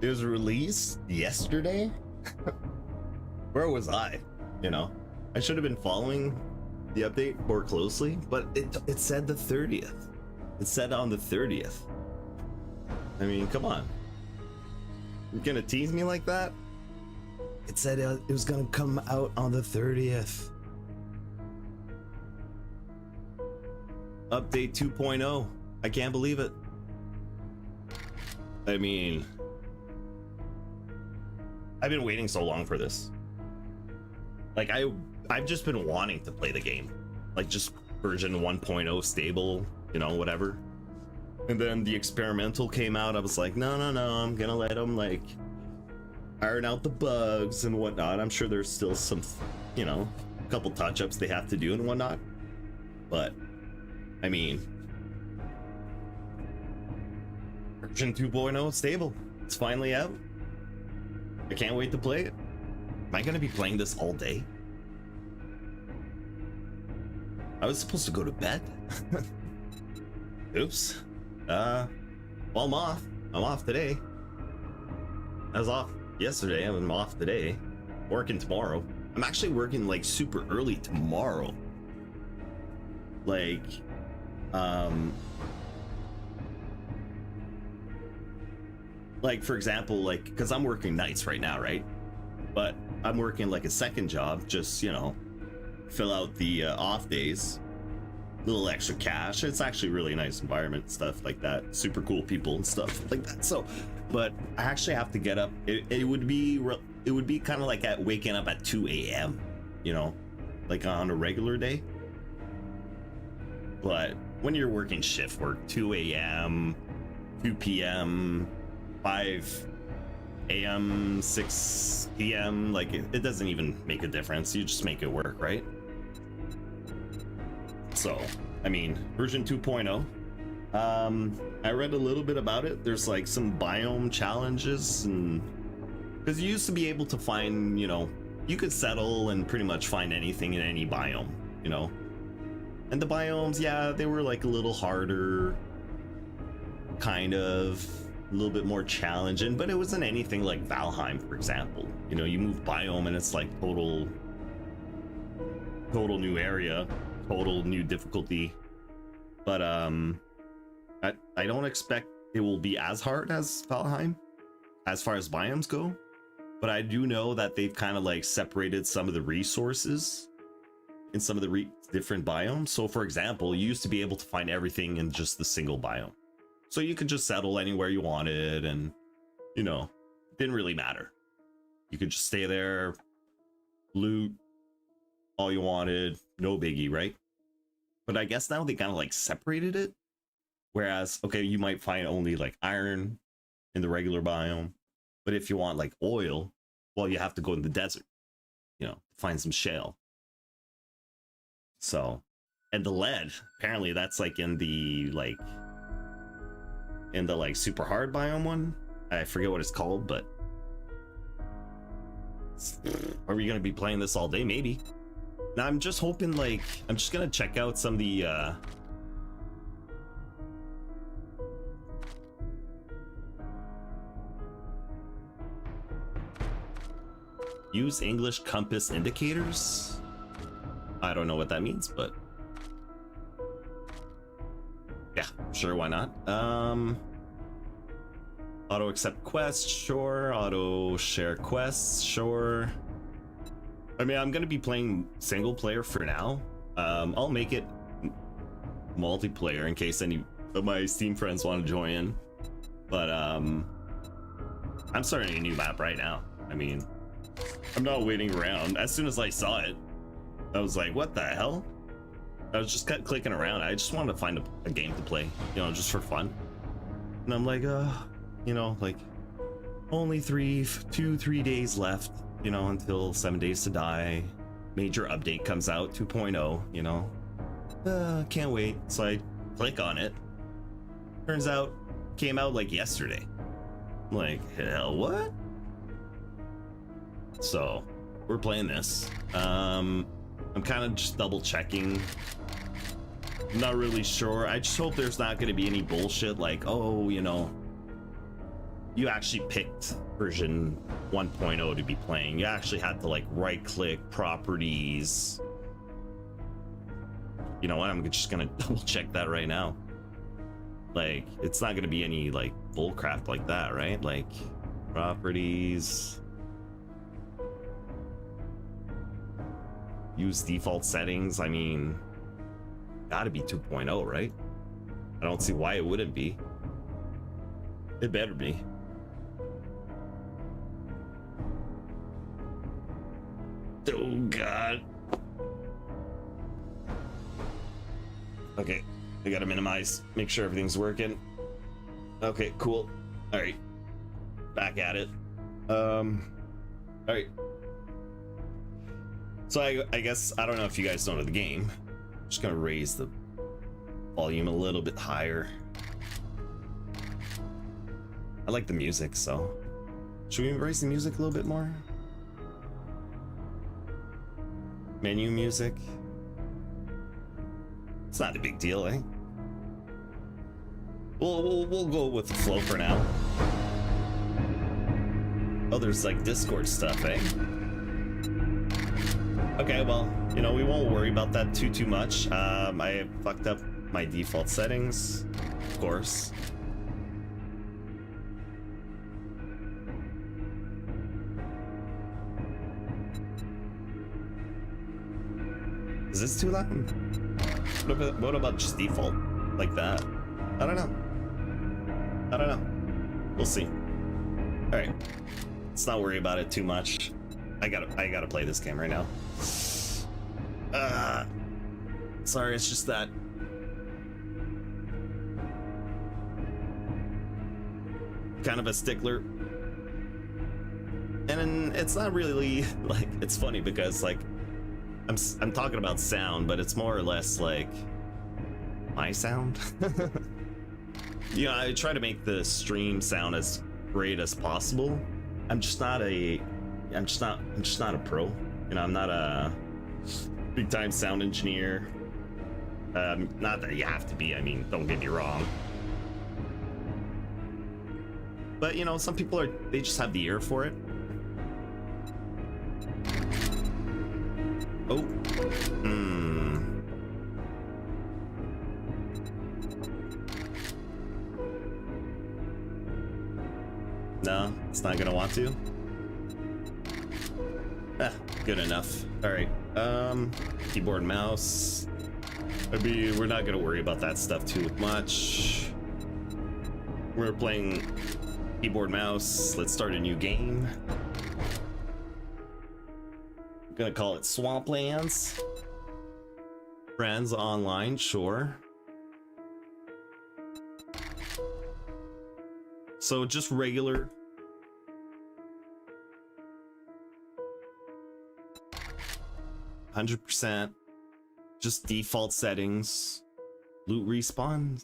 It was released yesterday. Where was I? You know, I should have been following the update more closely, but it said the 30th. It said on the 30th. I mean, come on. You're gonna tease me like that? It said it was gonna come out on the 30th. Update 2.0. I can't believe it. I mean, I've been waiting so long for this. Like I've just been wanting to play the game, like just version 1.0 stable, you know, whatever. And then the experimental came out. I was like, no, I'm gonna let them like iron out the bugs and whatnot. I'm sure there's still some, you know, a couple touch-ups they have to do and whatnot. But I mean, version 2.0 stable. It's finally out. I can't wait to play it. Am I gonna be playing this all day? I was supposed to go to bed. Oops. Well, I'm off. I'm off today. I was off yesterday. I'm off today. Working tomorrow. I'm actually working like super early tomorrow. Like, for example, like, because I'm working nights right now, right? But I'm working like a second job, just, you know, fill out the off days, little extra cash. It's actually really nice environment, stuff like that, super cool people and stuff like that. So, but I actually have to get up. It would be kind of like at waking up at 2 a.m. you know, like on a regular day. But when you're working shift work, 2 a.m., 2 p.m., 5 a.m., 6 p.m., like it doesn't even make a difference. You just make it work, right? So, I mean, version 2.0. I read a little bit about it. There's like some biome challenges, and because you used to be able to find, you know, you could settle and pretty much find anything in any biome, you know. And the biomes, yeah, they were like a little harder, kind of a little bit more challenging, but it wasn't anything like Valheim, for example. You know, you move biome and it's like total new area, total new difficulty. But I don't expect it will be as hard as Valheim as far as biomes go, but I do know that they've kind of like separated some of the resources in some of the different biomes. So for example, you used to be able to find everything in just the single biome, so you could just settle anywhere you wanted, and you know, it didn't really matter. You could just stay there, loot all you wanted, no biggie, right? But I guess now they kind of like separated it, whereas okay, you might find only like iron in the regular biome, but if you want like oil, well, you have to go in the desert, you know, find some shale. So, and the lead, apparently that's like in the like super hard biome one. I forget what it's called, but are we gonna be playing this all day? Maybe. Now I'm just hoping, like, I'm just gonna check out some of the use English compass indicators. I don't know what that means, but yeah, sure, why not? Auto accept quests, sure. Auto share quests, sure. I mean, I'm gonna be playing single player for now. I'll make it multiplayer in case any of my Steam friends want to join in. But I'm starting a new map right now. I mean, I'm not waiting around. As soon as I saw it, I was like, what the hell? I was just clicking around. I just wanted to find a game to play, you know, just for fun. And I'm like, you know, like only 3 days left, you know, until 7 Days to Die. Major update comes out, 2.0, you know. Can't wait. So I click on it. Turns out, came out like yesterday. I'm like, hell, what? So we're playing this. I'm kind of just double checking. I'm not really sure. I just hope there's not going to be any bullshit like, oh, you know, you actually picked version 1.0 to be playing. You actually had to like right click properties. You know what, I'm just gonna double check that right now. Like, it's not gonna be any like bullcrap like that, right? Like, properties, use default settings. I mean, gotta be 2.0, right? I don't see why it wouldn't be. It better be. Oh god. Okay, I gotta minimize, make sure everything's working. Okay, cool. All right, back at it. All right. So I guess, I don't know if you guys know the game. I'm just gonna raise the volume a little bit higher. I like the music, so should we raise the music a little bit more? Menu music. It's not a big deal, eh? We'll go with the flow for now. Oh, there's like Discord stuff, eh? Okay, well, you know, we won't worry about that too much. I fucked up my default settings, of course. Is this too loud? What about just default? Like that? I don't know. I don't know. We'll see. Alright. Let's not worry about it too much. I gotta play this game right now. Sorry, it's just that kind of a stickler. And it's not really like, it's funny because like I'm talking about sound, but it's more or less like my sound. You know, I try to make the stream sound as great as possible. I'm just not a pro. You know, I'm not a big time sound engineer. Not that you have to be, I mean, don't get me wrong. But you know, some people they just have the ear for it. Oh. No, it's not gonna want to. Good enough. All right. Keyboard, mouse. Maybe we're not gonna worry about that stuff too much. We're playing keyboard, mouse. Let's start a new game. I'm gonna call it Swamplands. Friends online, sure. So just regular. %, just default settings. Loot respawn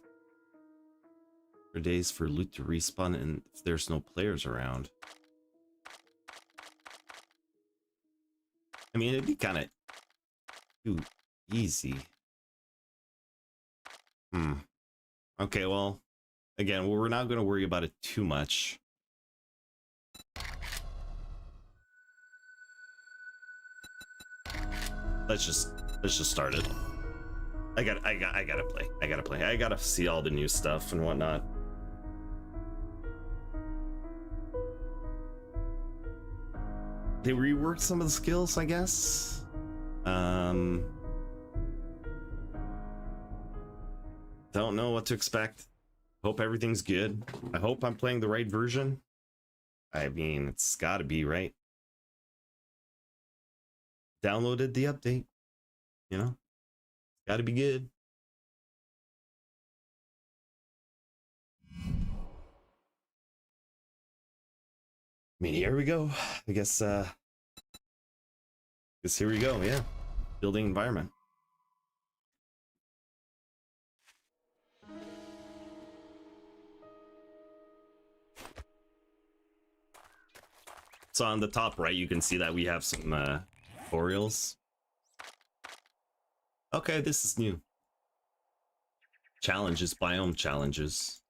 for days for loot to respawn, and if there's no players around. I mean, it'd be kind of too easy. Okay, well, again, we're not going to worry about it too much. Let's just start it. I gotta play. I gotta see all the new stuff and whatnot. They reworked some of the skills, I guess. Don't know what to expect. Hope everything's good. I hope I'm playing the right version. I mean, it's gotta be, right? Downloaded the update, you know, gotta be good. I mean, here we go. I guess here we go. Yeah, building environment. So on the top right, you can see that we have some tutorials. Okay, this is new. Challenges, biome challenges.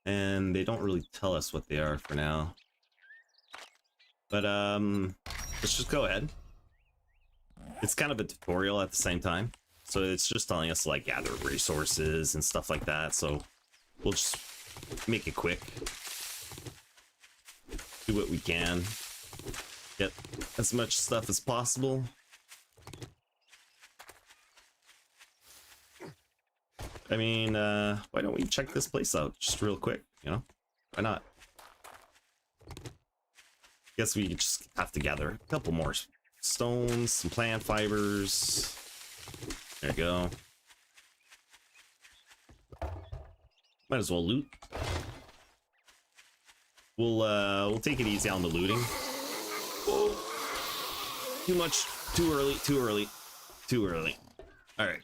And they don't really tell us what they are for now. But let's just go ahead. It's kind of a tutorial at the same time. So it's just telling us to like gather resources and stuff like that. So we'll just make it quick. Do what we can. Get as much stuff as possible. I mean, why don't we check this place out just real quick, you know? Why not? Guess we just have to gather a couple more stones, some plant fibers. There you go. Might as well loot. We'll take it easy on the looting. Whoa. Too much, too early, too early, too early. All right.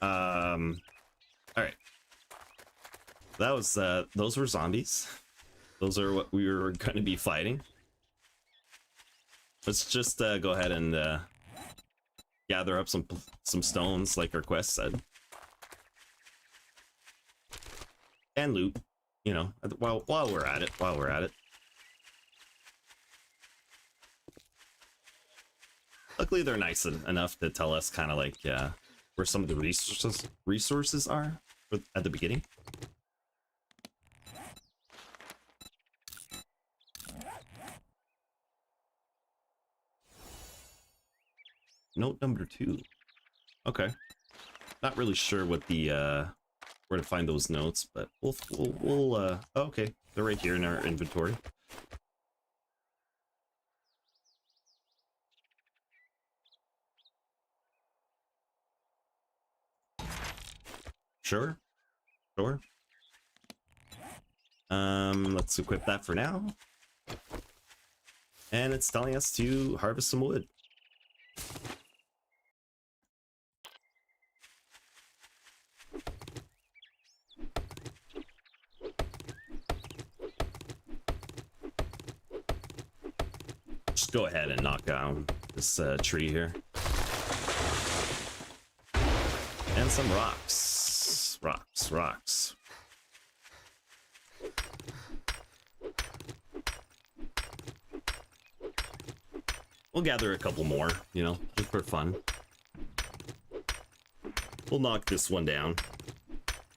All right. That was those were zombies. Those are what we were going to be fighting. Let's just go ahead and gather up some stones like our quest said. And loot, you know, while we're at it, Luckily they're nice enough to tell us kind of like where some of the resources are at the beginning. Note number 2. Okay. Not really sure what the where to find those notes, but we'll oh, okay. They're right here in our inventory. Sure. Sure. Let's equip that for now. And it's telling us to harvest some wood. Just go ahead and knock down this tree here. And some rocks. Rocks. We'll gather a couple more, you know, just for fun. We'll knock this one down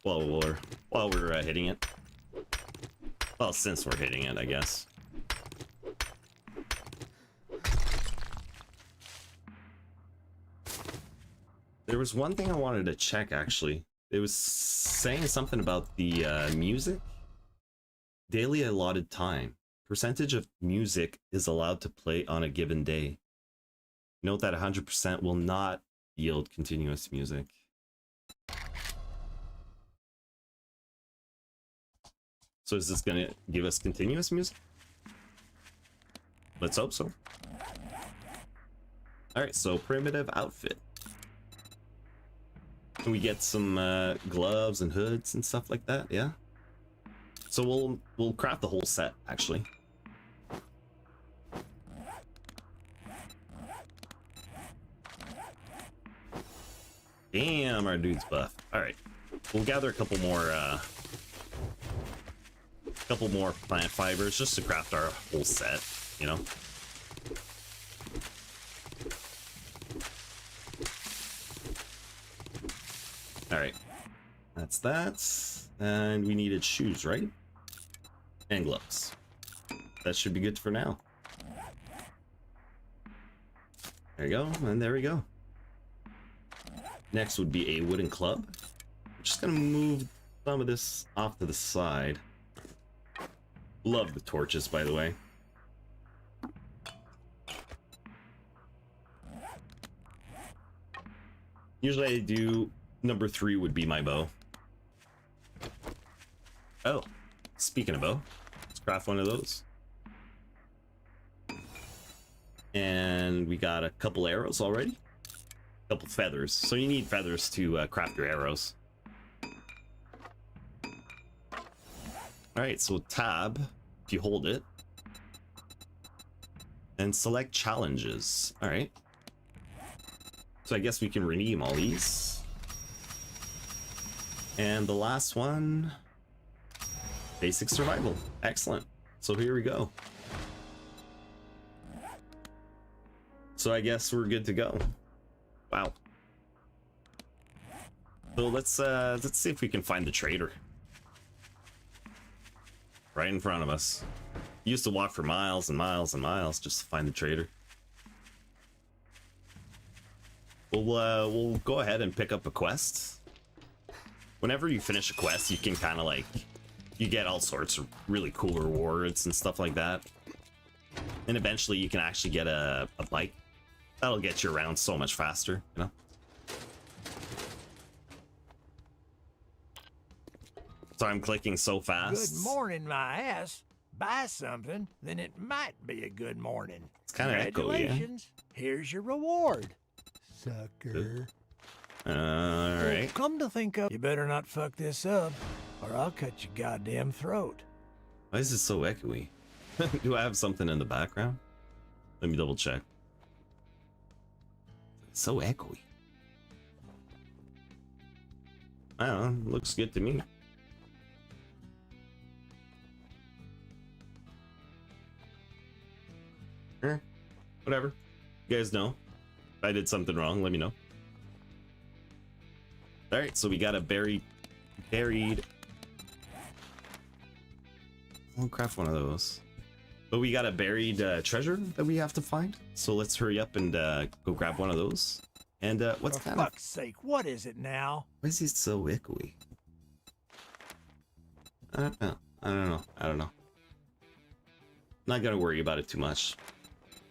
while we're hitting it. Well, since we're hitting it, I guess. There was one thing I wanted to check, actually. It was saying something about the music. Daily allotted time. Percentage of music is allowed to play on a given day. Note that 100% will not yield continuous music. So is this going to give us continuous music? Let's hope so. Alright, so primitive outfit. Can we get some gloves and hoods and stuff like that? Yeah. So we'll craft the whole set, actually. Damn, our dude's buff. All right, we'll gather a couple more plant fibers just to craft our whole set, you know. All right, that's that. And we needed shoes, right? And gloves. That should be good for now. There you go, and there we go. Next would be a wooden club. I'm just gonna move some of this off to the side. Love the torches, by the way. Usually I do number 3 would be my bow. Oh, speaking of bow, let's craft one of those. And we got a couple arrows already. A couple feathers. So you need feathers to craft your arrows. Alright, so tab, if you hold it. And select challenges. Alright. So I guess we can redeem all these. And the last one Basic survival. Excellent. So here we go. So I guess we're good to go. Wow. So let's see if we can find the trader. Right in front of us. Used to walk for miles and miles and miles just to find the trader. We'll go ahead and pick up a quest. Whenever you finish a quest, you can kind of like, you get all sorts of really cool rewards and stuff like that. And eventually you can actually get a bike. That'll get you around so much faster, you know? So I'm clicking so fast. Good morning, my ass. Buy something, then it might be a good morning. It's kind of echoey, yeah? Congratulations. Here's your reward, sucker. Alright. Well, come to think of, you better not fuck this up, or I'll cut your goddamn throat. Why is it so echoey? Do I have something in the background? Let me double check. It's so echoey. I don't know, looks good to me. Whatever. You guys know. If I did something wrong, let me know. Alright, so we got a buried. We'll craft one of those. But we got a buried treasure that we have to find. So let's hurry up and go grab one of those. And what's For kind of... fuck's sake, what is it now? Why is he so echoey? I don't know. Not gonna worry about it too much.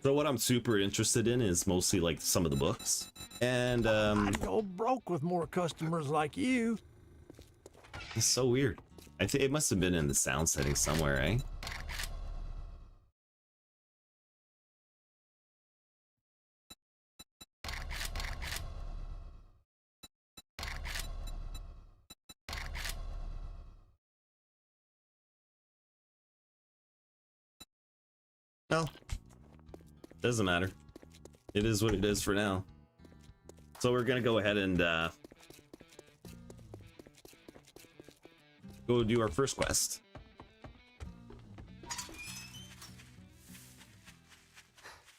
So what I'm super interested in is mostly like some of the books. And I'd go broke with more customers like you. it's so weird. I think it must have been in the sound setting somewhere, eh? Well, doesn't matter. It is what it is for now. So we're gonna go ahead and go do our first quest.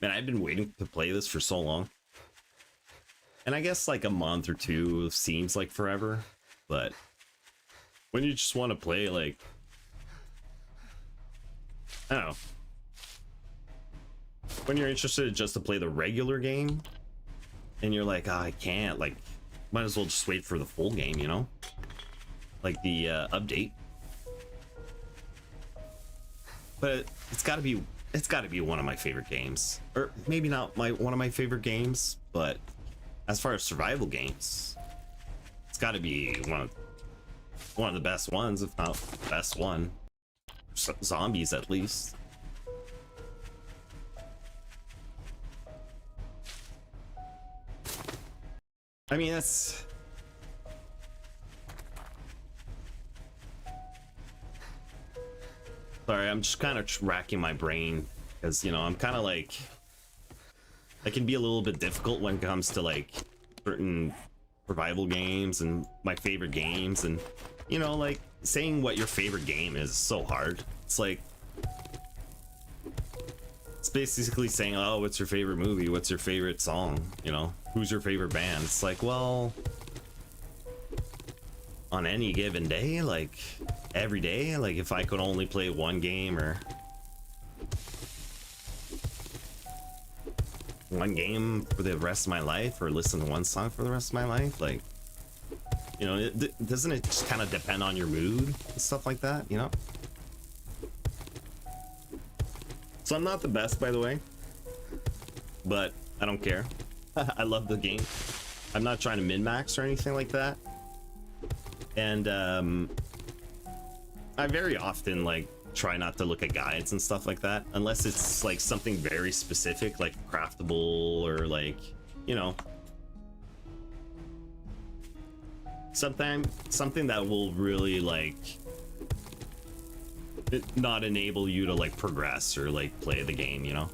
Man, I've been waiting to play this for so long. And I guess like a month or two seems like forever, but when you just want to play like, I don't know. When you're interested just to play the regular game and you're like, oh, I can't, like, might as well just wait for the full game, you know, like the update. But it's got to be one of my favorite games, or maybe not one of my favorite games, but as far as survival games, it's got to be one of the best ones, if not the best one. Zombies at least. I mean, that's... Sorry, I'm just kind of racking my brain because, you know, I'm kind of like... I can be a little bit difficult when it comes to, like, certain survival games and my favorite games. And, you know, like, saying what your favorite game is so hard. It's like... It's basically saying, oh, what's your favorite movie? What's your favorite song? You know, who's your favorite band? It's like, well, on any given day, like every day, like if I could only play one game or one game for the rest of my life, or listen to one song for the rest of my life, like, you know, doesn't it just kind of depend on your mood and stuff like that, you know? So I'm not the best, by the way, but I don't care. I love the game. I'm not trying to min-max or anything like that. And I very often like try not to look at guides and stuff like that, unless it's like something very specific, like craftable, or like, you know, something that will really like not enable you to like progress or like play the game, you know.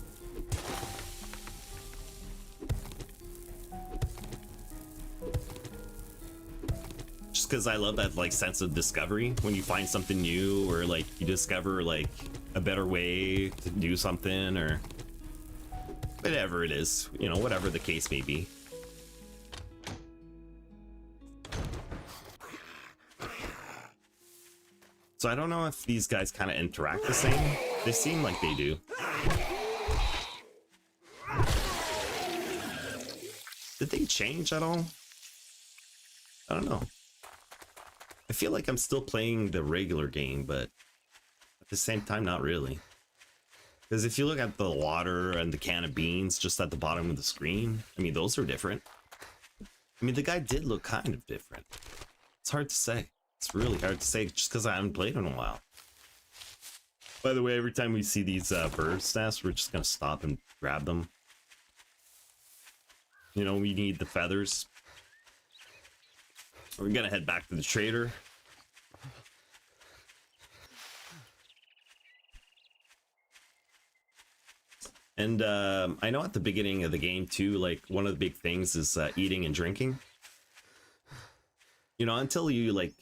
Just just because I love that like sense of discovery when you find something new, or like you discover like a better way to do something, or whatever it is, you know, whatever the case may be. So I don't know if these guys kind of interact the same. They seem like they do. Did they change at all? I don't know. I feel like I'm still playing the regular game, but at the same time, not really. Because if you look at the water and the can of beans just at the bottom of the screen, I mean, those are different. I mean, the guy did look kind of different. It's hard to say. It's really hard to say just because I haven't played in a while. By the way, every time we see these bird nests, we're just going to stop and grab them. You know, we need the feathers. We're going to head back to the trader. And I know at the beginning of the game too, like one of the big things is eating and drinking. You know, until you like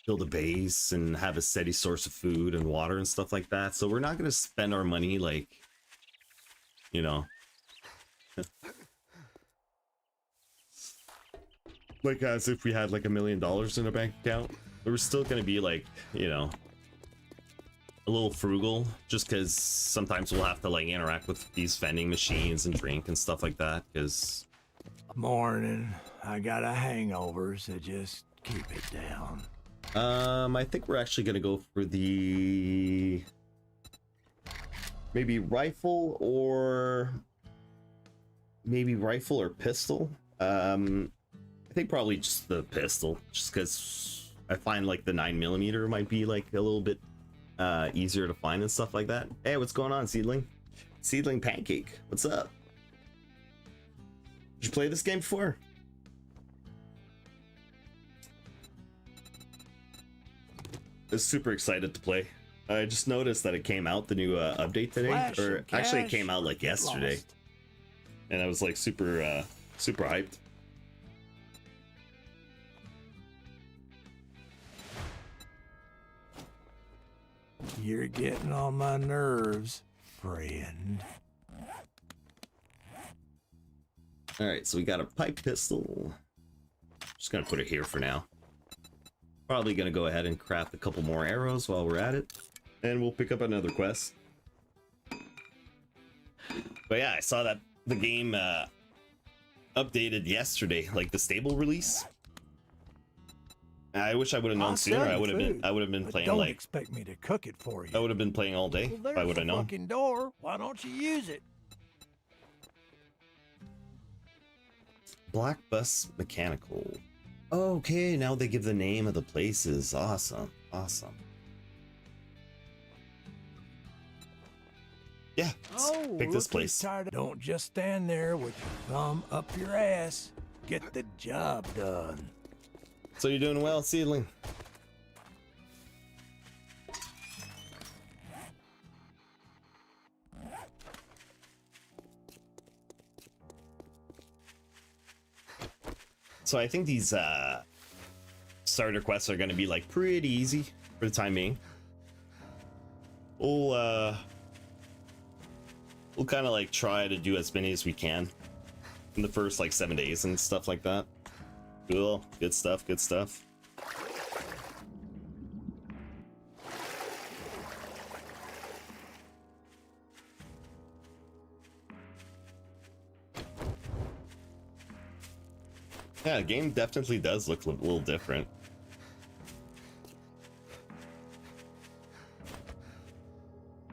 build a base and have a steady source of food and water and stuff like that. So we're not going to spend our money like, you know, like as if we had like $1 million in a bank account. We're still going to be like, you know, a little frugal, just because sometimes we'll have to like interact with these vending machines and drink and stuff like that. Because Morning. I got a hangover, so just keep it down. I think we're actually gonna go for the maybe rifle or pistol. I think probably just the pistol, just because I find like the 9mm might be like a little bit easier to find and stuff like that. Hey, what's going on, Seedling? Seedling Pancake, what's up? Did you play this game before? I was super excited to play. I just noticed that it came out, the new update today, Flash or and actually it cash, came out like yesterday, lost. and I was like super hyped. You're getting on my nerves, friend. All right, so we got a pipe pistol. Just gonna put it here for now. Probably gonna go ahead and craft a couple more arrows while we're at it, and we'll pick up another quest. But yeah, I saw that the game updated yesterday, like the stable release. I wish I would have known I'll sooner. sell you I would have been but playing don't like expect me to cook it for you. I would have been playing all day Well, if I would have there's the known. fucking door. Why don't you use it? Black Bus Mechanical. Okay, now they give the name of the places. Awesome, awesome. Yeah, let's pick this look place. who's tired of- Don't just stand there with your thumb up your ass. Get the job done. So you're doing well, Seedling. So I think these starter quests are going to be like pretty easy for the time being. We'll kind of like try to do as many as we can in the first like 7 days and stuff like that. Cool, good stuff, good stuff. Yeah, the game definitely does look a little different.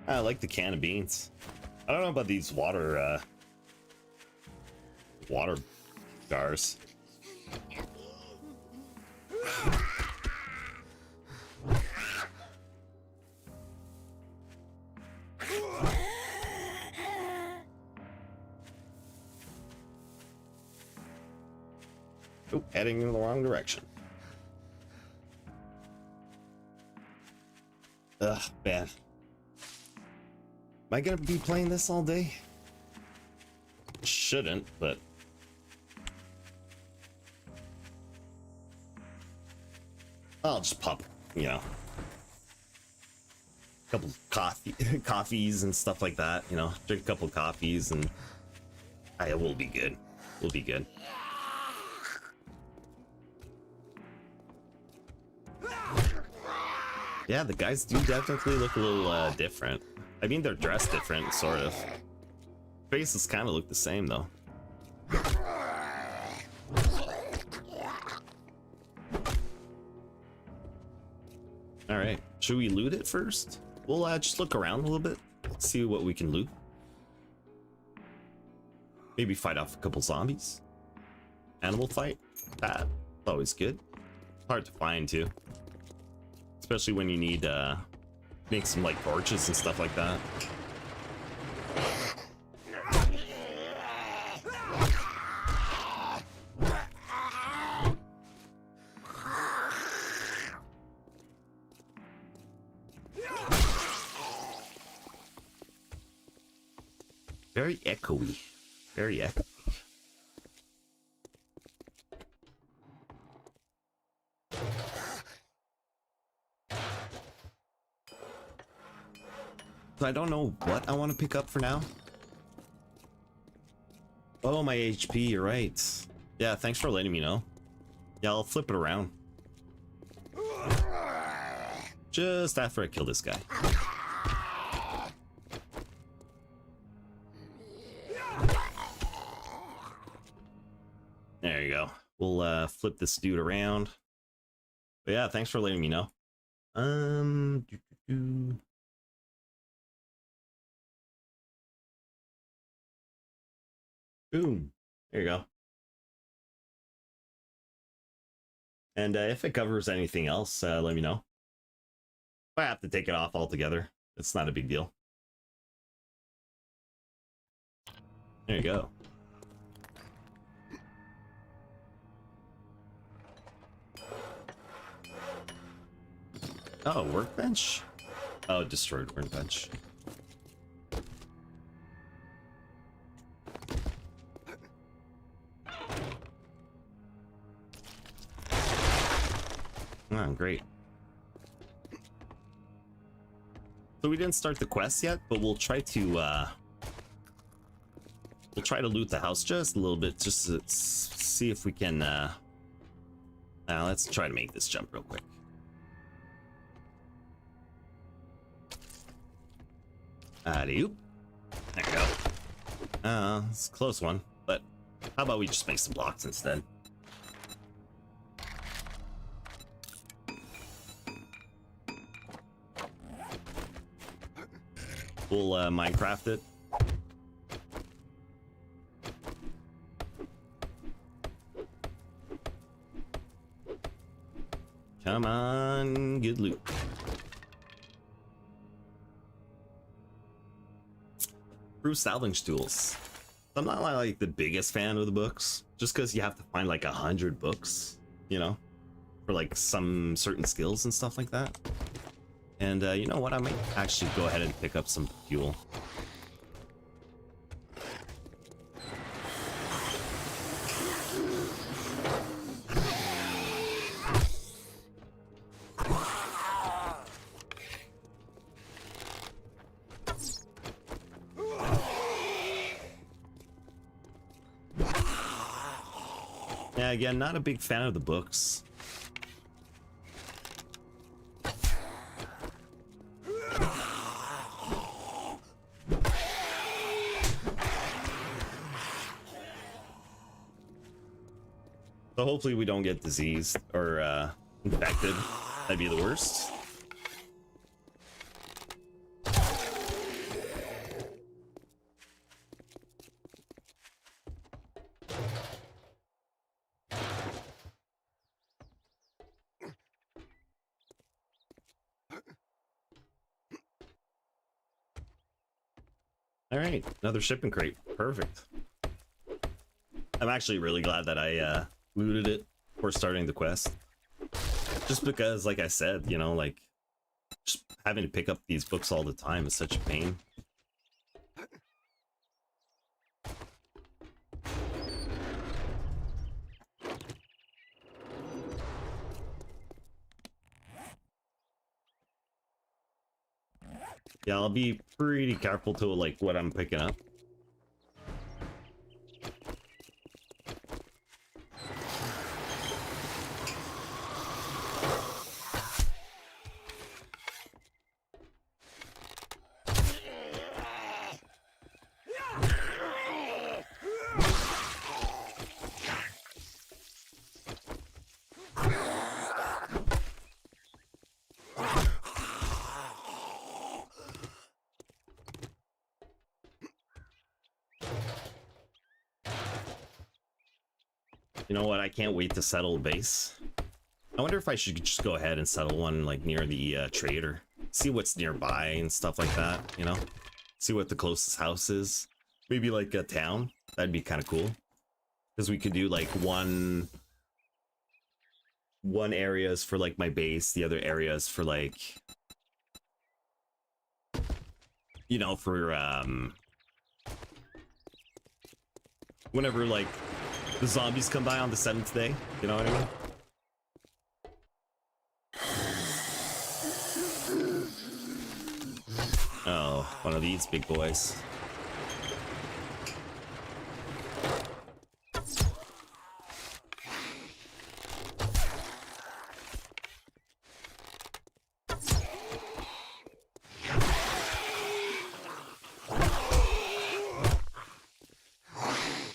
I like the can of beans. I don't know about these water jars. Oh, heading in the wrong direction. Ugh, man. Am I gonna be playing this all day? Shouldn't, but I'll just pop, you know, a couple coffees and stuff like that. You know, drink a couple coffees and I will be good. We'll be good. Yeah, the guys do definitely look a little different. I mean, they're dressed different, sort of. Faces kind of look the same, though. Alright, should we loot it first? We'll just look around a little bit, see what we can loot. Maybe fight off a couple zombies. Animal fight, that's always good. Hard to find, too. Especially when you need make some like torches and stuff like that. Very echoey. Very echoey. I don't know what I want to pick up for now. Oh, my HP, you're right. Yeah, thanks for letting me know. Yeah, I'll flip it around. Just after I kill this guy. There you go. We'll flip this dude around. But yeah, thanks for letting me know. Boom. There you go. And if it covers anything else, let me know. If I have to take it off altogether, it's not a big deal. There you go. Oh, workbench? Oh, destroyed workbench. Oh, great. So we didn't start the quest yet, but we'll try to loot the house just a little bit, just to see if we can let's try to make this jump real quick. Alley-oop. There you go. It's a close one, but how about we just make some blocks instead? We'll Minecraft it. Come on, good loot. Through salvage tools. I'm not like the biggest fan of the books, just because you have to find like 100 books, you know, for like some certain skills and stuff like that. And you know what? I might actually go ahead and pick up some fuel. Yeah, again, not a big fan of the books. So hopefully we don't get diseased or infected. That'd be the worst. All right, another shipping crate. Perfect. I'm actually really glad that I looted it before starting the quest. Just because, like I said, you know, like, just having to pick up these books all the time is such a pain. Yeah, I'll be pretty careful to like what I'm picking up. You know what? I can't wait to settle a base. I wonder if I should just go ahead and settle one like near the trader. See what's nearby and stuff like that, you know? See what the closest house is. Maybe like a town. That'd be kind of cool. Because we could do like one area is for like my base, the other area is for like, you know, for whenever like the zombies come by on the 7th day, you know what I mean? Oh, one of these big boys.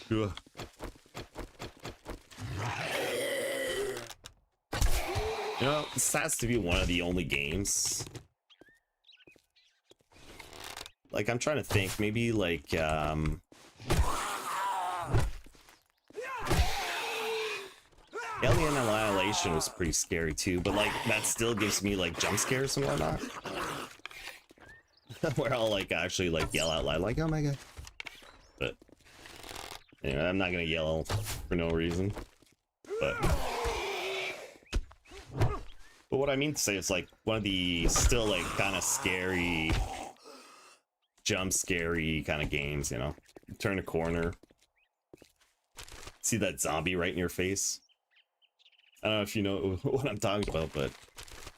Ugh. You know, this has to be one of the only games. Like, I'm trying to think, maybe like, Alien Annihilation was pretty scary too, but like, that still gives me like jump scares and whatnot. Where I'll like actually like yell out loud, like, oh my god. But, anyway, I'm not gonna yell for no reason. But what I mean to say is like, one of the still like kind of scary, jump scary kind of games, you know? You turn a corner, see that zombie right in your face. I don't know if you know what I'm talking about, but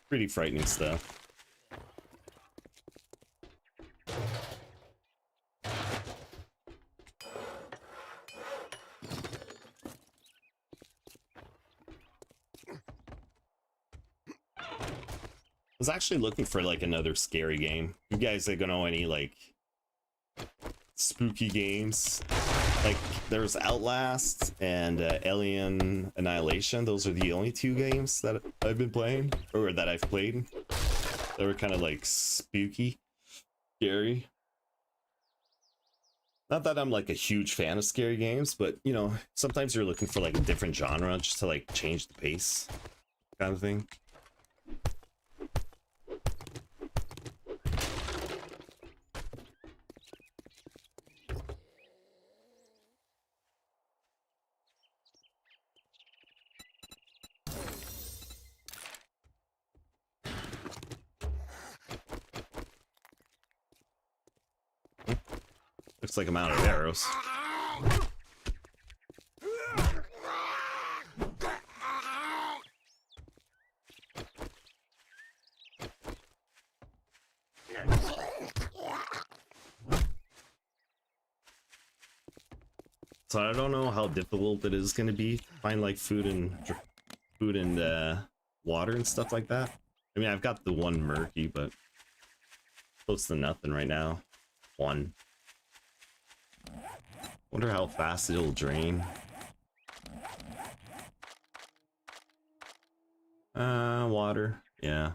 pretty frightening stuff. I was actually looking for like another scary game. You guys are gonna know any like spooky games? Like there's Outlast and Alien Annihilation. Those are the only two games that I've been playing, or that I've played. They were kind of like spooky, scary. Not that I'm like a huge fan of scary games, but you know, sometimes you're looking for like a different genre just to like change the pace, kind of thing. Looks like I'm out of arrows. So I don't know how difficult it is going to be to find like food and water and stuff like that. I mean, I've got the one murky, but close to nothing right now. One. Wonder how fast it'll drain. Water. Yeah.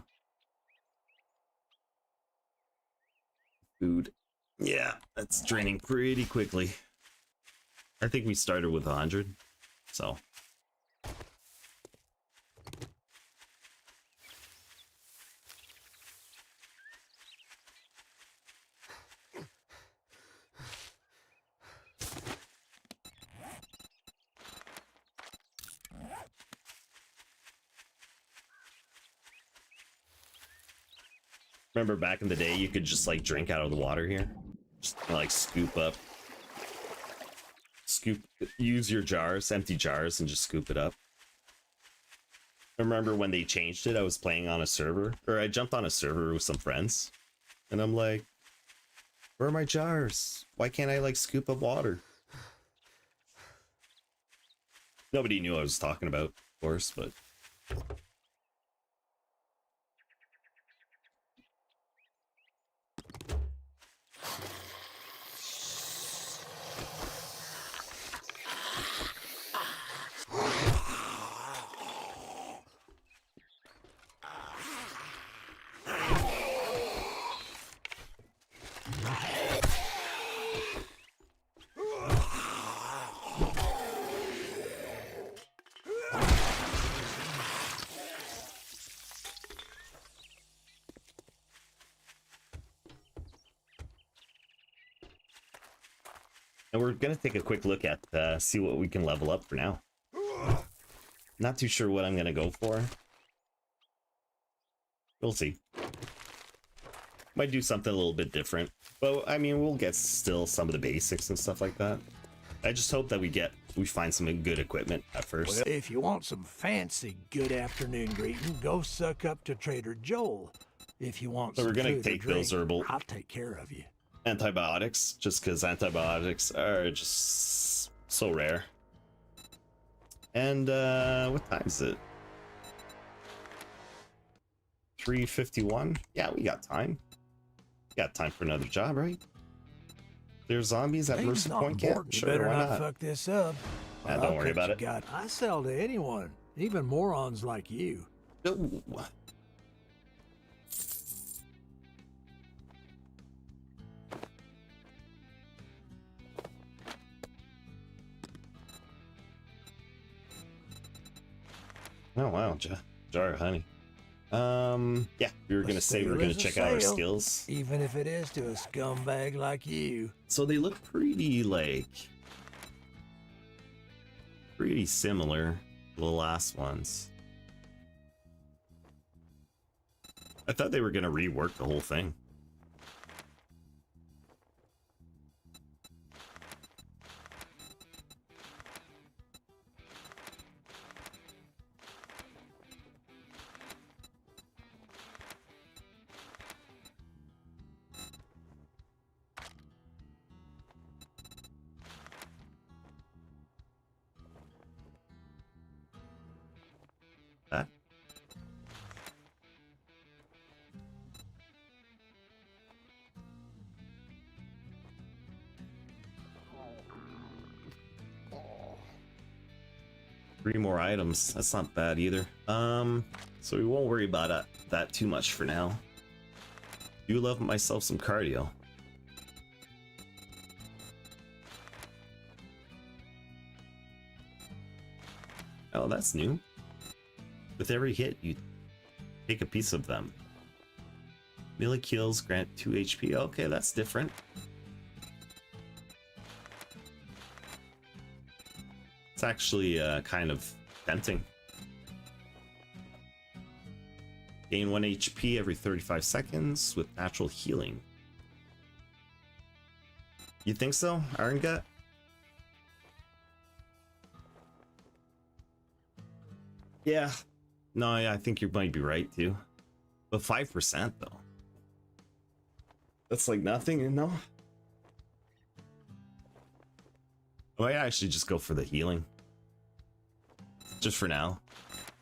Food. Yeah, that's draining pretty quickly. I think we started with 100, so. Remember back in the day, you could just like drink out of the water here? Just like scoop up. Use your jars, empty jars, and just scoop it up. I remember when they changed it, I was playing on a server, or I jumped on a server with some friends. And I'm like, where are my jars? Why can't I like scoop up water? Nobody knew what I was talking about, of course, but and we're gonna take a quick look at see what we can level up for now. Not too sure what I'm gonna go for. We'll see. Might do something a little bit different, but I mean, we'll get still some of the basics and stuff like that. I just hope that we find some good equipment at first. Well, if you want some fancy good afternoon greeting, go suck up to Trader Joel. If you want So some we're gonna food or take drink, those herbal I'll take care of you. antibiotics, just because antibiotics are just so rare. And what time is it? 3:51. Yeah, we got time. Got time for another job, right? There's zombies at Mercer Point Camp. You Sure, better why not not? fuck this up. or Yeah, I'll don't worry cut about you it. I sell to anyone, even morons like you. Ooh. Oh wow, jar of honey. Yeah, we were gonna say we were gonna check out our skills. Even if it is to a scumbag like you. So they look pretty pretty similar to the last ones. I thought they were gonna rework the whole thing. That. Three more items. That's not bad either. So we won't worry about that too much for now. Do love myself some cardio. Oh, that's new. With every hit, you take a piece of them. Melee kills grant 2 HP. Okay, that's different. It's actually kind of tempting. Gain 1 HP every 35 seconds with natural healing. You think so, Iron Gut? Yeah. No, yeah, I think you might be right too. But 5% though. That's like nothing, you know? I might actually just go for the healing. Just for now.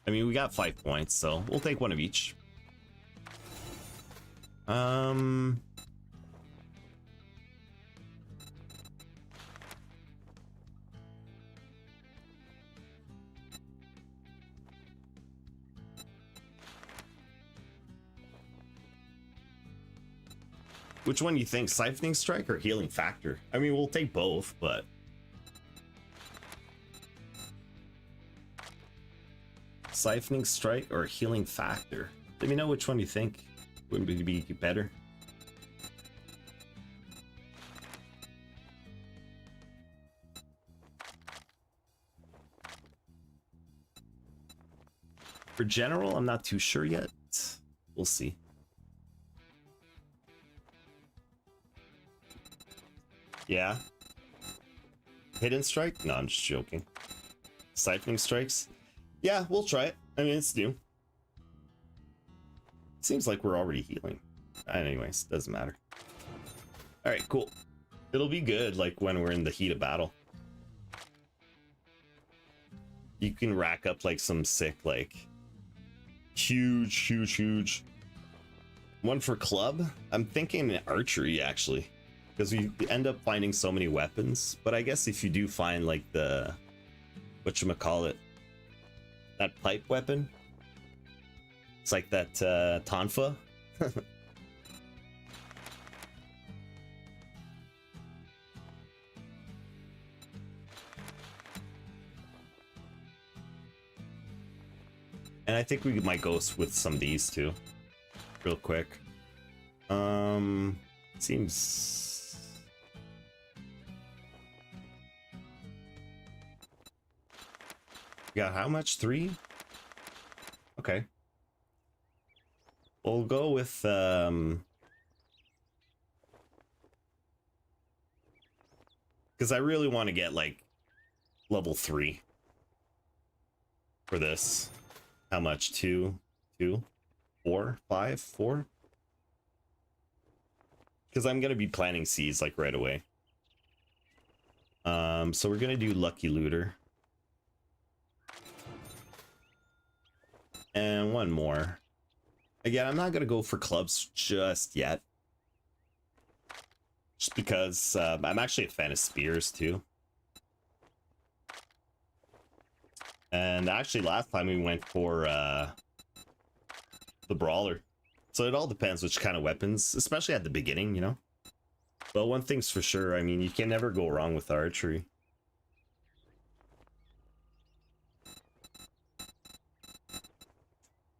I mean, we got 5 points, so we'll take one of each. Which one do you think? Siphoning Strike or Healing Factor? I mean, we'll take both, but... Siphoning Strike or Healing Factor? Let me know which one you think would be better. For general, I'm not too sure yet. We'll see. Yeah. Hidden Strike? No, I'm just joking. Siphoning Strikes? Yeah, we'll try it. I mean, it's new. Seems like we're already healing. Anyways, doesn't matter. All right, cool. It'll be good, like, when we're in the heat of battle. You can rack up, like, some sick, like, huge one for club. I'm thinking archery, actually, because we end up finding so many weapons. But I guess if you do find, like, the, whatchamacallit, that pipe weapon, it's like that tonfa. And I think we might go with some of these too, real quick. Seems. Got how much? 3? Okay. We'll go with because I really want to get like level 3 for this. How much? 2, 4, 5, 4? Because I'm gonna be planting seeds like right away. So we're gonna do Lucky Looter. And one more. Again, I'm not gonna go for clubs just yet. Just because I'm actually a fan of spears too. And actually last time we went for the brawler. So it all depends which kind of weapons, especially at the beginning, you know. But one thing's for sure, I mean, you can never go wrong with archery.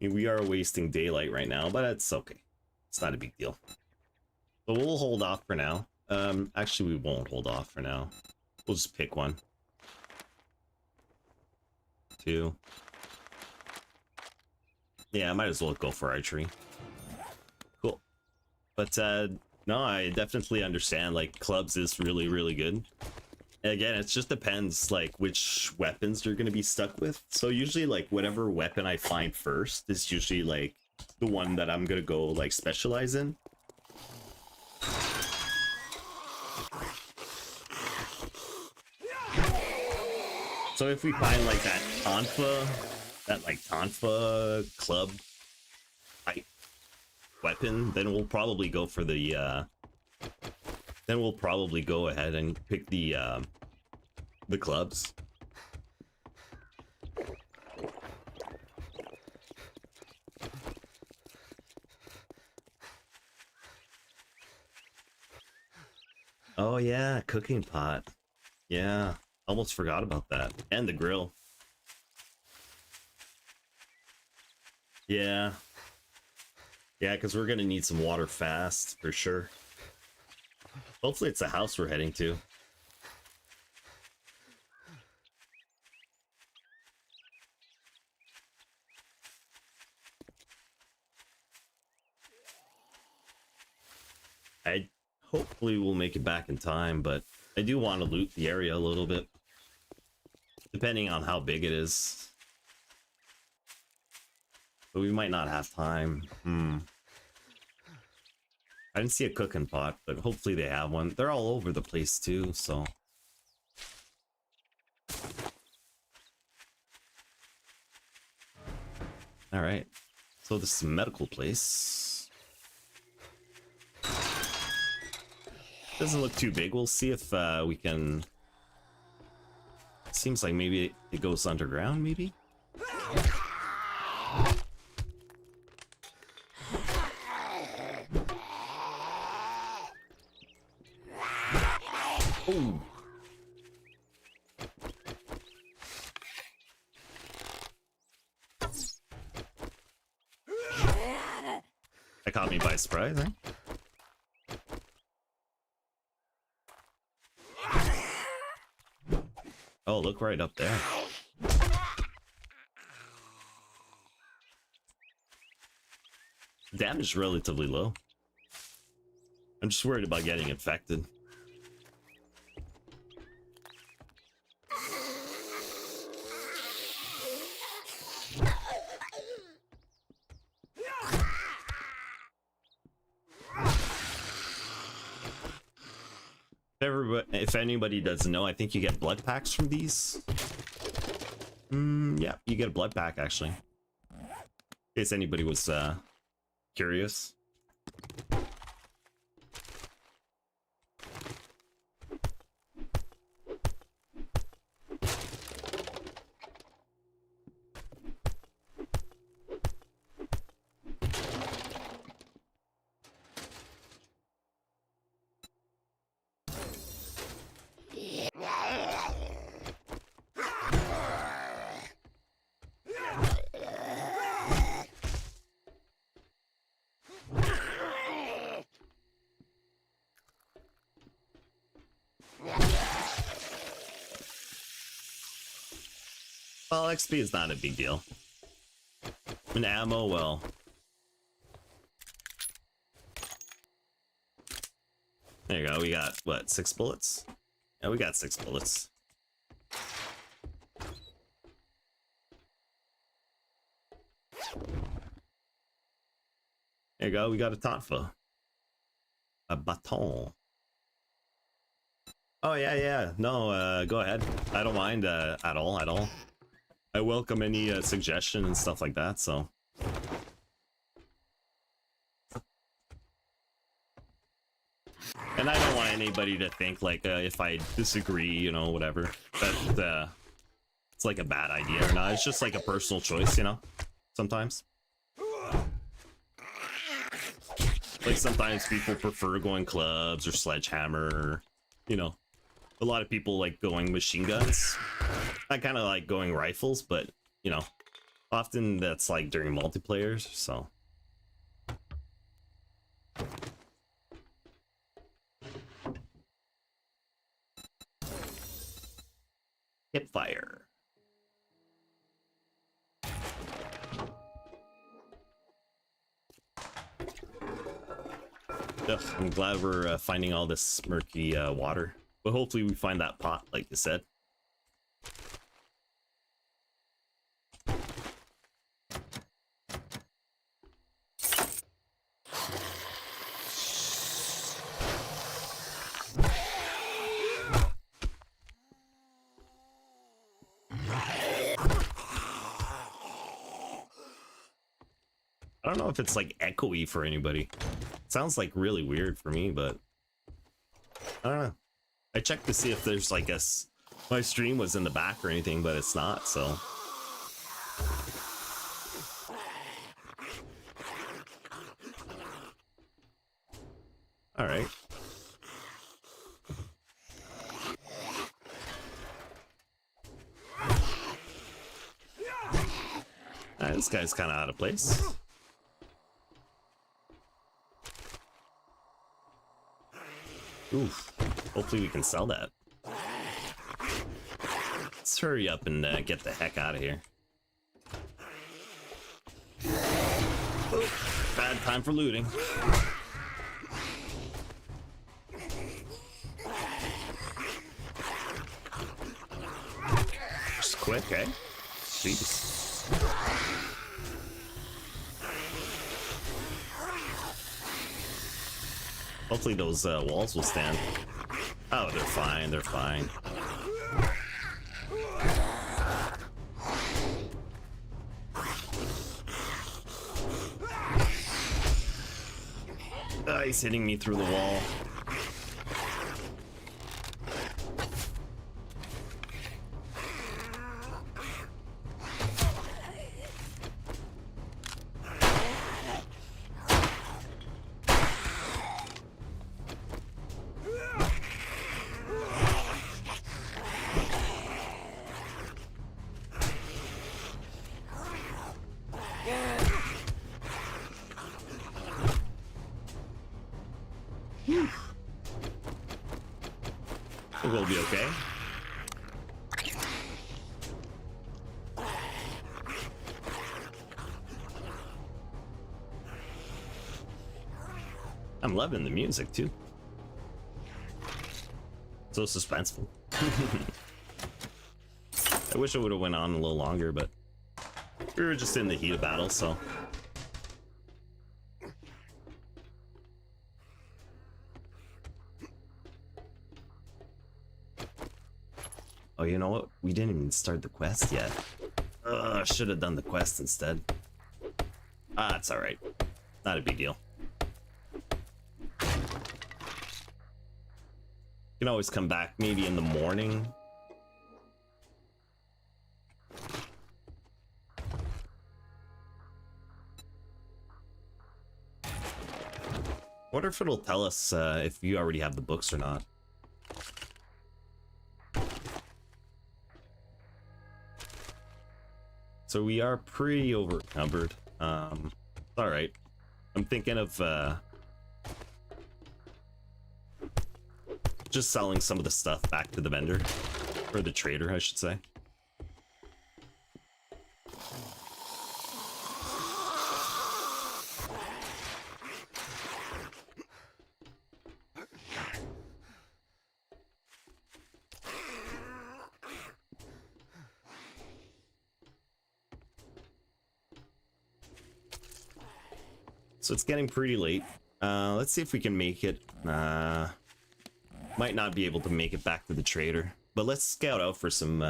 I mean, we are wasting daylight right now, but it's okay. It's not a big deal. So we'll hold off for now. Actually, we won't hold off for now. We'll just pick one. 2. Yeah, I might as well go for archery. Cool. But no, I definitely understand, like, clubs is really, really good. And again, it just depends, like, which weapons you're going to be stuck with. So usually, like, whatever weapon I find first is usually, like, the one that I'm going to go, like, specialize in. So if we find, like, that Tonfa club type weapon, then we'll probably go for the, then we'll probably go ahead and pick the clubs. Oh yeah, cooking pot. Yeah, almost forgot about that. And the grill. Yeah. Yeah, because we're gonna need some water fast, for sure. Hopefully it's a house we're heading to. I hopefully we'll make it back in time, but I do want to loot the area a little bit. Depending on how big it is. But we might not have time. I didn't see a cooking pot, but hopefully they have one. They're all over the place too, so. Alright. So this is a medical place. Doesn't look too big. We'll see if we can... Seems like maybe it goes underground, maybe? Oh! That caught me by surprise, eh? Oh, look right up there. Damage is relatively low. I'm just worried about getting infected. If anybody doesn't know, I think you get blood packs from these. Yeah, you get a blood pack actually. In case anybody was curious. Well, XP is not a big deal. And ammo, well. There you go, we got, what, 6 bullets? Yeah, we got 6 bullets. There you go, we got a tonfa. A baton. Oh, yeah, no, go ahead. I don't mind at all. I welcome any suggestion and stuff like that, so. And I don't want anybody to think like if I disagree, you know, whatever, that it's like a bad idea or not. It's just like a personal choice, you know, sometimes. Like sometimes people prefer going clubs or sledgehammer, or, you know. A lot of people like going machine guns. I kind of like going rifles, but you know, often that's like during multiplayer, so. Hip fire. Ugh, I'm glad we're finding all this murky water. But hopefully we find that pot, like you said. I don't know if it's like echoey for anybody. It sounds like really weird for me, but I don't know. I checked to see if there's like my stream was in the back or anything, but it's not, so. All right. This guy's kind of out of place. Oof. Hopefully we can sell that. Let's hurry up and get the heck out of here. Oh, bad time for looting. Just quick, eh? Jeez. Hopefully those walls will stand. Oh, they're fine, they're fine. He's hitting me through the wall. I think we'll be okay. I'm loving the music too. So suspenseful. I wish it would have went on a little longer, but we were just in the heat of battle, so. Oh, you know what? We didn't even start the quest yet. I should have done the quest instead. Ah, it's alright. Not a big deal. You can always come back maybe in the morning. Wonder if it'll tell us if you already have the books or not. So we are pretty overcumbered. All right. I'm thinking of just selling some of the stuff back to the vendor, or the trader, I should say. So it's getting pretty late. Let's see if we can make it. Might not be able to make it back to the trader, but let's scout out for some.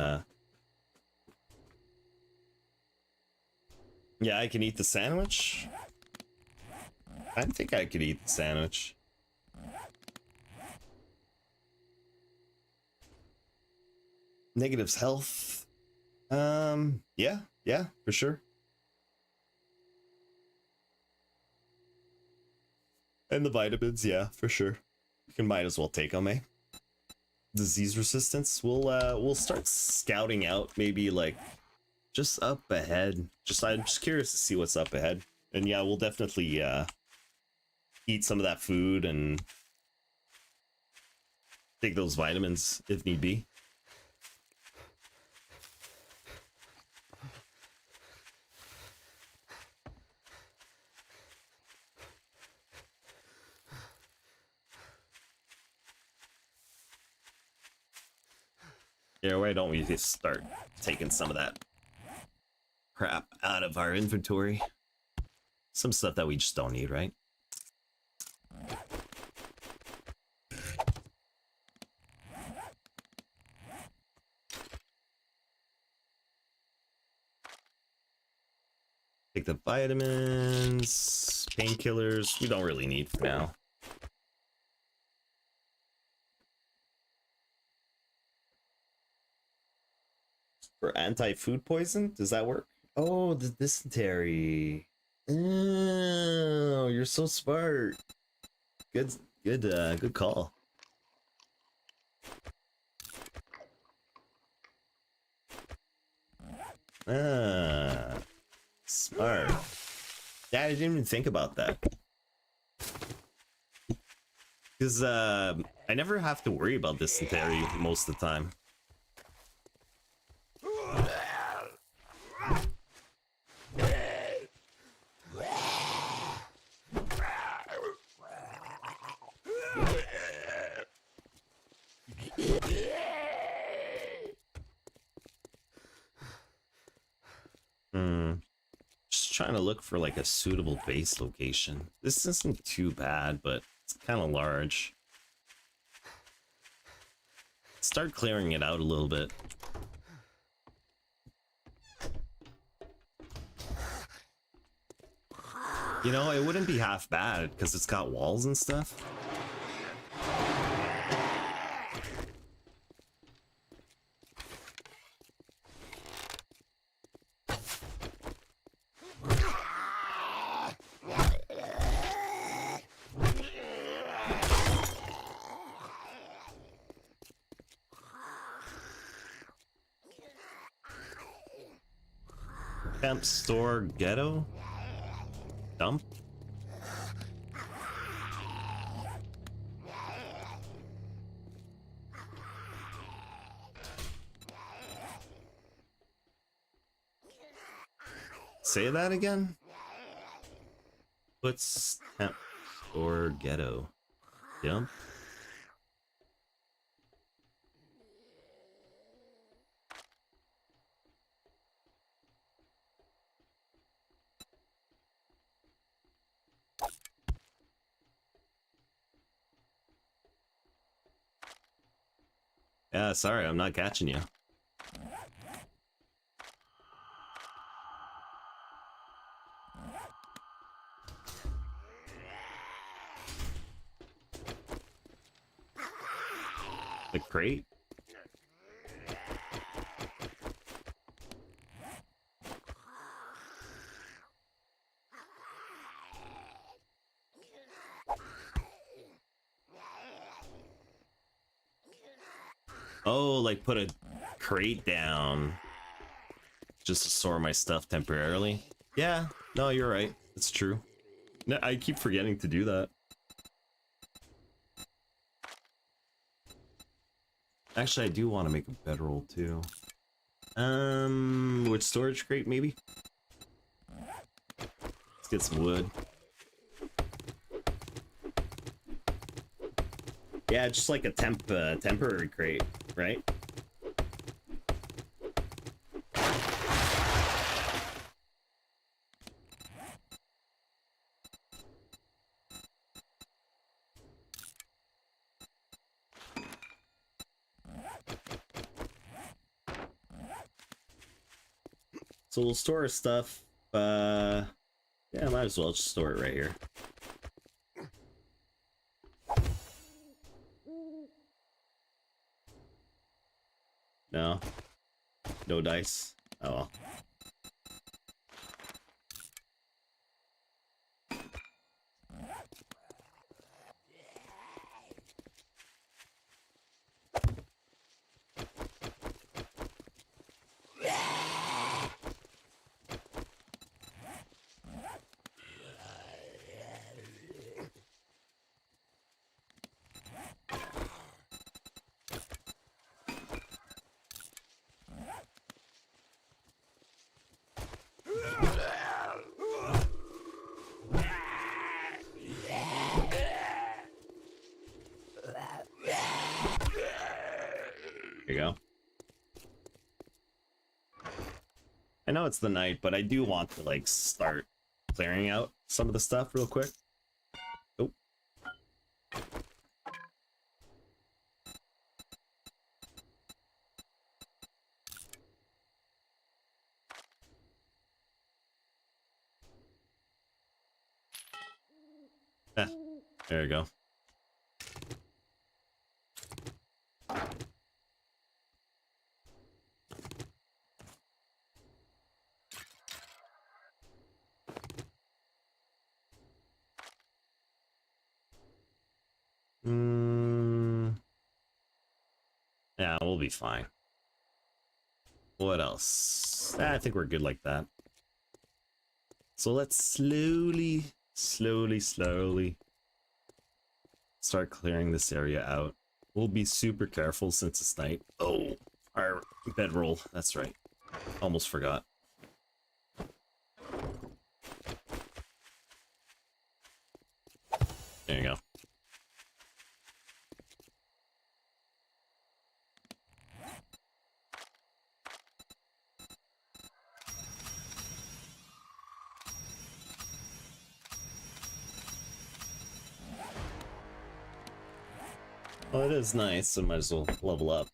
Yeah, I can eat the sandwich. I think I could eat the sandwich. Negatives health. Yeah, for sure. And the vitamins, yeah, for sure. You can might as well take them, eh? Disease resistance. We'll start scouting out maybe like just up ahead. I'm just curious to see what's up ahead. And yeah, we'll definitely eat some of that food and take those vitamins if need be. Yeah, why don't we just start taking some of that crap out of our inventory? Some stuff that we just don't need, right? Take the vitamins, painkillers, we don't really need for now. For anti-food poison, does that work? Oh, the dysentery. Oh, you're so smart. Good call. Ah, smart. Yeah, I didn't even think about that. Because I never have to worry about dysentery most of the time. Just trying to look for like a suitable base location. This isn't too bad, but it's kind of large. Start clearing it out a little bit. You know, it wouldn't be half bad because it's got walls and stuff. Camp, store, ghetto, dump. Say that again. What's camp, store, ghetto, dump? Yeah, sorry, I'm not catching you. The crate? Oh, like put a crate down just to store my stuff temporarily. Yeah, no, you're right. It's true. No, I keep forgetting to do that. Actually, I do want to make a bedroll too. With storage crate maybe? Let's get some wood. Yeah, just like a temporary crate, right? So we'll store our stuff. Yeah, might as well just store it right here. No. No dice. Oh well. Here you go. I know it's the night, but I do want to like start clearing out some of the stuff real quick. Oh. Ah, there you go. Yeah, we'll be fine. What else? I think we're good like that. So let's slowly start clearing this area out. We'll be super careful since it's night. Oh, our bedroll. That's right. Almost forgot. There you go. Well, it is nice, so might as well level up.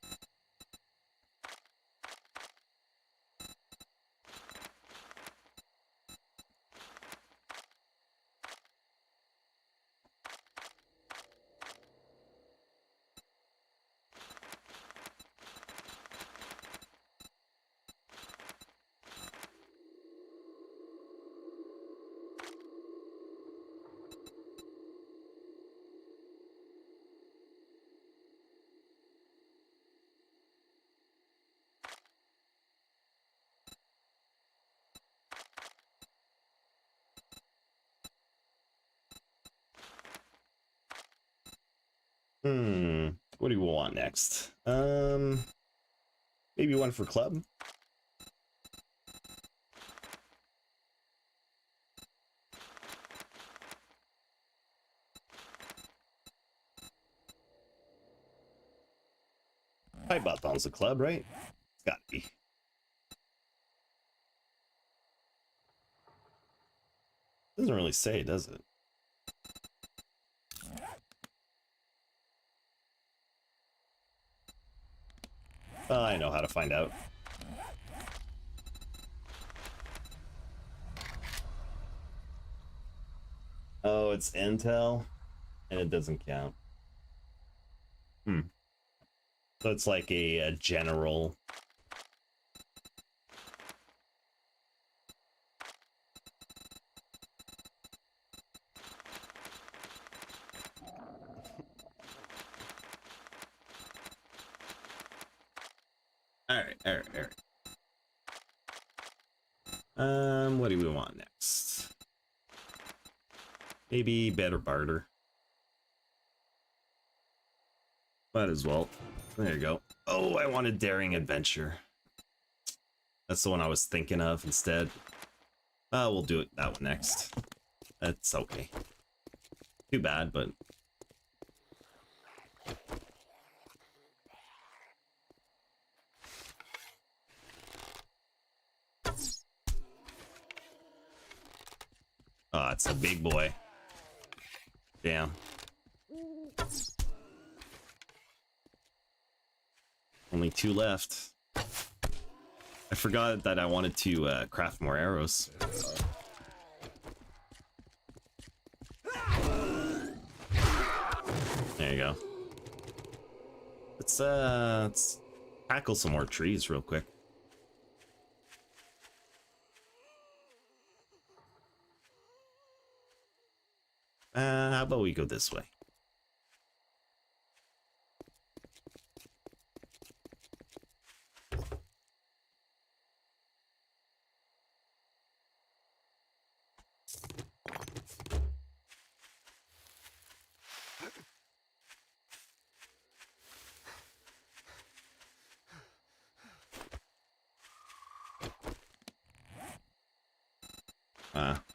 What do you want next? Maybe one for club? Pipe button's a club, right? It's gotta be. Doesn't really say, does it? I know how to find out. Oh, it's intel, and it doesn't count. So it's like a general. All right. What do we want next? Maybe better barter. Might as well. There you go. Oh, I wanted daring adventure. That's the one I was thinking of instead. We'll do that one next. That's okay. Too bad, but oh, it's a big boy. Damn. Only 2 left. I forgot that I wanted to craft more arrows. There you go. Let's tackle some more trees real quick. How about we go this way?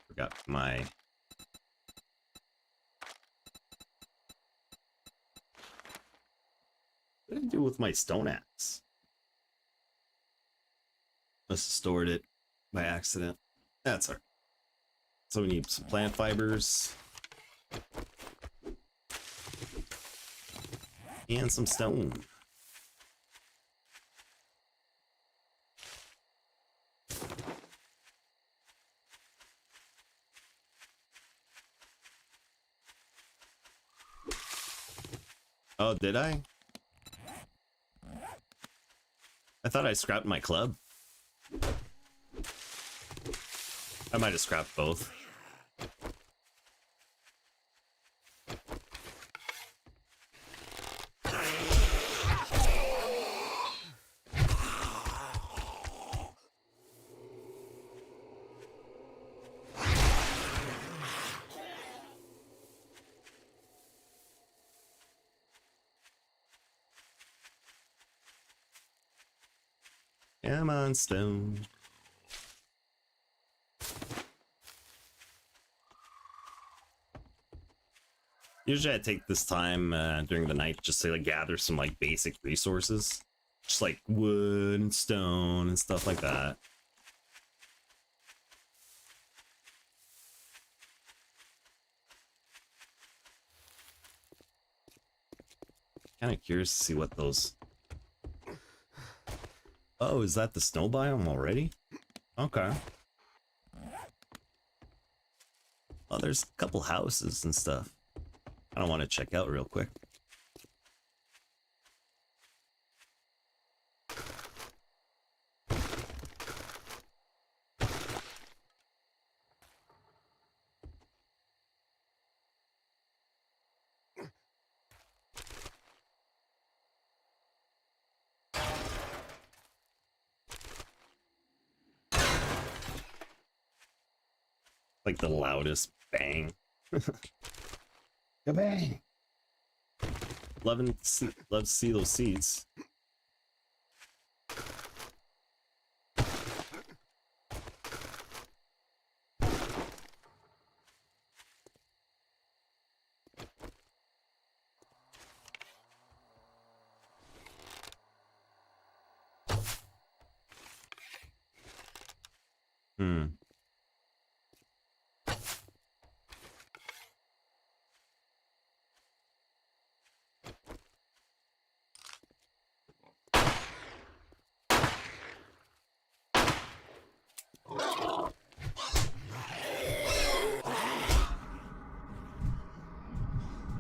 Forgot my... What did I do with my stone axe? Must have stored it by accident. That's alright. So we need some plant fibers. And some stone. Oh, did I? I thought I scrapped my club. I might have scrapped both. Come on, stone. Usually I take this time during the night just to like gather some like basic resources. Just like wood and stone and stuff like that. Kind of curious to see what those... Oh, is that the snow biome already? Okay. Oh, there's a couple houses and stuff. I don't want to check out real quick. Like the loudest bang. Bang. Love to see those seeds.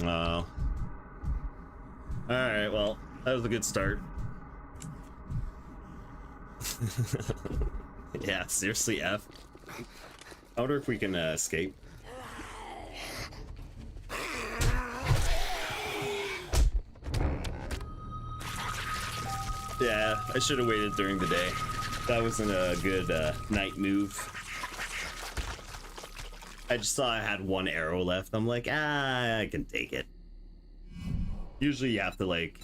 Oh. Alright, well, That was a good start. Yeah, seriously, F. I wonder if we can escape. Yeah, I should have waited during the day. That wasn't a good night move. I just saw I had one arrow left. I'm like, I can take it. Usually you have to like,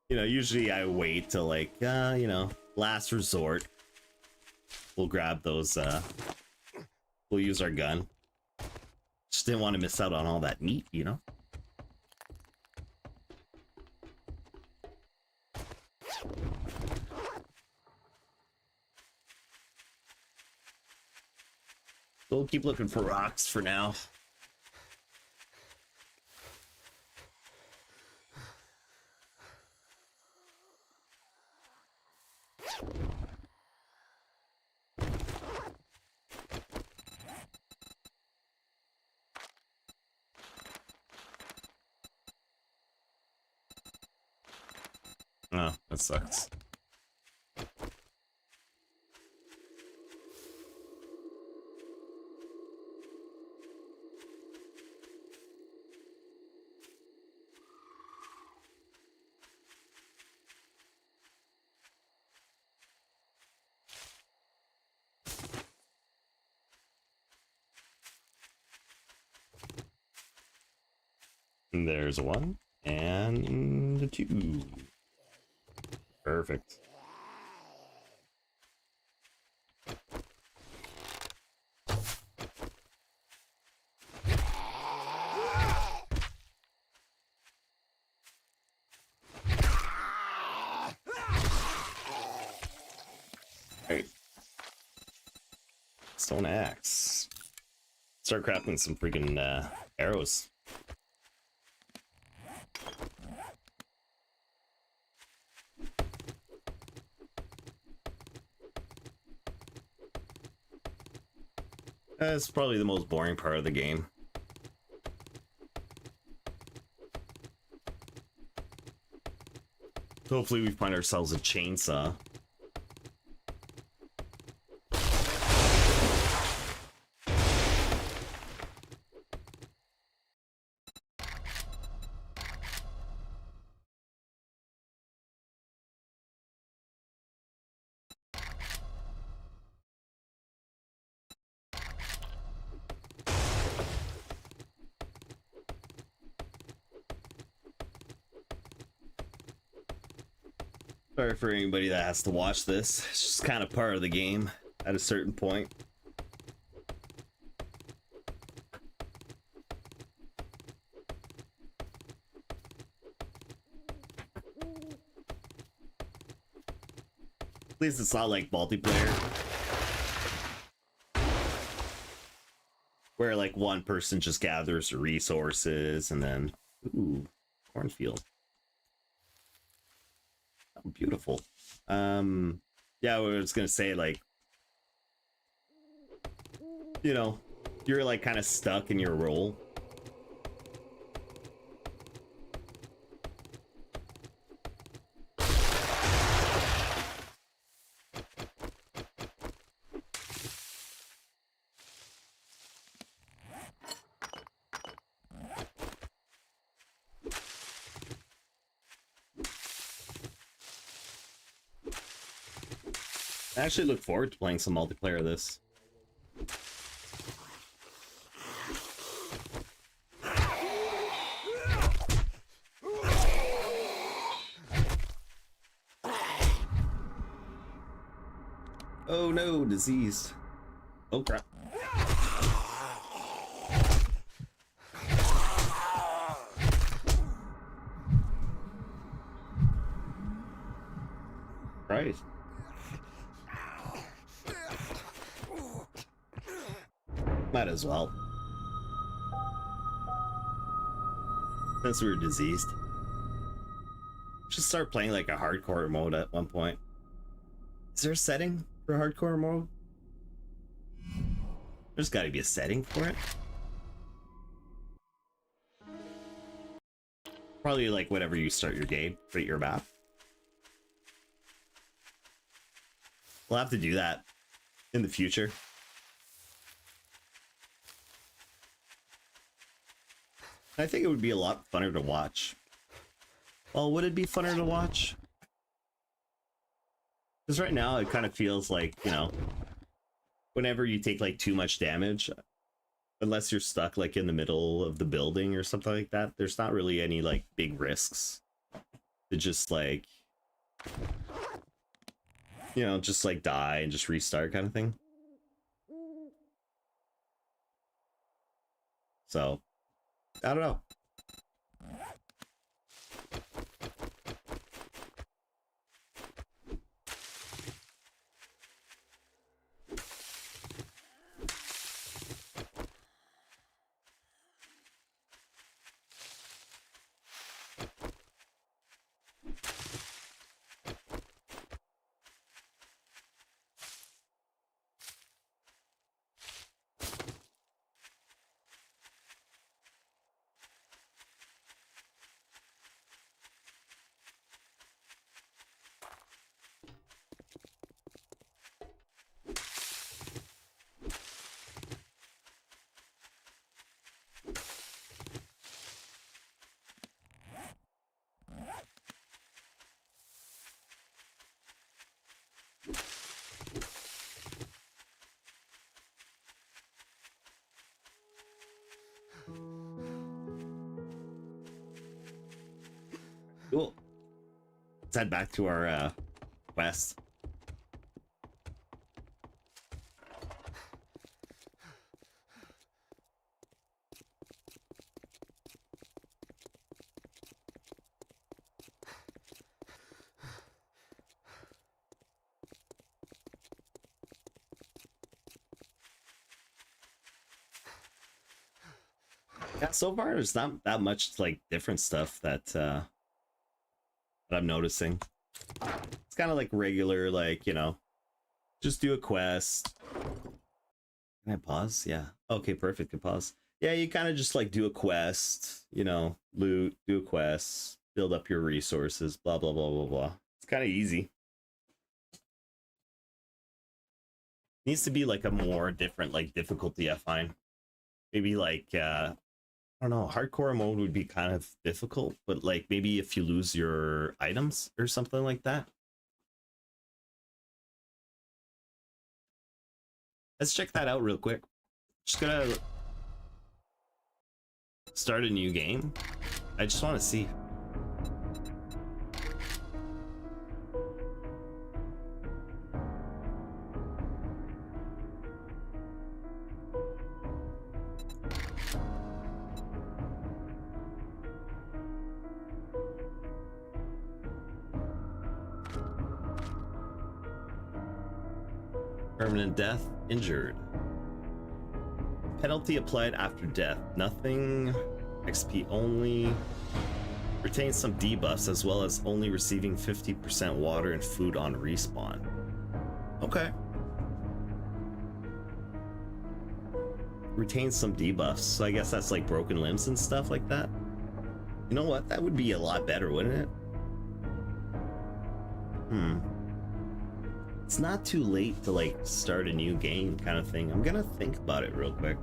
you know, usually I wait till like, you know, last resort. We'll grab those, we'll use our gun. Just didn't want to miss out on all that meat, you know? We'll keep looking for rocks for now. Oh, that sucks. And there's a 1 and a 2. Perfect. Alright. Stone axe. Start crafting some freaking arrows. That's probably the most boring part of the game. Hopefully we find ourselves a chainsaw. Sorry for anybody that has to watch this. It's just kind of part of the game at a certain point. At least it's not like multiplayer, where like one person just gathers the resources and then, ooh, cornfield. Oh, beautiful. Yeah, I was gonna say, like, you know, you're like kind of stuck in your role. I actually look forward to playing some multiplayer of this. Oh no, diseased. Oh crap. Right. Might as well. Since we were diseased. Should start playing like a hardcore mode at one point. Is there a setting for hardcore mode? There's gotta be a setting for it. Probably like whenever you start your game, create your map. We'll have to do that in the future. I think it would be a lot funner to watch. Well, would it be funner to watch? Because right now it kind of feels like, you know, whenever you take like too much damage, unless you're stuck like in the middle of the building or something like that, there's not really any like big risks to just like, you know, just like die and just restart kind of thing. So, I don't know. Cool. Let's head back to our quest. Yeah, so far there's not that much like different stuff that I'm noticing. It's kind of like regular, like, you know, just do a quest. Can I pause? Yeah. Okay, perfect. Can pause. Yeah, you kind of just like do a quest, you know, loot, do a quest, build up your resources, blah, blah, blah, blah, blah. It's kind of easy. Needs to be like a more different, like, difficulty, I find. Maybe like, I don't know, hardcore mode would be kind of difficult, but like maybe if you lose your items or something like that. Let's check that out real quick. Just gonna start a new game. I just want to see. Permanent death, injured. Penalty applied after death. Nothing. XP only. Retains some debuffs as well as only receiving 50% water and food on respawn. Okay. Retains some debuffs, so I guess that's like broken limbs and stuff like that. You know what? That would be a lot better, wouldn't it? It's not too late to like start a new game kind of thing. I'm gonna think about it real quick.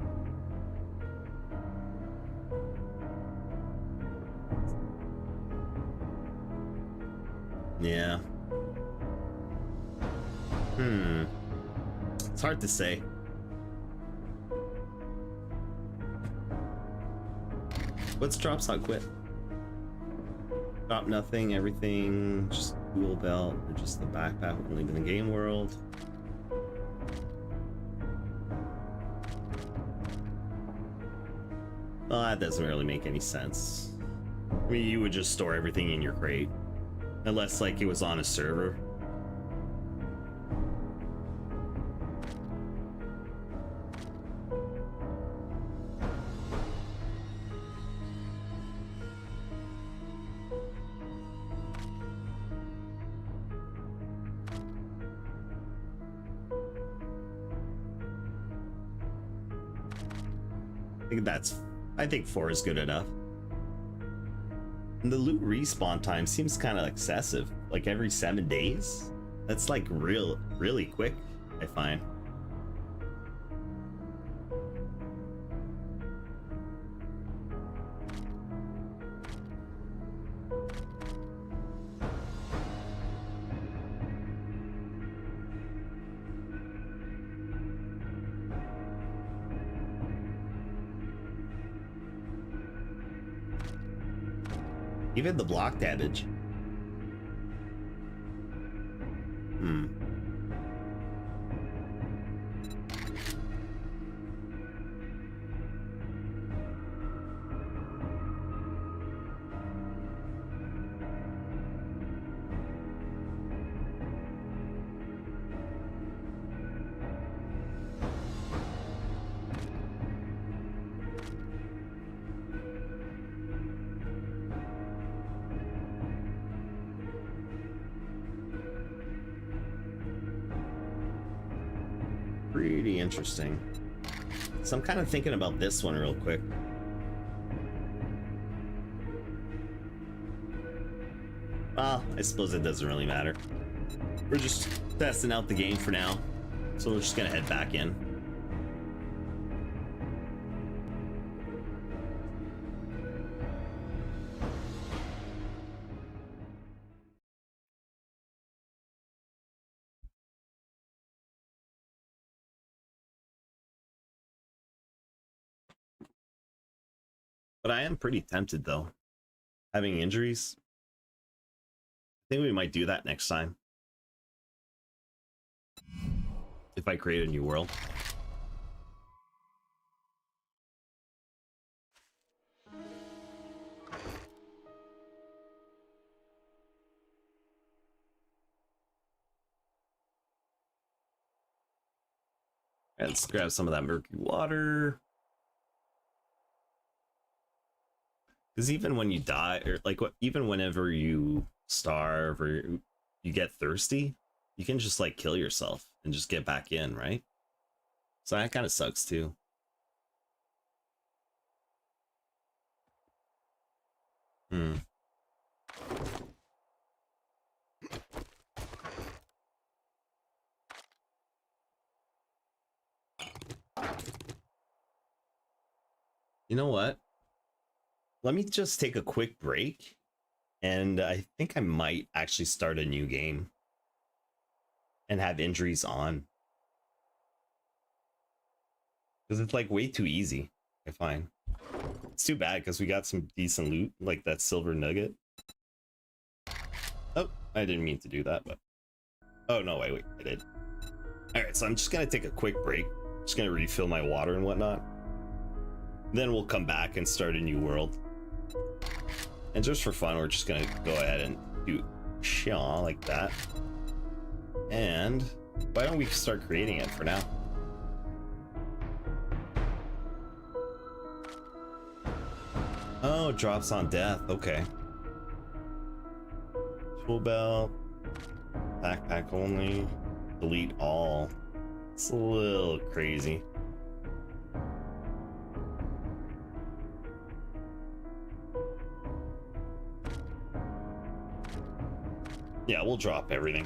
Yeah. It's hard to say. What's drops on quit? Drop nothing, everything, just tool belt, or just the backpack when leaving the game world. Well, that doesn't really make any sense. I mean, you would just store everything in your crate. Unless, like, it was on a server. I think 4 is good enough. And the loot respawn time seems kind of excessive, like every 7 days. That's like really quick, I find. Even the block damage. Pretty interesting. So I'm kind of thinking about this one real quick. Well, I suppose it doesn't really matter. We're just testing out the game for now, so we're just gonna head back in. But I am pretty tempted though. Having injuries, I think we might do that next time. If I create a new world. And let's grab some of that murky water. Because even when you die, or like even whenever you starve or you get thirsty, you can just like kill yourself and just get back in, right? So that kind of sucks too. You know what? Let me just take a quick break, and I think I might actually start a new game and have injuries on. Because it's like way too easy, I find. It's too bad because we got some decent loot, like that silver nugget. Oh, I didn't mean to do that, but... Oh, no, wait, I did. Alright, so I'm just gonna take a quick break. Just gonna refill my water and whatnot. Then we'll come back and start a new world. And just for fun, we're just gonna go ahead and do Shaw like that. And why don't we start creating it for now? Oh, drops on death. Okay. Tool belt. Backpack only. Delete all. It's a little crazy. Yeah, we'll drop everything.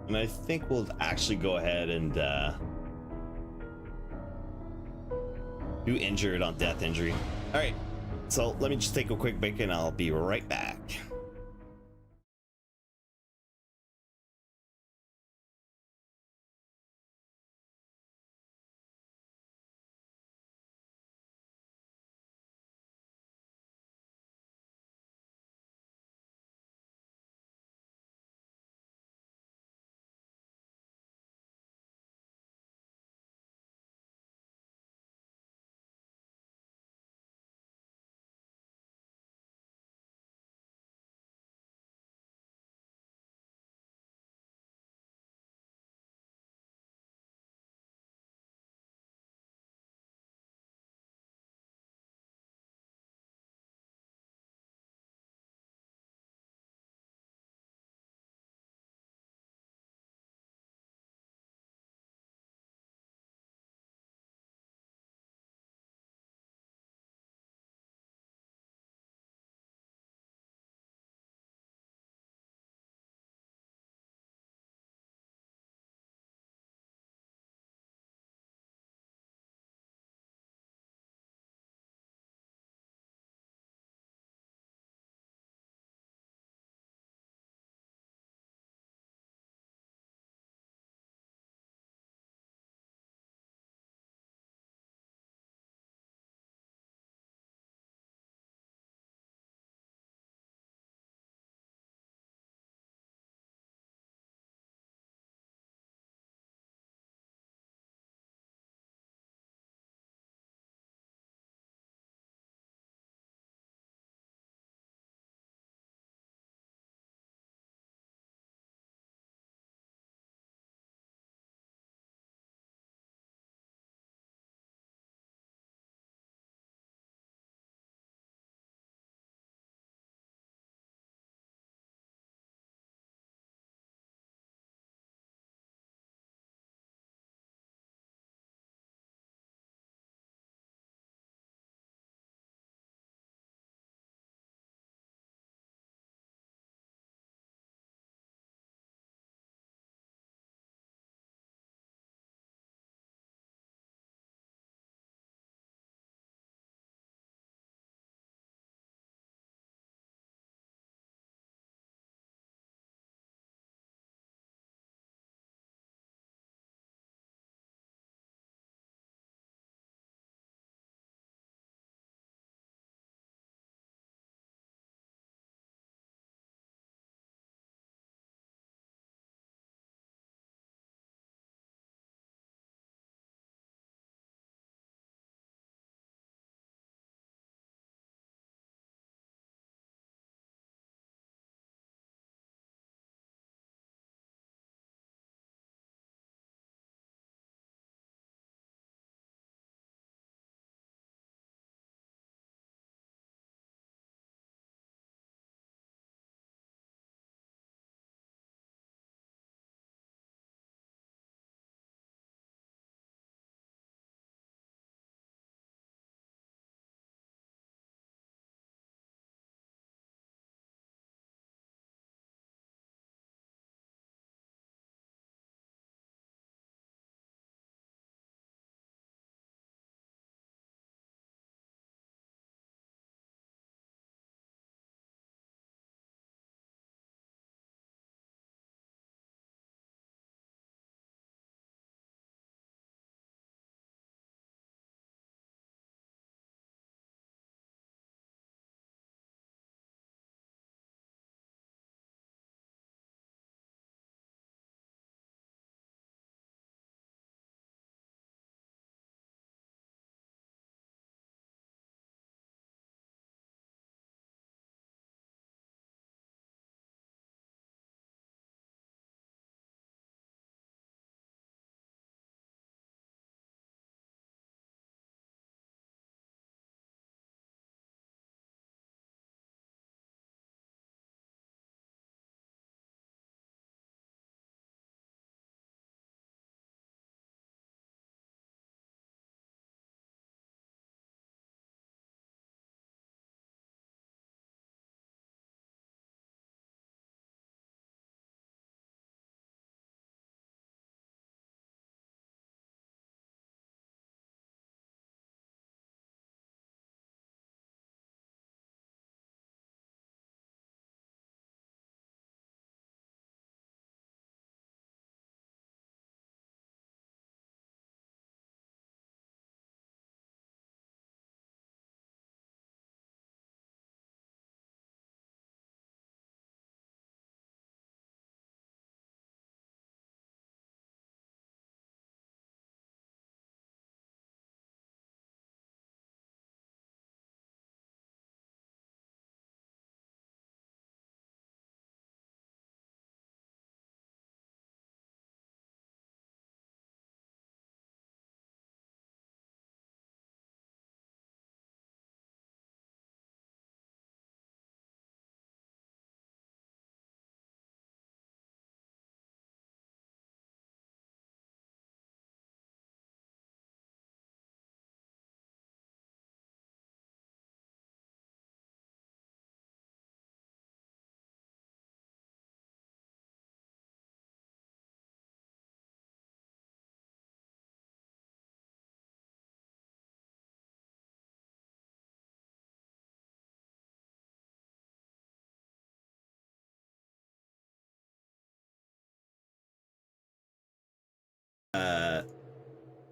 And I think we'll actually go ahead and do injured on death injury. All right, so let me just take a quick break and I'll be right back.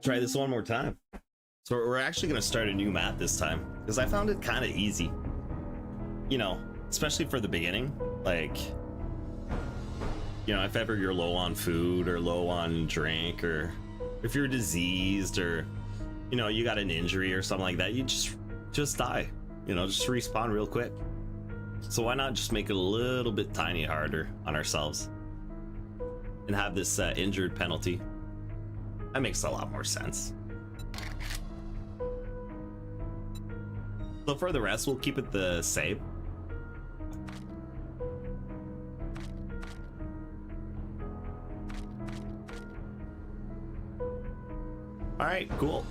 try this one more time. So we're actually going to start a new map this time because I found it kind of easy. You know, especially for the beginning. Like, you know, if ever you're low on food or low on drink, or if you're diseased, or, you know, you got an injury or something like that, you just die. You know, just respawn real quick. So why not just make it a little bit tiny harder on ourselves and have this injured penalty? That makes a lot more sense. So for the rest, we'll keep it the same. All right, cool.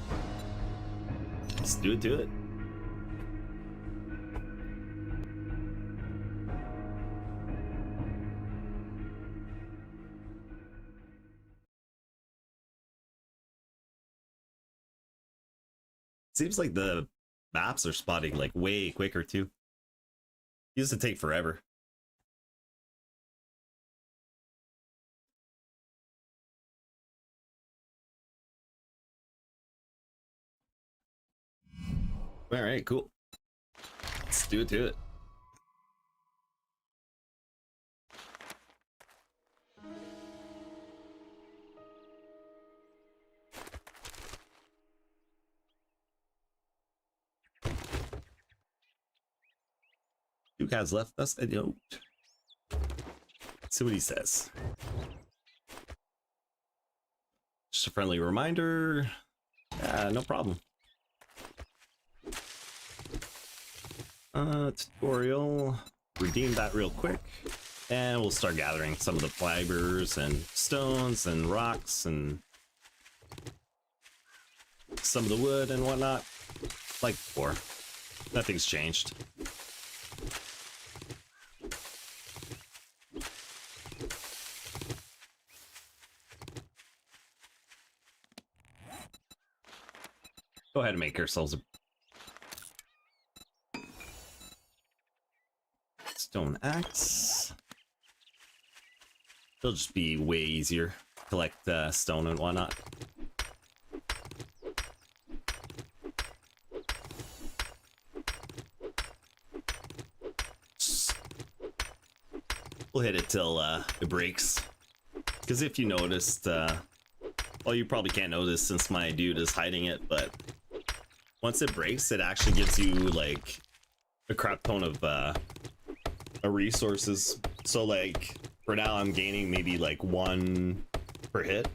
Let's do it. Seems like the maps are spotting like way quicker too. Used to take forever. All right, cool. Let's do it. Duke has left us a note. Let's see what he says. Just a friendly reminder. No problem. Tutorial. Redeem that real quick. And we'll start gathering some of the fibers and stones and rocks and some of the wood and whatnot. Like before. Nothing's changed. Go ahead and make ourselves a stone axe. It'll just be way easier to collect stone and whatnot. We'll hit it till it breaks. Because if you noticed, well, you probably can't notice since my dude is hiding it, but once it breaks, it actually gives you like a crap ton of resources. So like for now I'm gaining maybe like 1 per hit,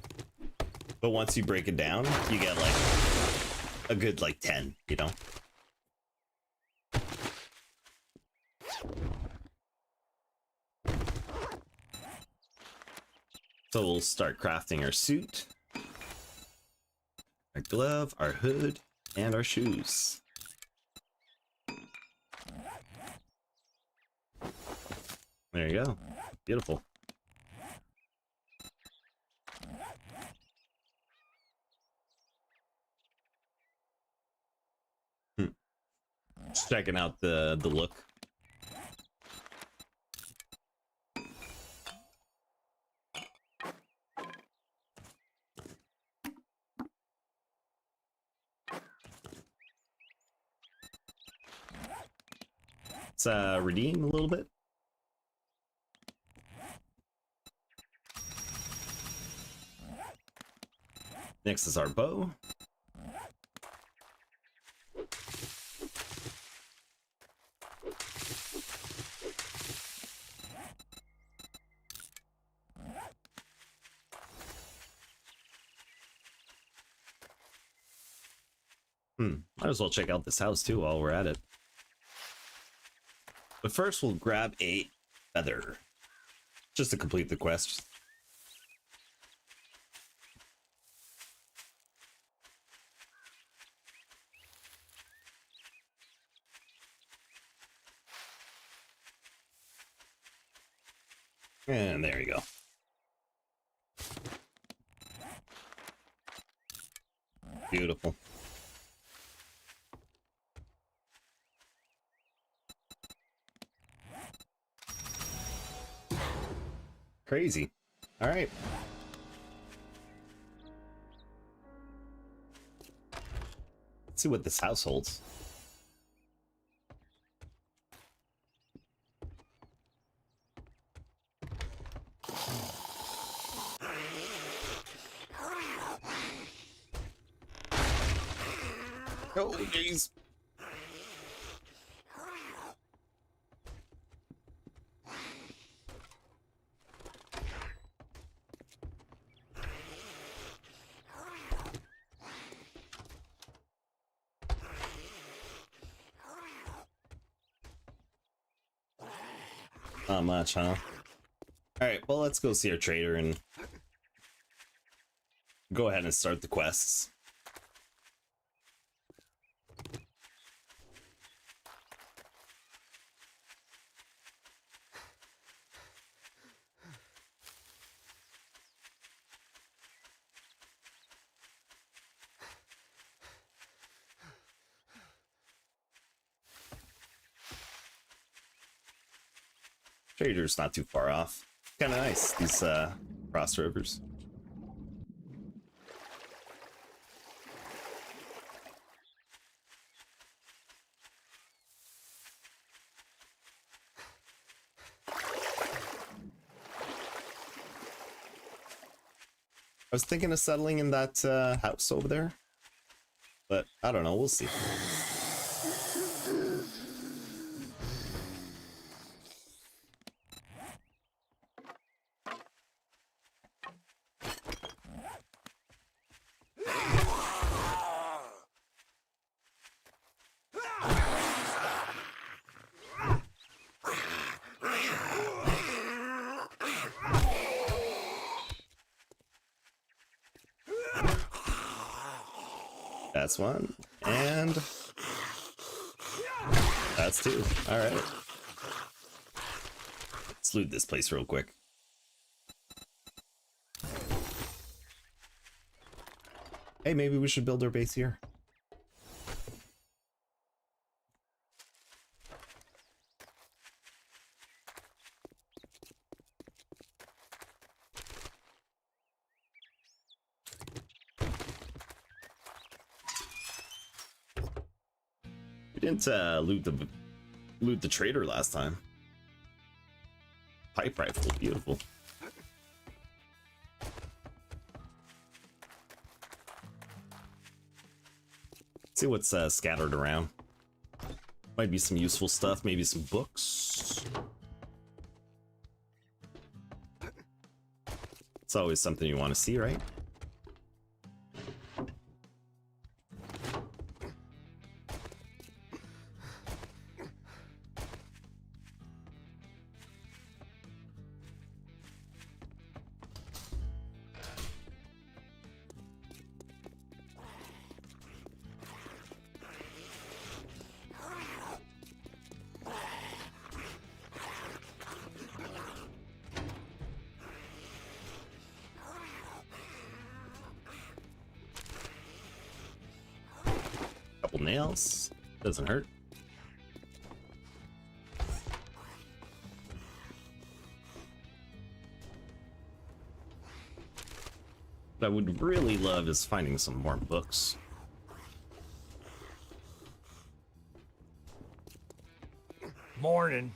but once you break it down you get like a good like 10, you know. So we'll start crafting our suit, our glove, our hood, and our shoes. There you go. Beautiful. Just checking out the look. Let's redeem a little bit. Next is our bow. Might as well check out this house too while we're at it. But first we'll grab a feather, just to complete the quest. And there you go. Beautiful. Crazy. All right. Let's see what this house holds. Oh, jeez. Not much, huh? Alright, well, let's go see our trader and go ahead and start the quests. Trader's not too far off. Kind of nice, these crossrovers. I was thinking of settling in that house over there, but I don't know, we'll see. That's one, and that's two. All right. Let's loot this place real quick. Hey, maybe we should build our base here. We didn't loot the trader last time. Pipe rifle, beautiful. Let's see what's scattered around. Might be some useful stuff, maybe some books. It's always something you want to see, right? Couple nails, doesn't hurt. What I would really love is finding some more books. Morning.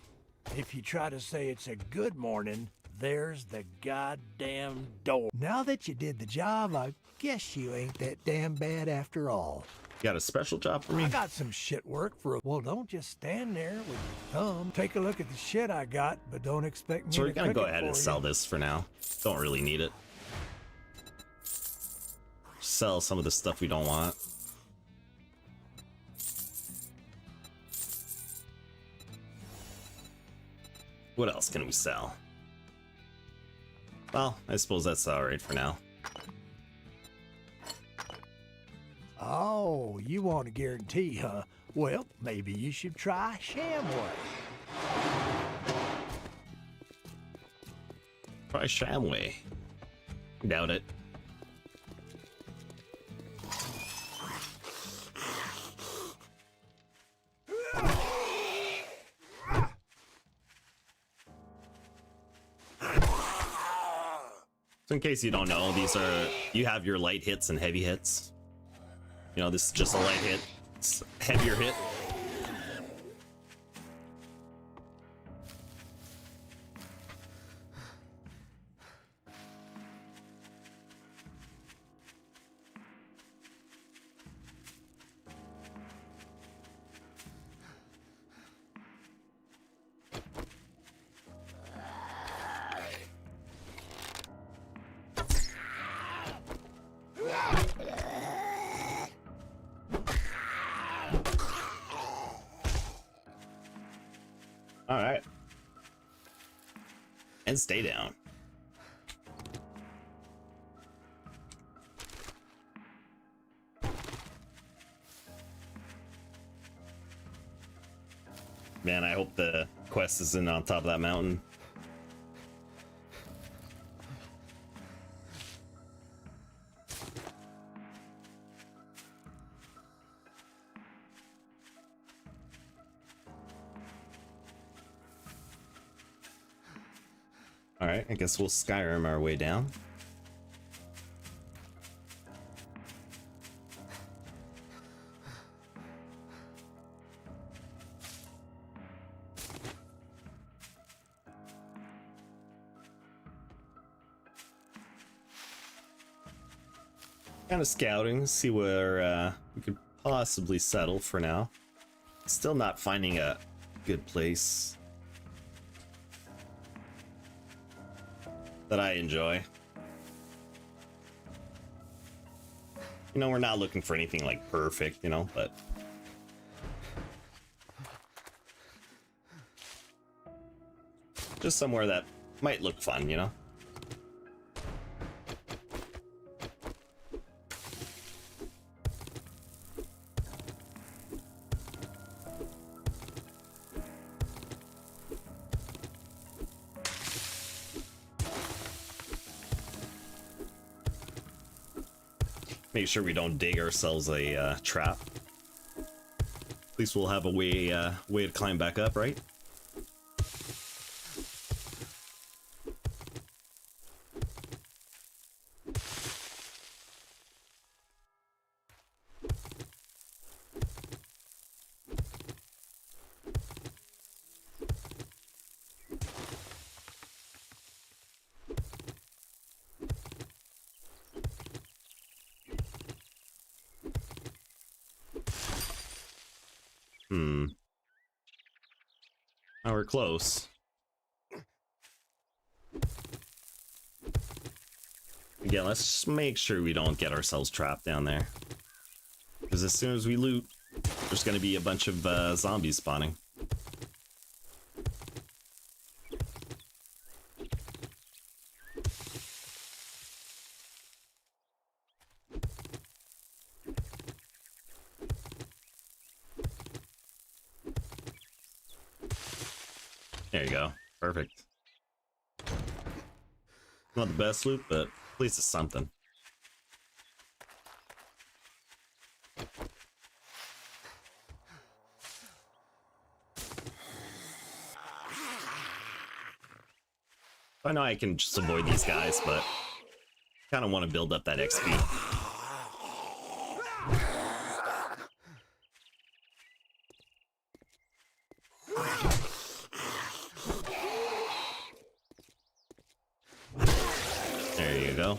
If you try to say it's a good morning, there's the goddamn door. Now that you did the job, I guess you ain't that damn bad after all. You got a special job for me? I got some shit work for a... Well, don't just stand there with your thumb. Take a look at the shit I got, but don't expect me to So we're gonna cook go it ahead and for sell you. this for now. Don't really need it. Sell some of the stuff we don't want. What else can we sell? Well, I suppose that's alright for now. Oh, you want a guarantee, huh? Well, maybe you should try Shamway. Try Shamway. Doubt it. So in case you don't know, these are, you have your light hits and heavy hits. You know, this is just a light hit. It's a heavier hit. All right. And stay down. Man, I hope the quest isn't on top of that mountain. Alright, I guess we'll Skyrim our way down. Kind of scouting, see where we could possibly settle for now. Still not finding a good place that I enjoy. You know, we're not looking for anything like perfect, you know, but just somewhere that might look fun, you know. Make sure we don't dig ourselves a trap. At least we'll have a way to climb back up, right? Now we're close. Again, let's just make sure we don't get ourselves trapped down there. Because as soon as we loot, there's going to be a bunch of zombies spawning. There you go. Perfect. Not the best loot, but at least it's something. I know I can just avoid these guys, but kind of want to build up that XP. There you go.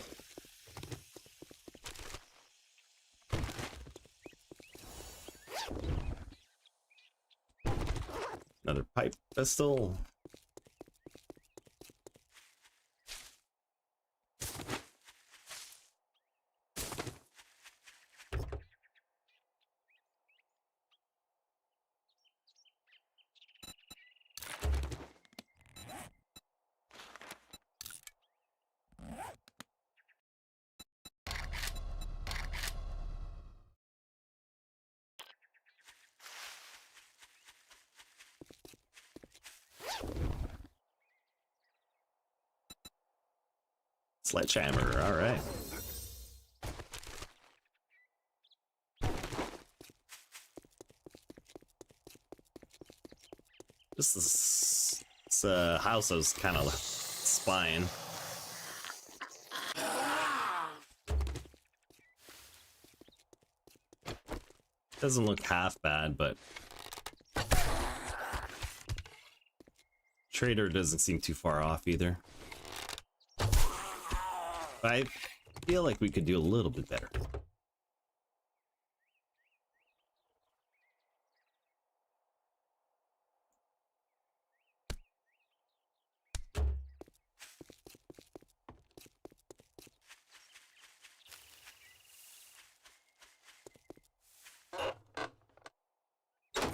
Another pipe pistol. Sledgehammer, all right. This house I was kind of spying. Doesn't look half bad, but trader doesn't seem too far off either. I feel like we could do a little bit better.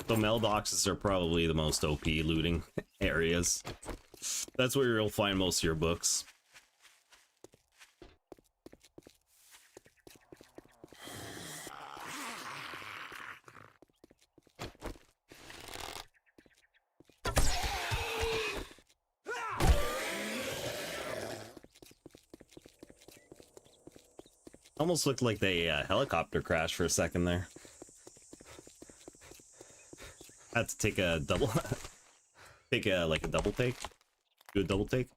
So mailboxes are probably the most OP looting areas. That's where you'll find most of your books. Almost looked like they helicopter crash for a second there. Had to take a double, take a like a double take, do a double take.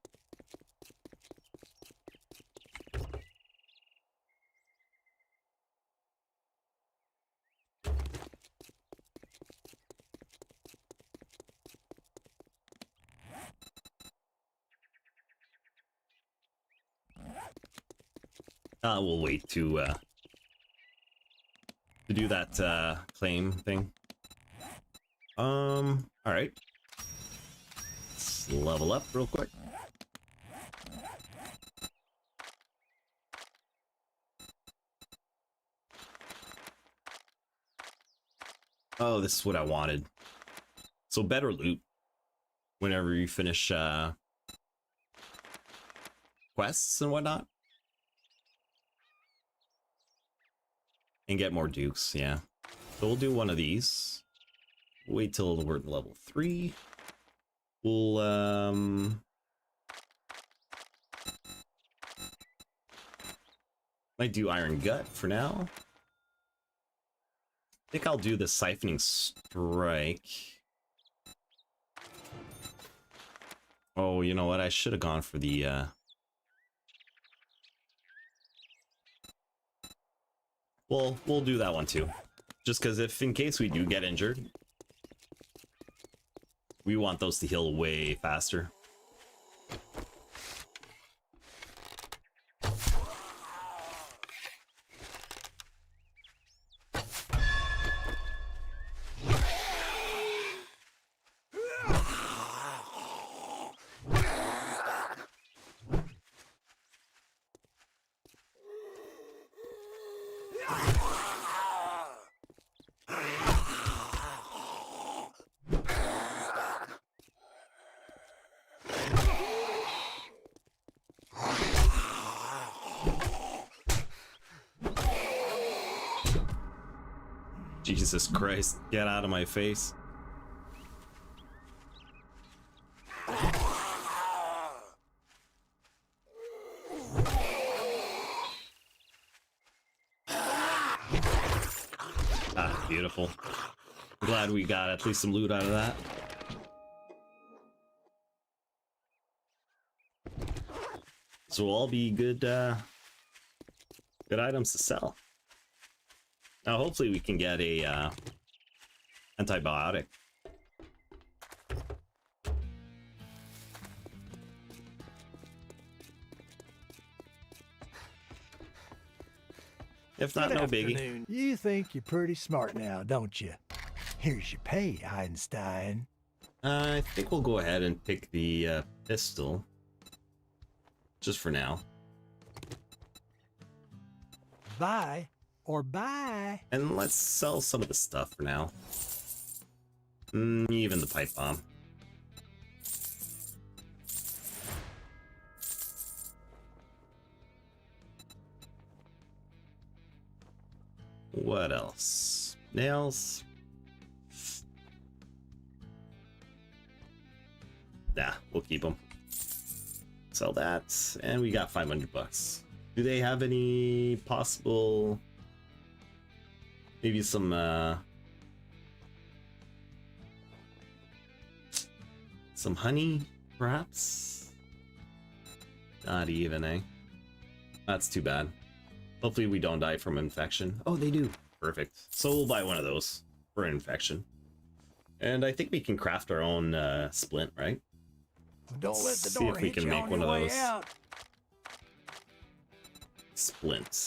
We'll wait to do that claim thing. All right. Let's level up real quick. Oh, this is what I wanted. So better loot whenever you finish quests and whatnot. And get more dukes, yeah. So we'll do one of these. Wait till we're at level 3. We'll might do Iron Gut for now. I think I'll do the Siphoning Strike. Oh, you know what? I should have gone for the we'll do that one too. Just because if in case we do get injured, we want those to heal way faster. Jesus Christ, get out of my face. Ah, beautiful. I'm glad we got at least some loot out of that. So all be good, good items to sell. Now, hopefully we can get a antibiotic. If not, no biggie. You think you're pretty smart now, don't you? Here's your pay, Einstein. I think we'll go ahead and pick the pistol. Just for now. Bye. Or bye. And let's sell some of the stuff for now. Even the pipe bomb. What else? Nails? Nah, we'll keep them. Sell that, and we got 500 bucks. Do they have any possible... Maybe some honey, perhaps? Not even, eh? That's too bad. Hopefully we don't die from infection. Oh, they do. perfect. So we'll buy one of those for infection. And I think we can craft our own splint, right? Don't let the See door if we hit can you make on one your of way those. out. Splints.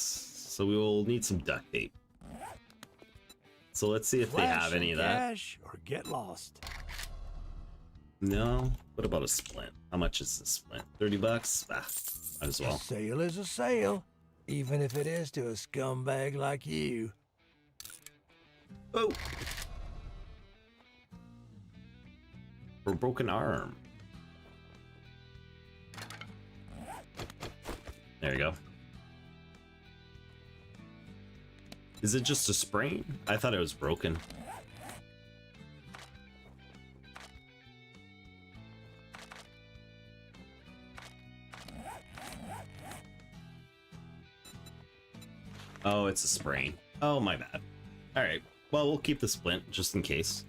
So we will need some duct tape. So let's see if they Flash have any of some that. cash or get lost. No. What about a splint? How much is this splint? 30 bucks? Ah, might as A well. sale is a sale, even if it is to a scumbag like you. Oh! For a broken arm. There you go. Is it just a sprain? I thought it was broken. Oh, it's a sprain. Oh, my bad. Alright, well, we'll keep the splint just in case.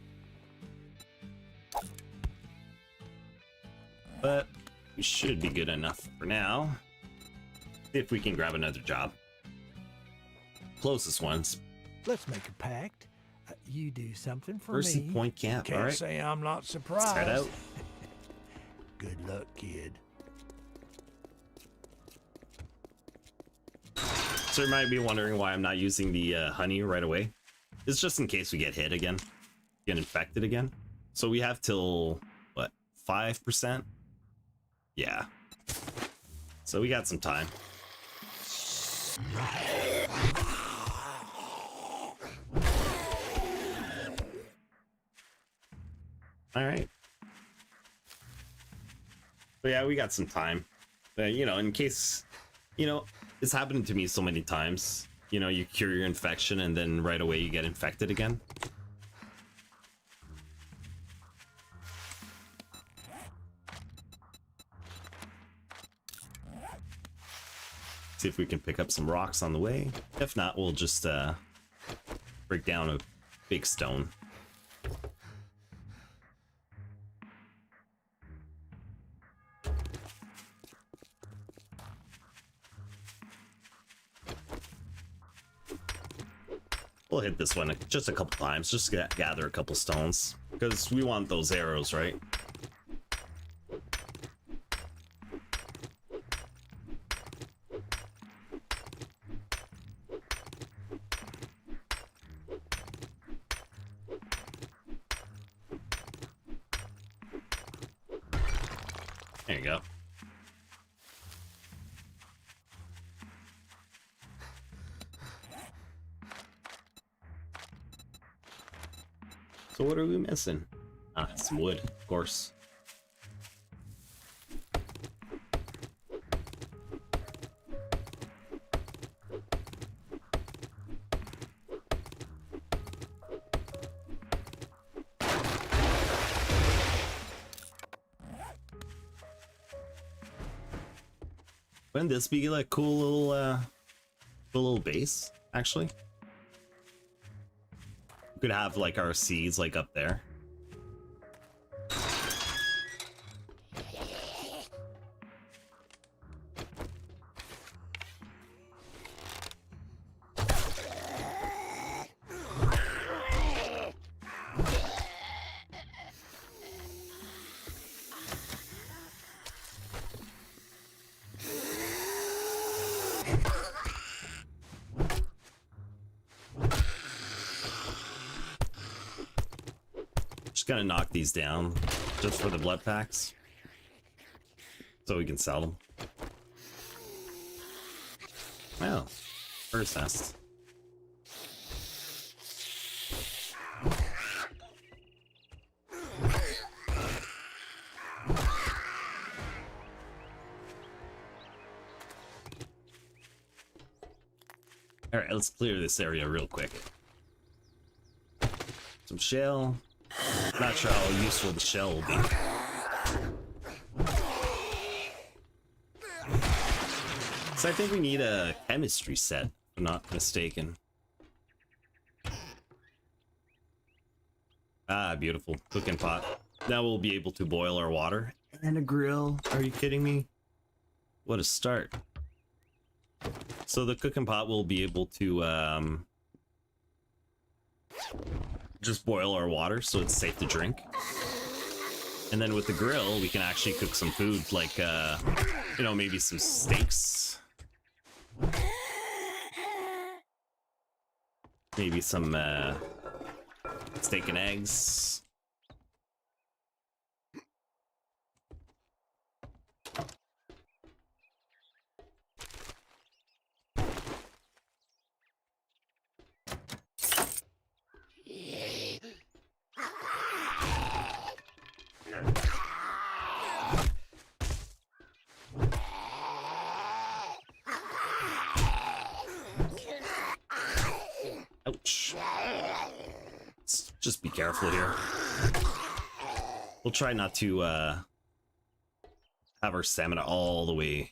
But we should be good enough for now. See if we can grab another job. Closest ones. Let's make a pact. You do something for Mercy me. Point Camp, Can't alright. say I'm not surprised. Let's head out. Good luck, kid. So you might be wondering why I'm not using the honey right away. It's just in case we get hit again. Get infected again. So we have till, what, 5%? Yeah. So we got some time. Alright. But yeah, we got some time. You know, in case, you know, it's happened to me so many times. You know, you cure your infection and then right away you get infected again. See if we can pick up some rocks on the way. If not, we'll just break down a big stone. We'll hit this one just a couple times, just to gather a couple stones, because we want those arrows, right? There you go. So what are we missing? Ah, some wood, of course. Wouldn't this be like cool little base, actually? We could have like our seeds like up there. Just gonna knock these down just for the blood packs so we can sell them. Well, first nest. All right, let's clear this area real quick. Some shell. Not sure how useful the shell will be. So I think we need a chemistry set, if I'm not mistaken. Ah, beautiful. Cooking pot. Now we'll be able to boil our water. And a grill. Are you kidding me? What a start. So the cooking pot will be able to just boil our water so it's safe to drink. And then with the grill, we can actually cook some food, like, you know, maybe some steaks. Maybe some, steak and eggs. Ouch. Just be careful here. We'll try not to have our stamina all the way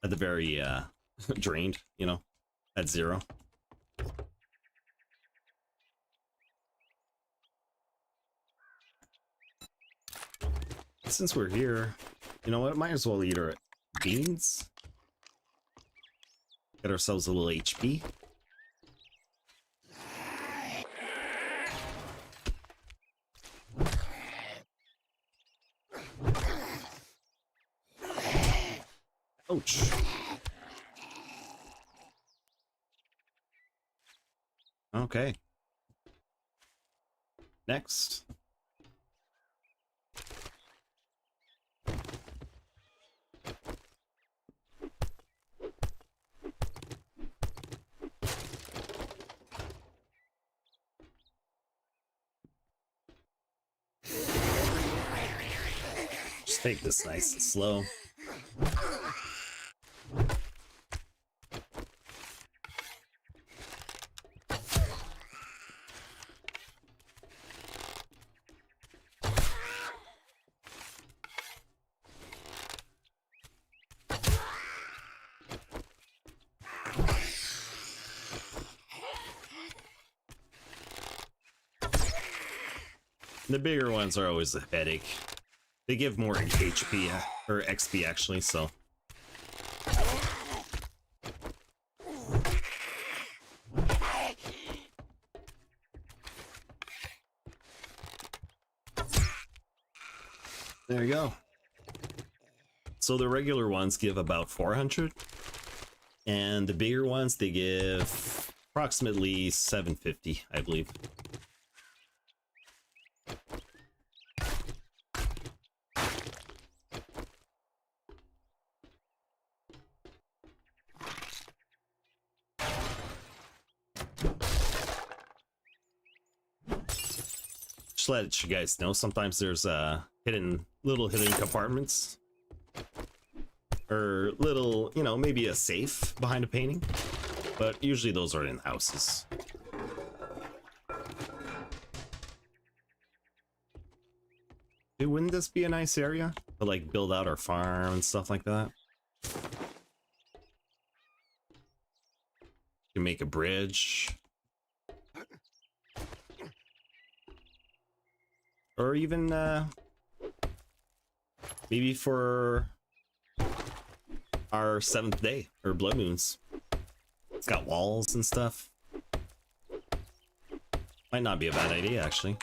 at the very drained, you know, at 0. Since we're here, you know what, might as well eat our beans. Get ourselves a little HP. Ouch. Okay. Next. Just take this nice and slow. The bigger ones are always a headache. They give more HP, or XP actually, so. There you go. So the regular ones give about 400, and the bigger ones, they give approximately 750, I believe. Just let you guys know, sometimes there's little hidden compartments, or little, you know, maybe a safe behind a painting, but usually those are in houses. Dude, wouldn't this be a nice area to like build out our farm and stuff like that? You can make a bridge. Or even, maybe for our 7th day, or blood moons. It's got walls and stuff. Might not be a bad idea, actually.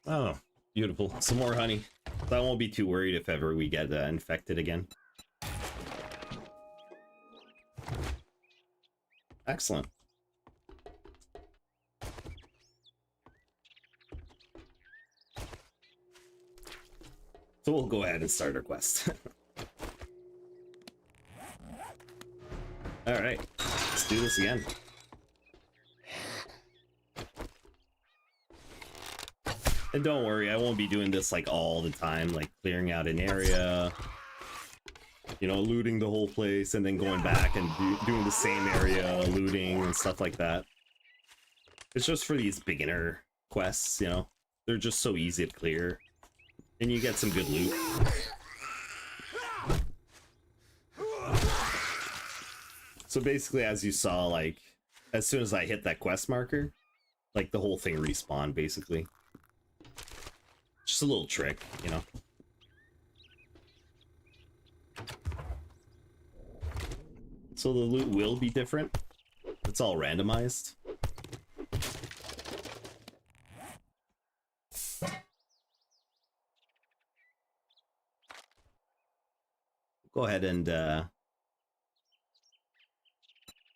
Oh, beautiful. Some more honey. So I won't be too worried if ever we get infected again. Excellent. So we'll go ahead and start our quest. Alright, let's do this again. And don't worry, I won't be doing this like all the time, like clearing out an area, you know, looting the whole place and then going back and doing the same area, looting and stuff like that. It's just for these beginner quests, you know. They're just so easy to clear. And you get some good loot. So basically, as you saw, like, as soon as I hit that quest marker, like, the whole thing respawned, basically. Just a little trick, you know. So the loot will be different. It's all randomized. Go ahead and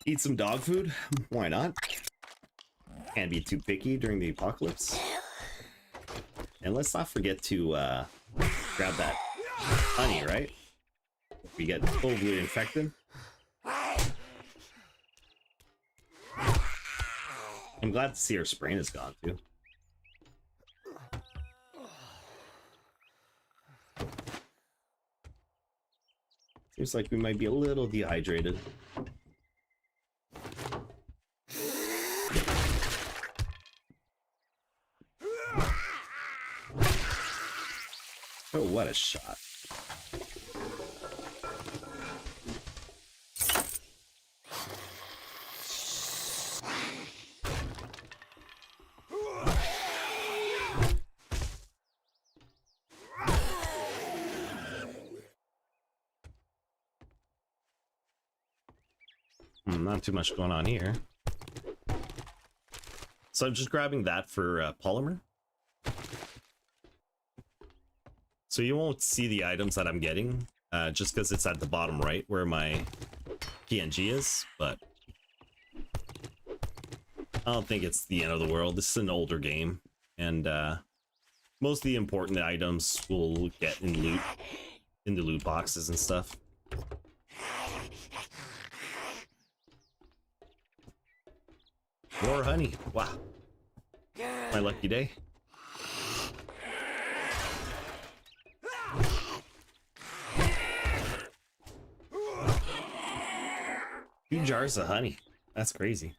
eat some dog food. Why not? Can't be too picky during the apocalypse. And let's not forget to grab that honey, right? We get overly infected. I'm glad to see our sprain is gone too. Seems like we might be a little dehydrated. Oh, what a shot. Not too much going on here. So I'm just grabbing that for polymer. So you won't see the items that I'm getting, just because it's at the bottom right where my PNG is, but I don't think it's the end of the world. This is an older game, and most of the important items will get in the loot boxes and stuff. More honey. Wow. My lucky day. Two jars of honey. That's crazy.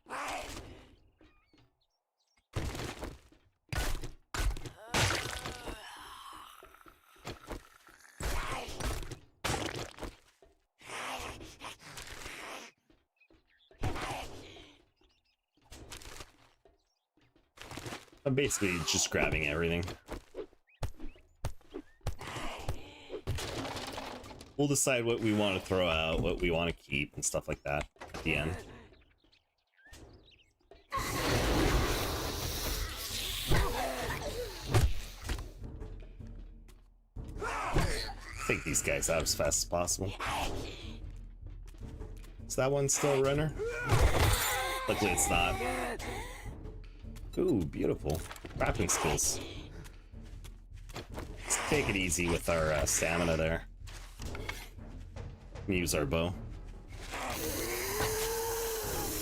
I'm basically just grabbing everything. We'll decide what we want to throw out, what we want to keep, and stuff like that at the end. Take these guys out as fast as possible. Is that one still a runner? Luckily it's not. Ooh, beautiful. Crafting skills. Let's take it easy with our stamina there. Use our bow.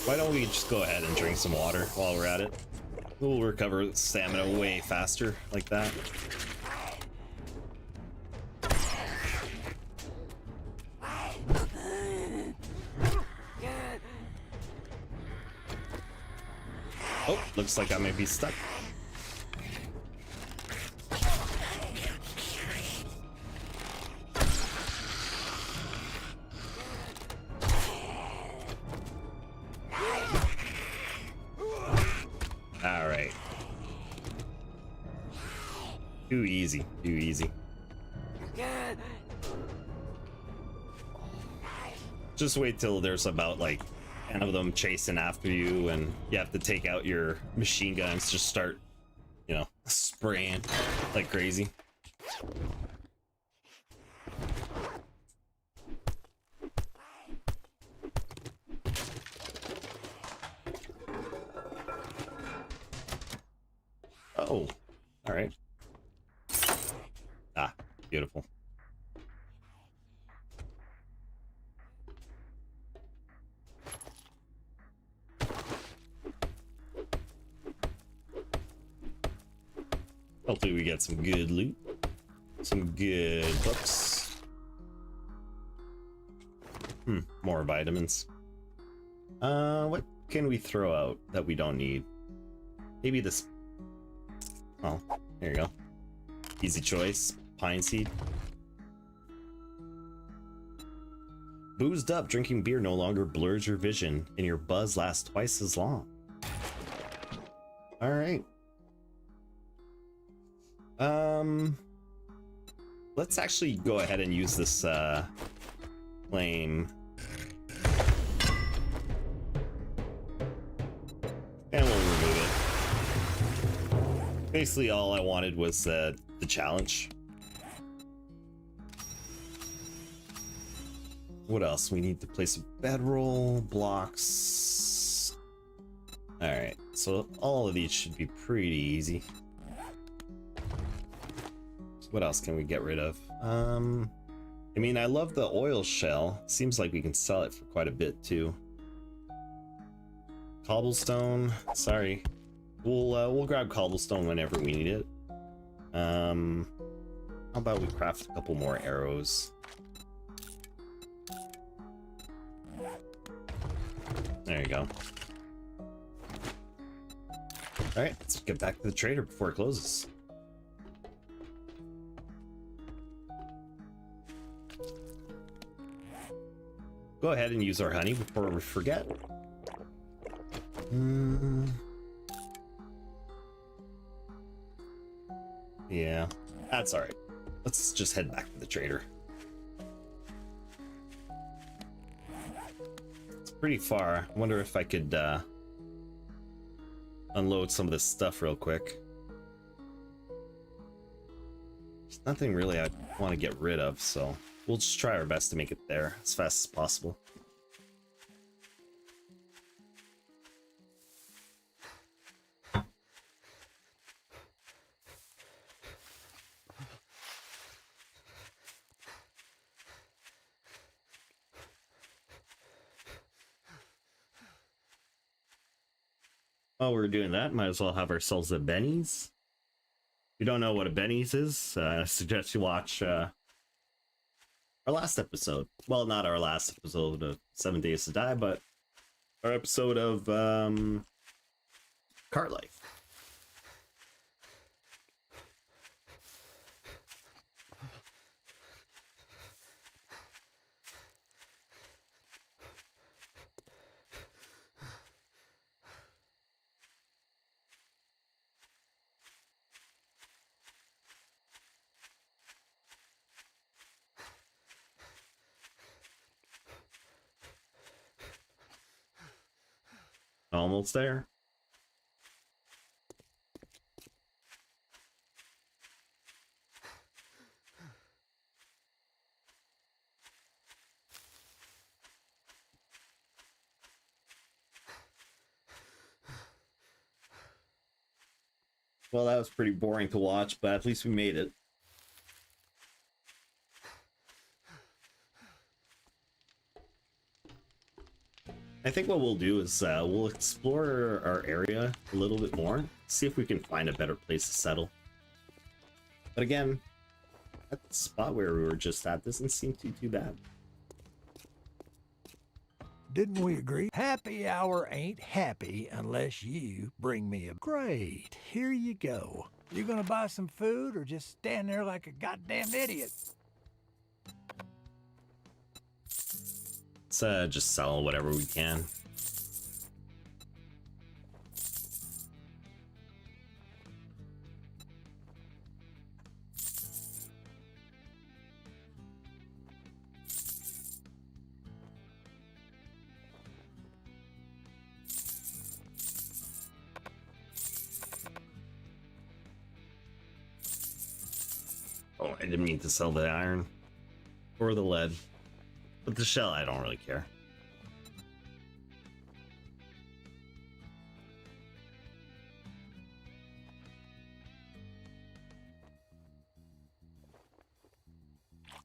Why don't we just go ahead and drink some water while we're at it? We'll recover stamina way faster like that. Oh, looks like I might be stuck. All right. Too easy, too easy. Just wait till there's about like 10 of them chasing after you and you have to take out your machine guns, just start, you know, spraying like crazy. Oh, all right. Ah, beautiful. Hopefully we get some good loot, some good books. More vitamins. What can we throw out that we don't need? Maybe this. Oh, there you go. Easy choice. Pine seed. Boozed up, drinking beer no longer blurs your vision, and your buzz lasts twice as long. All right. Let's actually go ahead and use this flame Basically, all I wanted was the challenge. What else? We need to place a bedroll, blocks. All right, so all of these should be pretty easy. So what else can we get rid of? I mean, I love the oil shell. Seems like we can sell it for quite a bit too. Cobblestone. Sorry, we'll grab cobblestone whenever we need it. How about we craft a couple more arrows? There you go. All right, let's get back to the trader before it closes. Go ahead and use our honey before we forget. Yeah, that's all right. Let's just head back to the trader. It's pretty far. I wonder if I could unload some of this stuff real quick. There's nothing really I want to get rid of, so we'll just try our best to make it there as fast as possible. While we're doing that, might as well have ourselves a Benny's. If you don't know what a Benny's is, I suggest you watch our last episode. Well, not our last episode of 7 Days to Die, but our episode of Cart Life. Almost there. Well, that was pretty boring to watch, but at least we made it. I think what we'll do is we'll explore our area a little bit more, see if we can find a better place to settle. But again, that spot where we were just at doesn't seem too bad. Didn't we agree? Happy hour ain't happy unless you bring me a... Great, here you go. You gonna buy some food or just stand there like a goddamn idiot? Let's just sell whatever we can. Oh, I didn't mean to sell the iron or the lead. But the shell, I don't really care.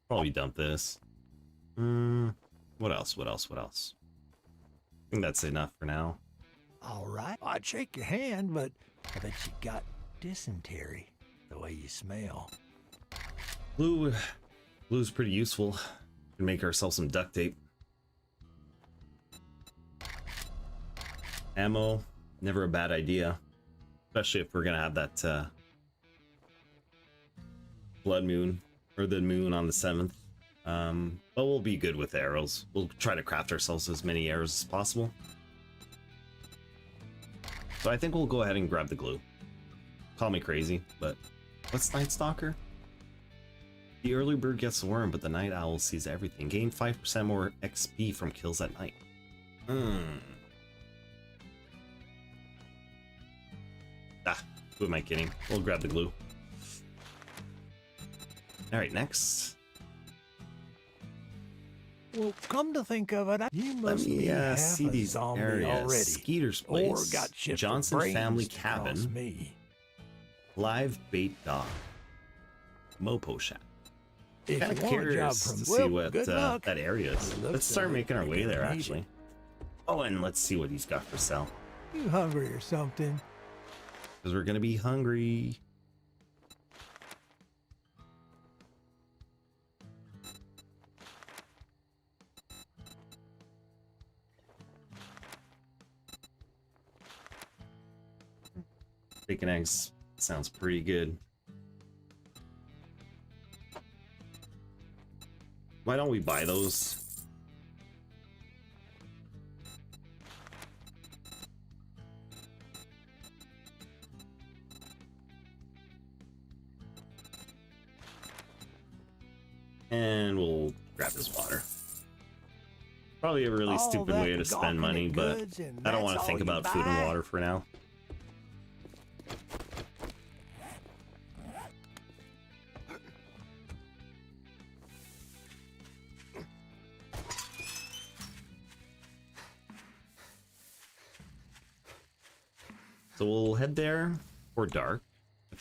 Probably dump this. What else? What else? What else? I think that's enough for now. All right. I'd shake your hand, but I bet you got dysentery the way you smell. Blue's pretty useful. We can make ourselves some duct tape. Ammo, never a bad idea. Especially if we're gonna have that blood moon, or the moon on the 7th. But we'll be good with arrows. We'll try to craft ourselves as many arrows as possible. So I think we'll go ahead and grab the glue. Call me crazy, but what's Night Stalker? The early bird gets the worm, but the night owl sees everything. Gain 5% more XP from kills at night. Ah, Who am I kidding? We'll grab the glue. Alright, next. Well, come to think of it, you Let must me be half see a these zombie areas. already. Skeeter's Or Place, got shit for Johnson brains Family to cross Cabin, me. Live Bait Dog, Mopo Shack. If Kind you of want a job curious from to see well, what good luck. that area is. Looks Let's start like making our you're way gonna there, need actually. it. Oh, and let's see what he's got for sale. You hungry or something? Because we're going to be hungry. Bacon eggs sounds pretty good. Why don't we buy those? And we'll grab his water. Probably a really All stupid that way to spend gawking money, at but goods and I don't that's want to all think you about food and buy? water for now. So we'll head there for dark. I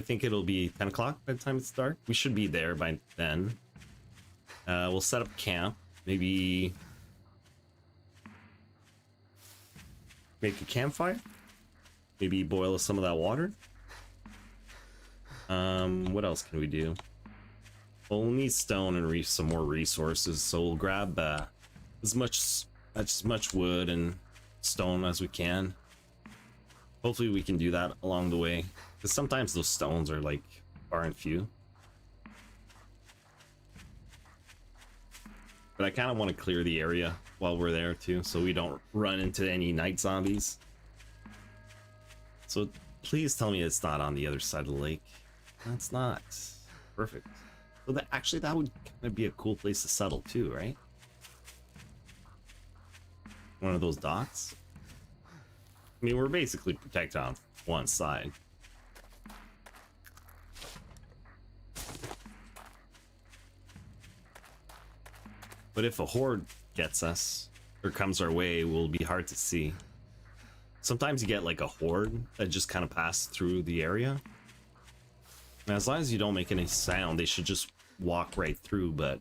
think it'll be 10 o'clock by the time it's dark. We should be there by then. We'll set up camp. Maybe make a campfire. Maybe boil some of that water. What else can we do? Well, we'll need stone and some more resources. So we'll grab as much wood and stone as we can. Hopefully we can do that along the way, because sometimes those stones are like far and few. But I kind of want to clear the area while we're there too, so we don't run into any night zombies. So please tell me it's not on the other side of the lake. That's not. Perfect. So that actually, that would kind of be a cool place to settle too, right? One of those docks. I mean, we're basically protected on one side. But if a horde gets us or comes our way, we'll be hard to see. Sometimes you get like a horde that just kind of passes through the area. Now, as long as you don't make any sound, they should just walk right through. But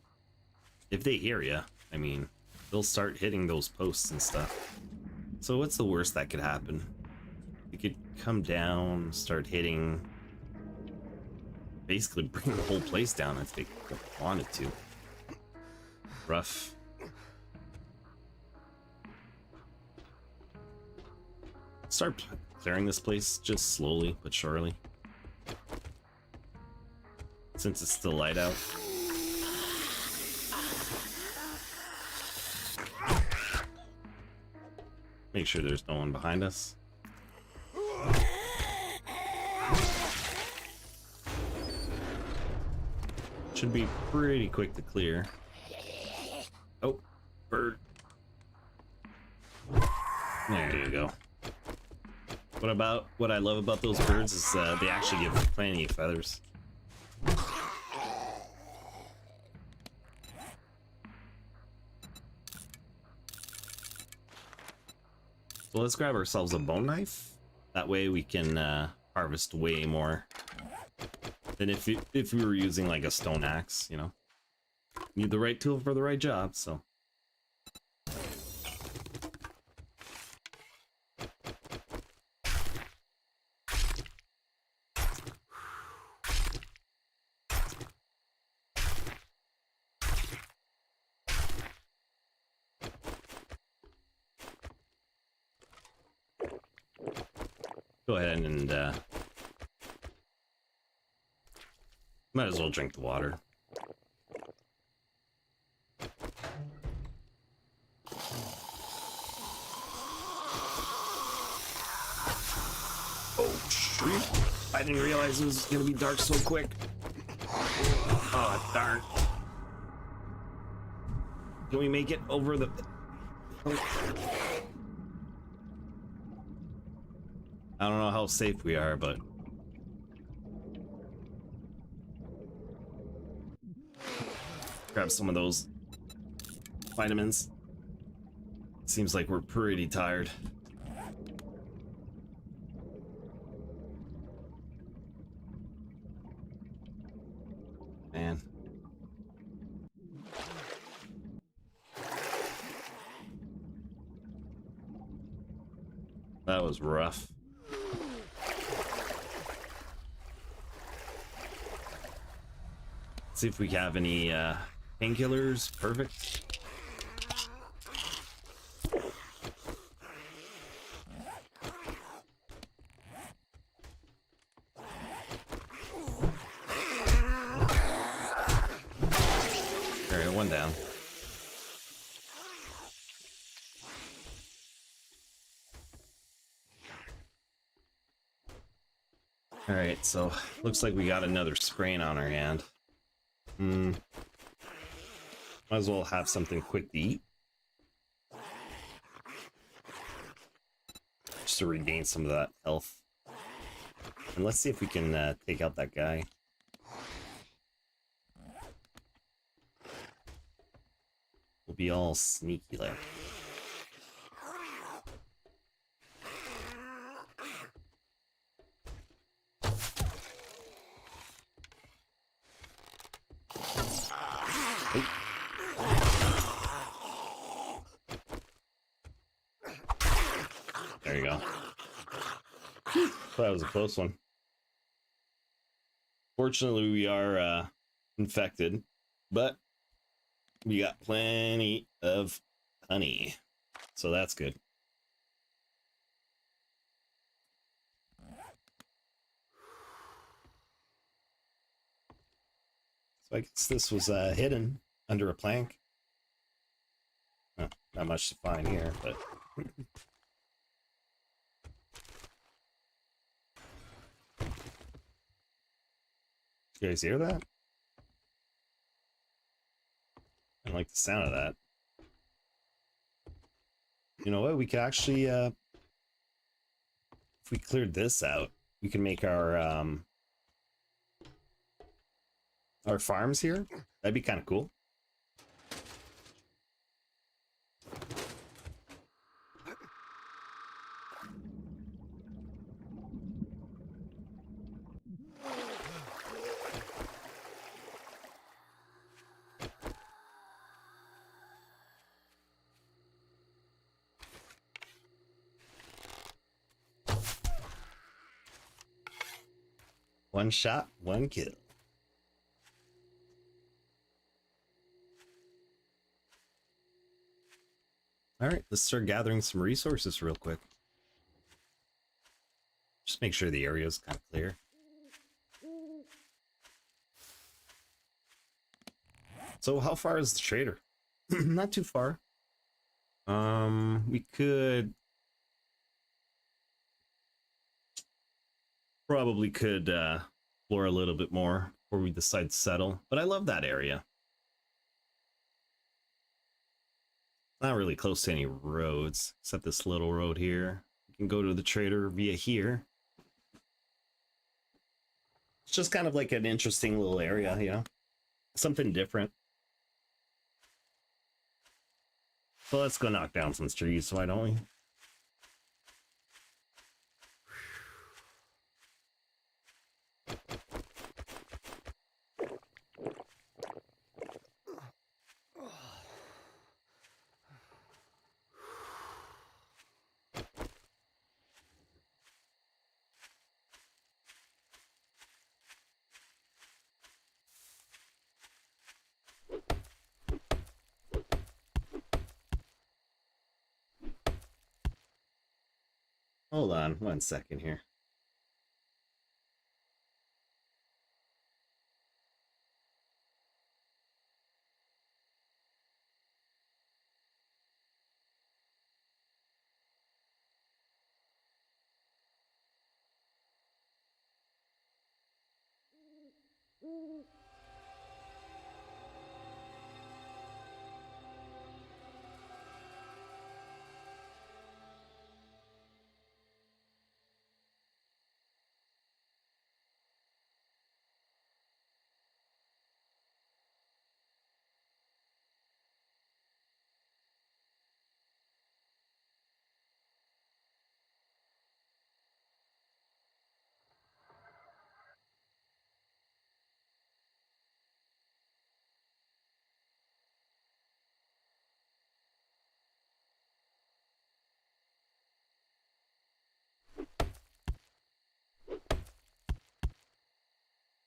if they hear you, I mean, they'll start hitting those posts and stuff. So what's the worst that could happen? You could come down, start hitting, basically bring the whole place down if they wanted to. Rough. Start clearing this place just slowly but surely. Since it's still light out. Make sure there's no one behind us. Should be pretty quick to clear. Oh, bird. There you go. What I love about those birds is they actually give plenty of feathers. So let's grab ourselves a bone knife. That way we can harvest way more than if we were using like a stone axe, you know. Need the right tool for the right job, so. Go ahead and might as well drink the water. Oh shoot! I didn't realize it was gonna be dark so quick. Oh darn! Can we make it over the? I don't know how safe we are, but grab some of those vitamins. Seems like we're pretty tired. Man. That was rough. See if we have any painkillers. Perfect. Alright, one down. Alright, so looks like we got another sprain on our hand. Might as well have something quick to eat. Just to regain some of that health. And let's see if we can take out that guy. We'll be all sneaky like. There you go. That was a close one. Fortunately, we are infected, but we got plenty of honey, so that's good. So I guess this was hidden under a plank. Not much to find here, but you guys hear that? I like the sound of that. You know what? We could actually, if we cleared this out, we can make our farms here. That'd be kind of cool. One shot, one kill. All right, let's start gathering some resources real quick. Just make sure the area is kind of clear. So how far is the trader? Not too far. We could probably explore a little bit more before we decide to settle, but I love that area. Not really close to any roads except this little road here. You can go to the trader via here. It's just kind of like an interesting little area, you know, something different. So let's go knock down some trees, why don't we? Hold on 1 second here.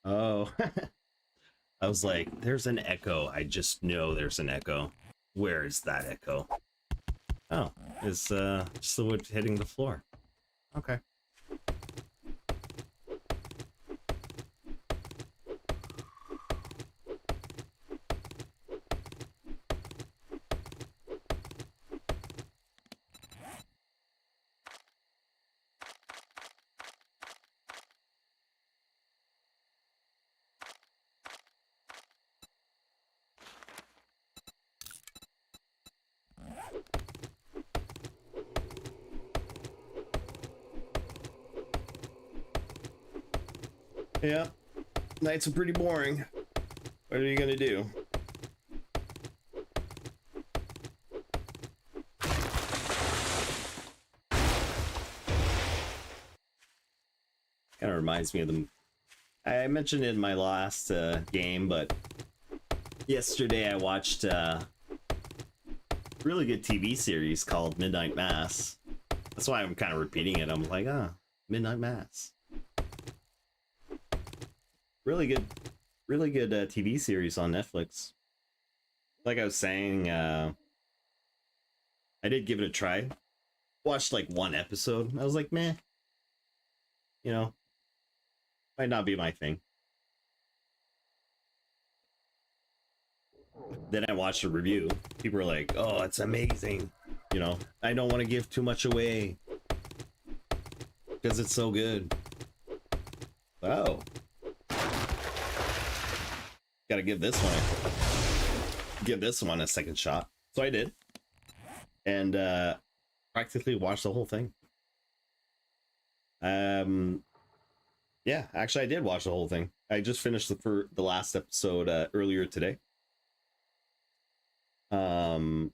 Oh. I was like, there's an echo. I just know there's an echo. Where is that echo? Oh, it's just the wood hitting the floor. Okay. Yeah, nights are pretty boring. What are you gonna do? Kind of reminds me of them. I mentioned it in my last game, but yesterday I watched a really good TV series called Midnight Mass. That's why I'm kind of repeating it. I'm like, Midnight Mass. Really good TV series on Netflix. Like I was saying, I did give it a try. Watched like one episode. I was like, meh. You know, might not be my thing. Then I watched a review. People were like, oh, it's amazing. You know, I don't want to give too much away because it's so good. Oh. Gotta give this one a second shot. So I did. And practically watched the whole thing. Yeah, actually I did watch the whole thing. I just finished the last episode earlier today. But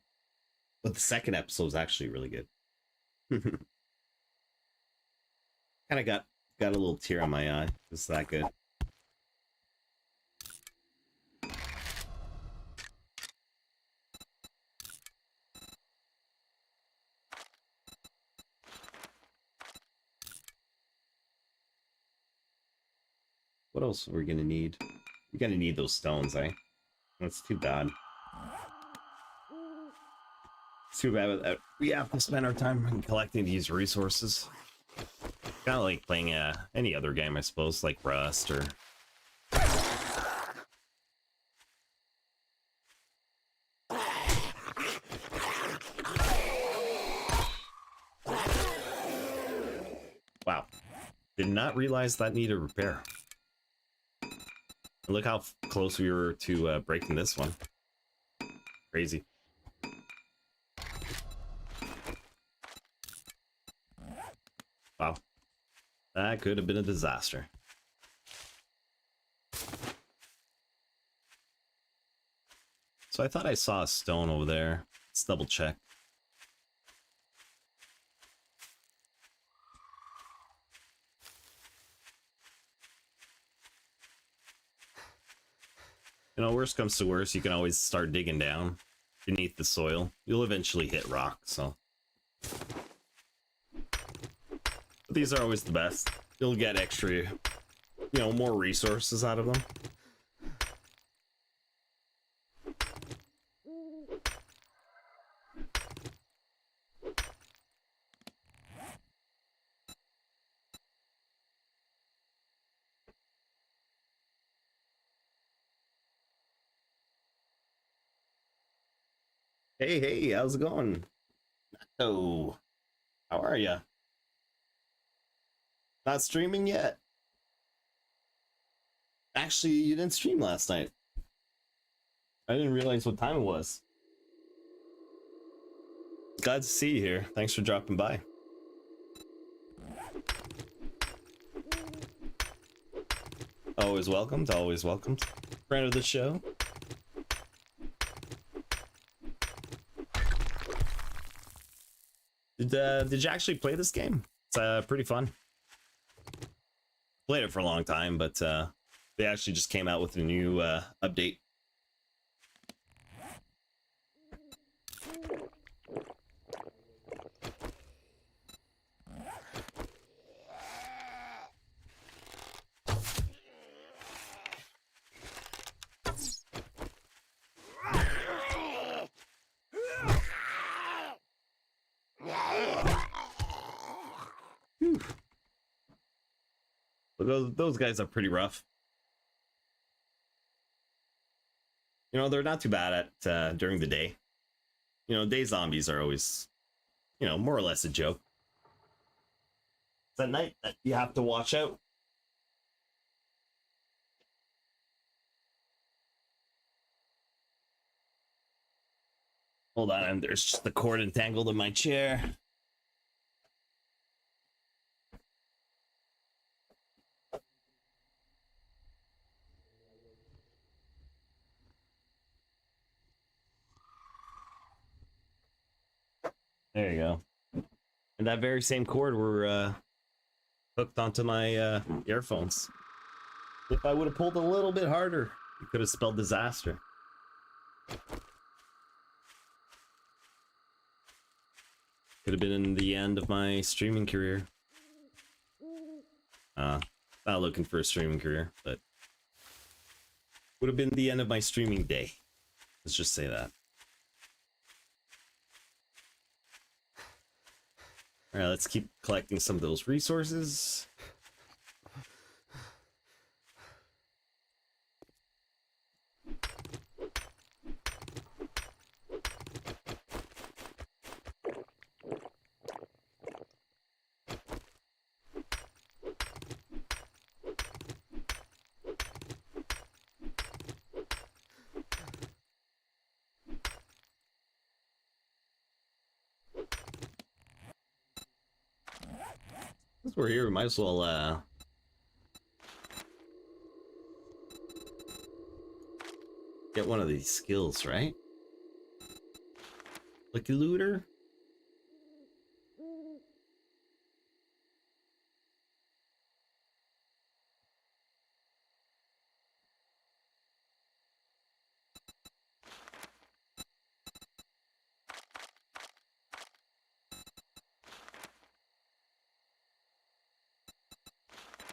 the second episode was actually really good. Kind of got a little tear on my eye. It's that good. What else are we gonna need? We're gonna need those stones, eh? That's too bad. It's too bad that we have to spend our time collecting these resources. Kind of like playing any other game, I suppose, like Rust or... Wow. Did not realize that needed repair. Look how close we were to breaking this one. Crazy. Wow. That could have been a disaster. So I thought I saw a stone over there. Let's double check. You know, worst comes to worst, you can always start digging down beneath the soil. You'll eventually hit rock, so. But these are always the best. You'll get extra, you know, more resources out of them. Hey, how's it going? Oh, how are ya? Not streaming yet? Actually, you didn't stream last night. I didn't realize what time it was. Glad to see you here. Thanks for dropping by. Always welcomed, always welcomed. Friend of the show. Did you actually play this game? It's pretty fun. Played it for a long time, but they actually just came out with a new update. But those guys are pretty rough. You know, they're not too bad at during the day. You know, day zombies are always, you know, more or less a joke. It's at night that you have to watch out. Hold on, there's just the cord entangled in my chair. There you go. And that very same cord were hooked onto my earphones. If I would have pulled a little bit harder, it could have spelled disaster. Could have been the end of my streaming career. Not looking for a streaming career, but would have been the end of my streaming day. Let's just say that. All right, let's keep collecting some of those resources. Since we're here, we might as well get one of these skills, right? Lucky looter.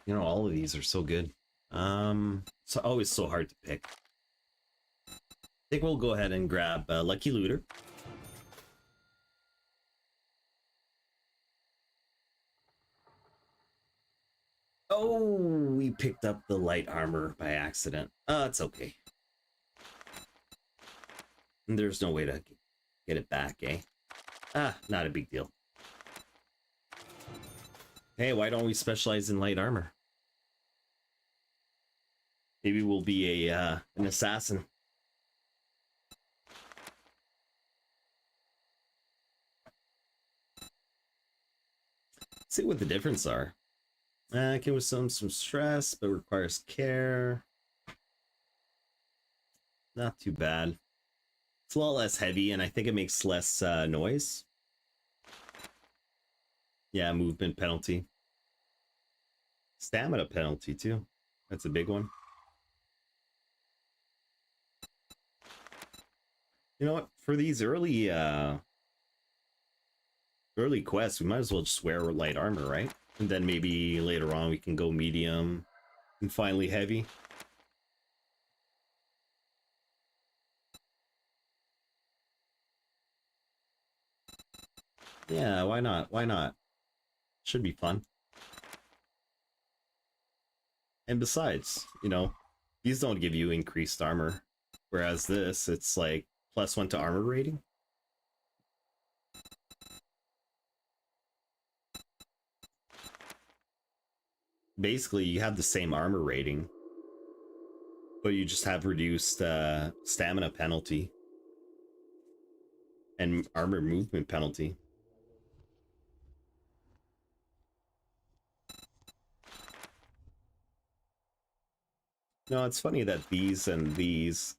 You know, all of these are so good. It's always so hard to pick. I think we'll go ahead and grab Lucky Looter. Oh, we picked up the light armor by accident. It's okay. And there's no way to get it back, eh? Not a big deal. Hey, why don't we specialize in light armor? Maybe we'll be an assassin. Let's see what the difference are. Can withstand some stress, but requires care. Not too bad. It's a lot less heavy, and I think it makes less noise. Yeah, movement penalty. Stamina penalty, too. That's a big one. You know what? For these early quests, we might as well just wear light armor, right? And then maybe later on we can go medium and finally heavy. Yeah, why not? Why not? Should be fun. And besides, you know, these don't give you increased armor. Whereas this, it's like +1 to armor rating. Basically, you have the same armor rating, but you just have reduced stamina penalty and armor movement penalty. No, it's funny that these and these...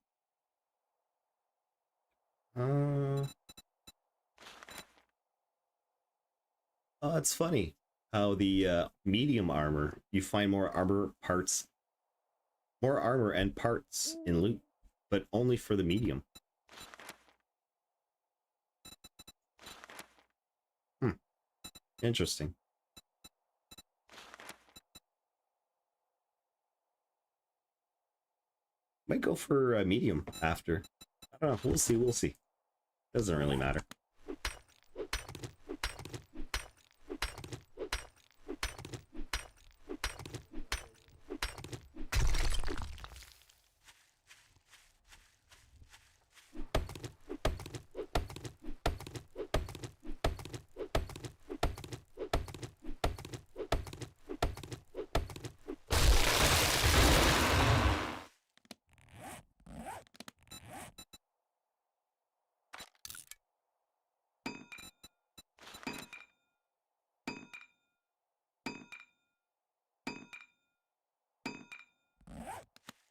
Oh, it's funny how the medium armor, you find more armor and parts in loot, but only for the medium. Interesting. Might go for medium after. I don't know. We'll see. We'll see. Doesn't really matter.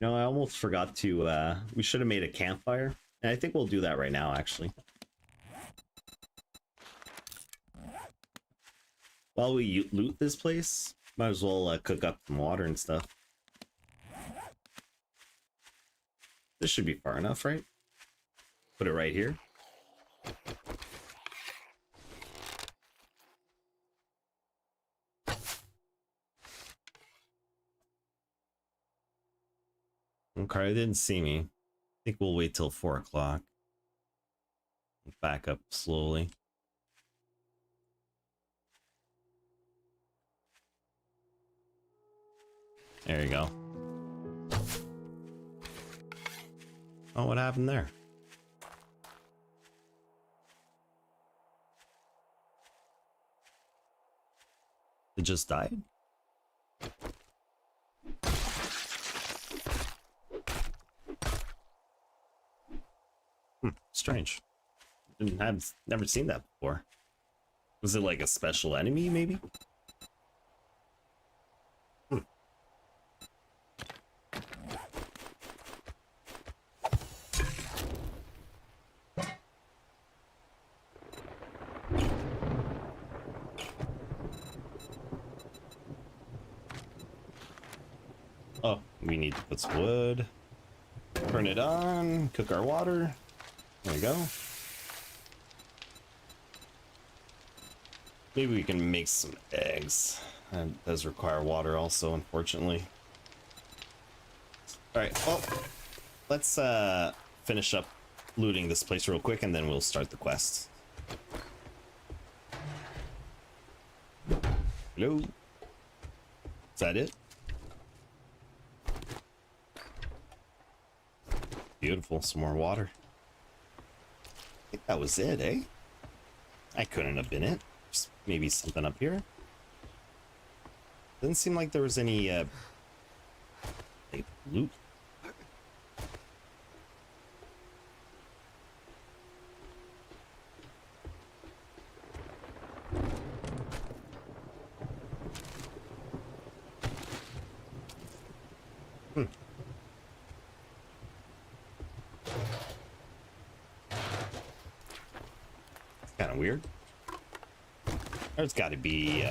No, I almost forgot to, we should have made a campfire. And I think we'll do that right now, actually. While we loot this place, might as well cook up some water and stuff. This should be far enough, right? Put it right here. Okay, they didn't see me. I think we'll wait till 4 o'clock. Back up slowly. There you go. Oh, what happened there? It just died? Strange. Never seen that before. Was it like a special enemy, maybe? Oh, we need to put some wood. Turn it on, cook our water. There we go. Maybe we can make some eggs. That does require water also, unfortunately. Alright, well, let's finish up looting this place real quick and then we'll start the quest. Hello? Is that it? Beautiful, some more water. I think that was it, eh? That couldn't have been it. Just maybe something up here. Didn't seem like there was any like loot. Kind of weird. There's got to be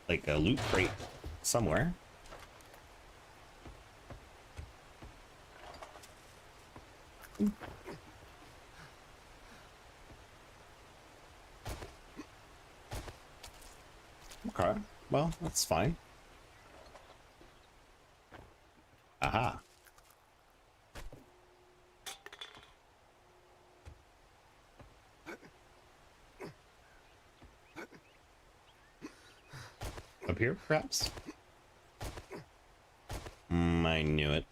like a loot crate somewhere. Okay, well, that's fine. Aha. Up here, perhaps? I knew it.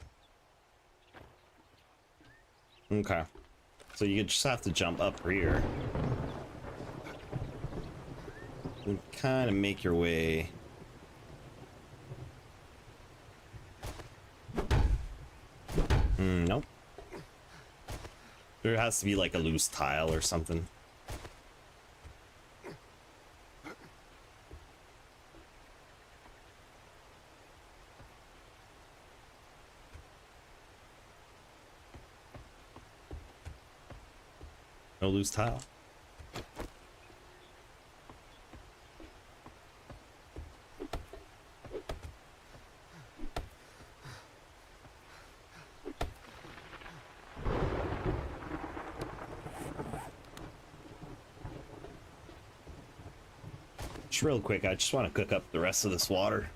Okay. So you just have to jump up here. And kind of make your way. Nope. There has to be like a loose tile or something. No loose tile. Just real quick, I just want to cook up the rest of this water.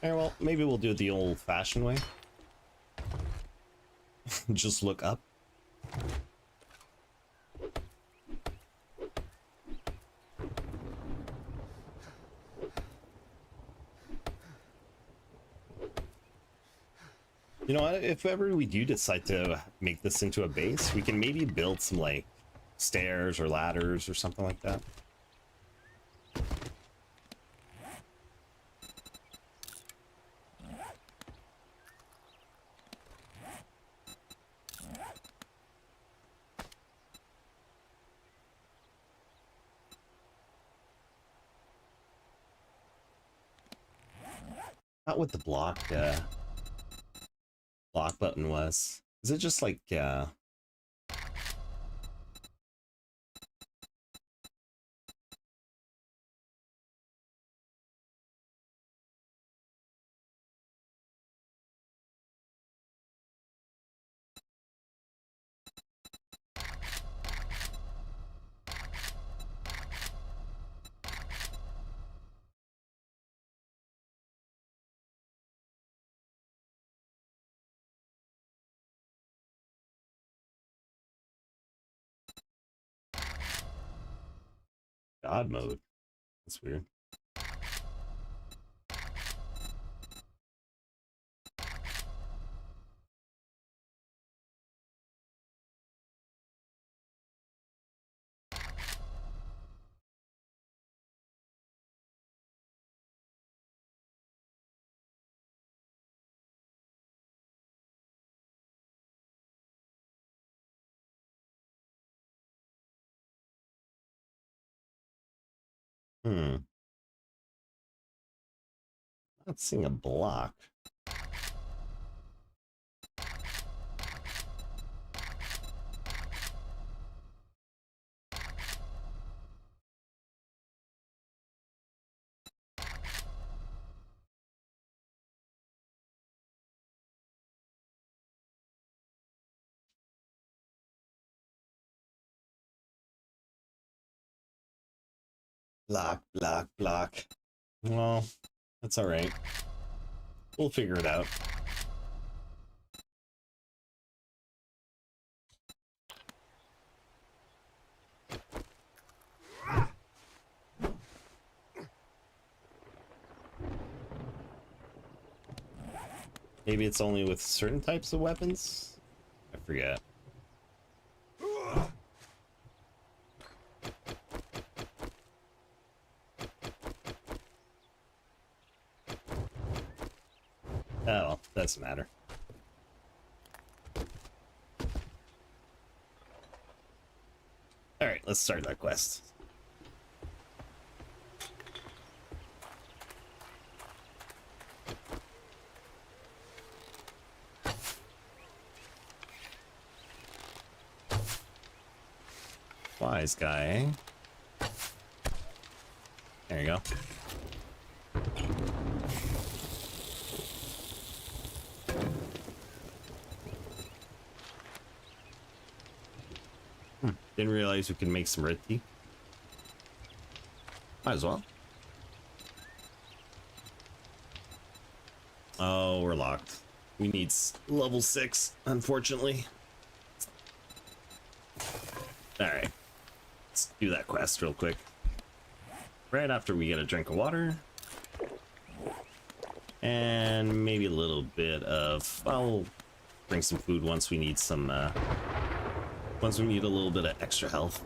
Yeah, well, maybe we'll do it the old-fashioned way. Just look up. You know what? If ever we do decide to make this into a base, we can maybe build some, like, stairs or ladders or something like that. Not what the block button was. Is it just like God mode? That's weird. Hmm. Not seeing a block. Block. Well, that's all right. We'll figure it out. Maybe it's only with certain types of weapons? I forget. Oh, doesn't matter. Alright, let's start that quest. Wise guy, eh? There you go. Didn't realize we could make some red tea. Might as well. Oh, we're locked. We need level 6, unfortunately. Alright. Let's do that quest real quick. Right after we get a drink of water. And maybe a little bit of... I'll bring some food once we need some... once we need a little bit of extra health.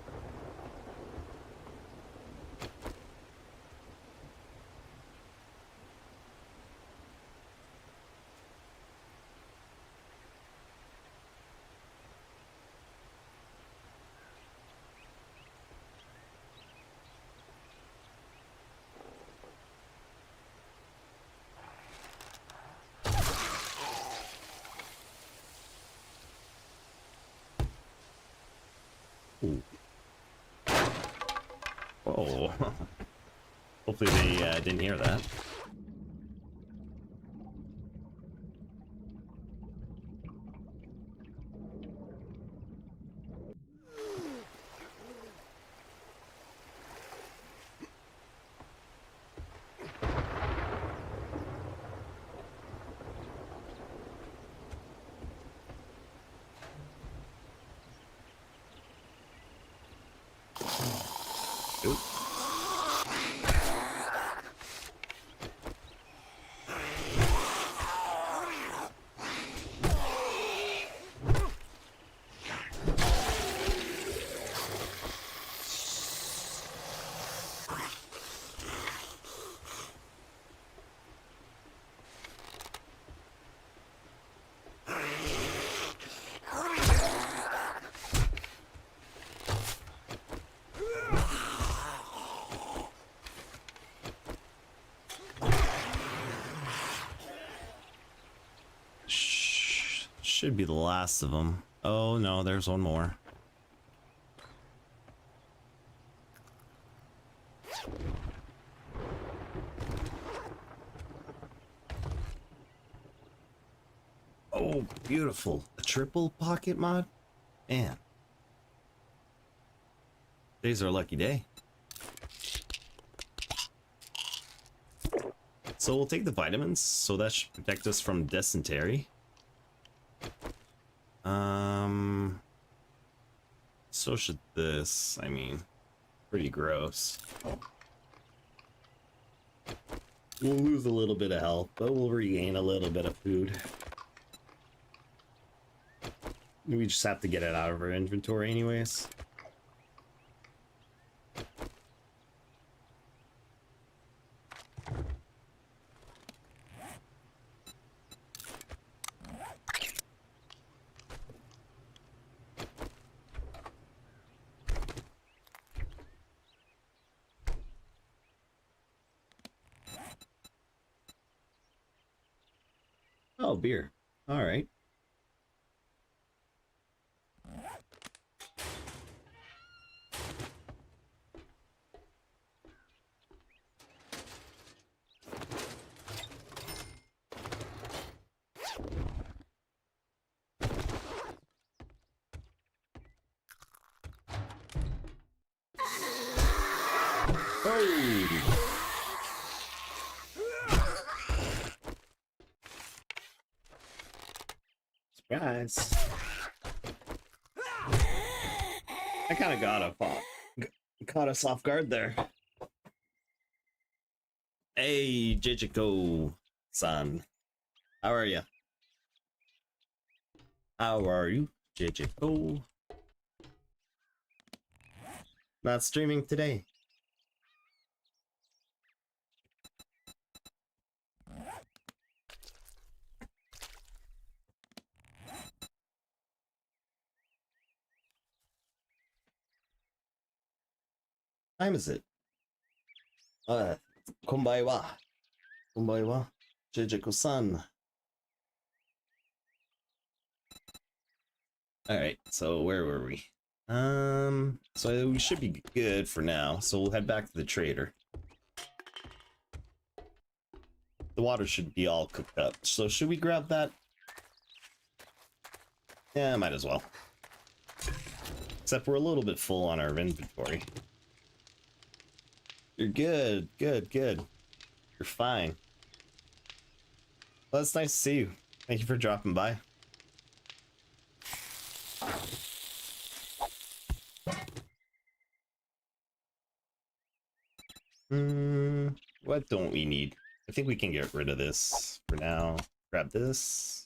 Ooh. Whoa. Hopefully they didn't hear that. Ooh. Should be the last of them. Oh no, there's one more. Oh, beautiful. A triple pocket mod? Man. Today's our lucky day. So we'll take the vitamins, so that should protect us from dysentery. So should this. I mean, pretty gross. We'll lose a little bit of health, but we'll regain a little bit of food. We just have to get it out of our inventory anyways. Oh, beer. All right. Oh! Surprise. I kind of caught us off guard there. Hey, Jijiko-san. How are you? How are you, Jijiko? Not streaming today. Time is it? Konbaiwa. Konbaiwa. Jijiko-san. Alright, so where were we? So we should be good for now. So we'll head back to the trader. The water should be all cooked up. So should we grab that? Yeah, might as well. Except we're a little bit full on our inventory. You're good, good, good. You're fine. Well, it's nice to see you. Thank you for dropping by. What don't we need? I think we can get rid of this for now. Grab this.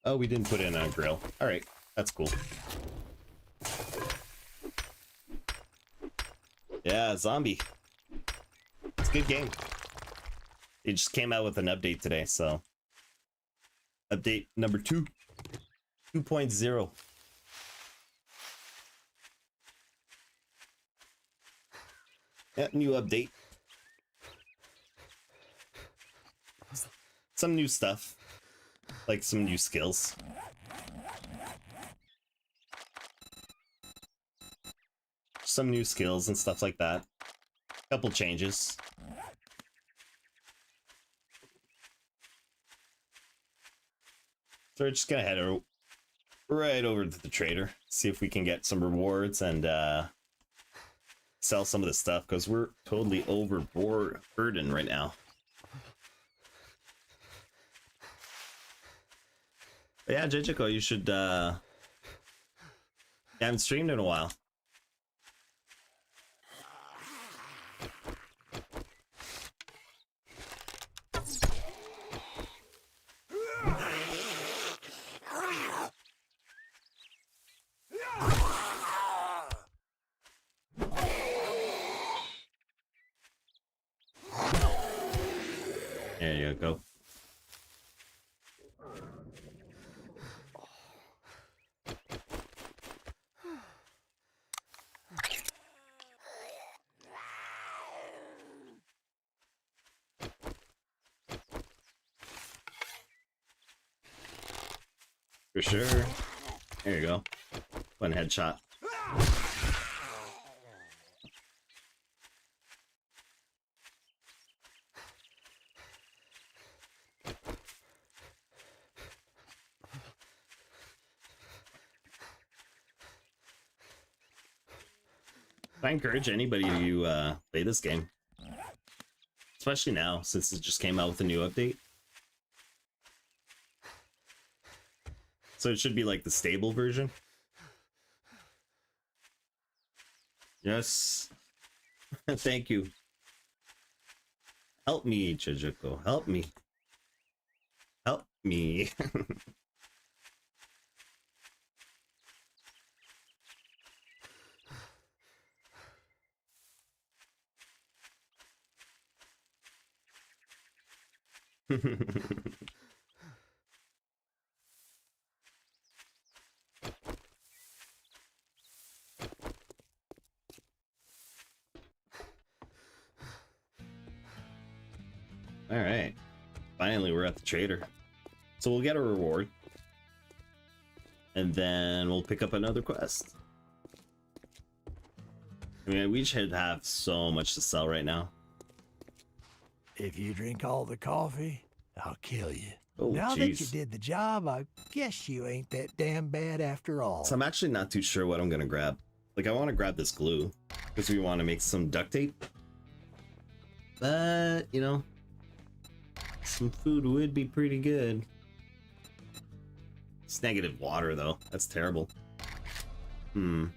Oh, we didn't put in a grill. All right, that's cool. Yeah, zombie. It's a good game. It just came out with an update today, so update number 2.0. Yeah, new update. Some new stuff. Like some new skills. Some new skills and stuff like that. Couple changes. So we're just gonna head right over to the trader. See if we can get some rewards and sell some of the stuff, because we're totally overburdened right now. But yeah, Jijiko, you should you haven't streamed in a while. There you go. For sure. There you go. One headshot. I encourage anybody to play this game. Especially now, since it just came out with a new update. So it should be like the stable version. Yes. Thank you. Help me, Chijuko. Help me. Help me. All right. Finally, we're at the trader. So we'll get a reward. And then we'll pick up another quest. I mean, we should have so much to sell right now. If you drink all the coffee, I'll kill you. Oh, now geez. that you did the job, I guess you ain't that damn bad after all. So I'm actually not too sure what I'm gonna grab. Like, I want to grab this glue because we want to make some duct tape. But, you know, some food would be pretty good. It's negative water, though. That's terrible. The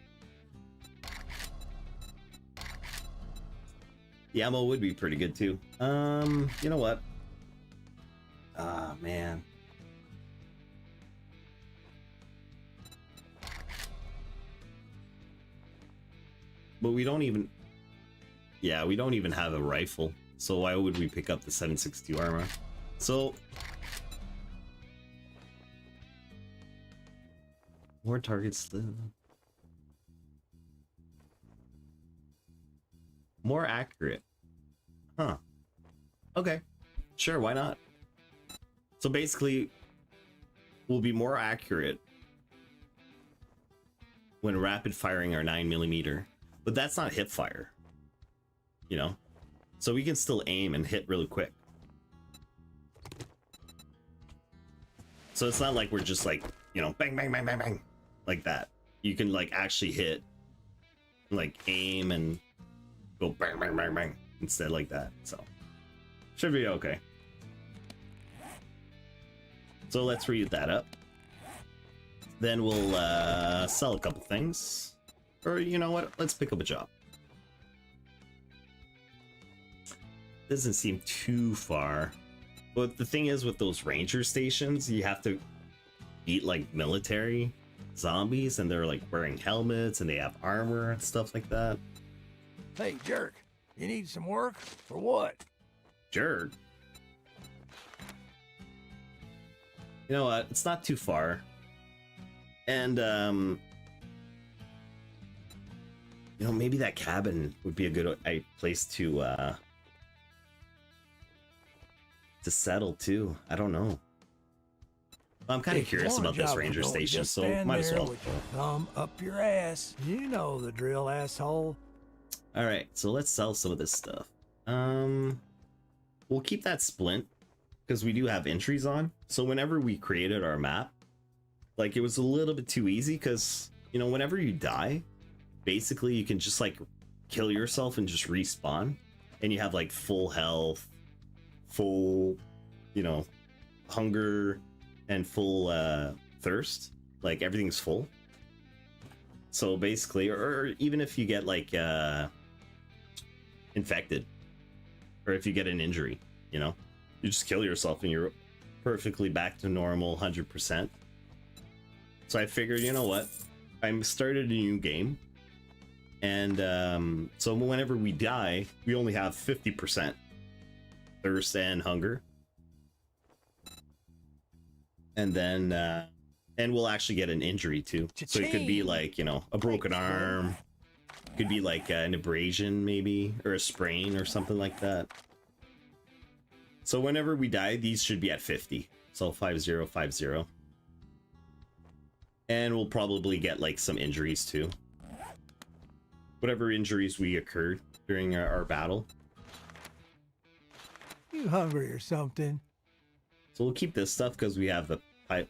ammo would be pretty good, too. You know what? Ah, man. But we don't even... Yeah, we don't even have a rifle. So why would we pick up the 762 armor? So... More targets... More accurate. Huh. Okay. Sure, why not? So basically, we'll be more accurate when rapid firing our 9mm. But that's not hip fire. You know? So we can still aim and hit really quick. So it's not like we're just like, you know, bang, bang, bang, bang, bang. Like that. You can like actually hit, like aim and go bang, bang, bang, bang. Instead like that. So should be okay. So let's read that up. Then we'll sell a couple things. Or you know what? Let's pick up a job. Doesn't seem too far. But the thing is with those ranger stations, you have to beat like military zombies and they're like wearing helmets and they have armor and stuff like that. Hey, jerk, you need some work? For what? Jerk. You know what? It's not too far. And, you know, maybe that cabin would be a good place to settle too. I don't know. I'm kind of curious about this ranger station, so might as well. With your thumb up your ass. You know the drill, asshole. All right, so let's sell some of this stuff. We'll keep that splint because we do have entries on. So whenever we created our map, like it was a little bit too easy because, you know, whenever you die, basically you can just like kill yourself and just respawn and you have like full health, full, you know, hunger and full thirst. Like everything's full. So basically, or even if you get like infected or if you get an injury, you know, you just kill yourself and you're perfectly back to normal 100%. So I figured, you know what, I started a new game and so whenever we die we only have 50% thirst and hunger, and then and we'll actually get an injury too. So it could be like, you know, a broken arm, could be like an abrasion maybe, or a sprain or something like that. So whenever we die, these should be at 50. So 5050. And we'll probably get like some injuries too. Whatever injuries we occurred during our battle. You hungry or something? So we'll keep this stuff because we have the pipe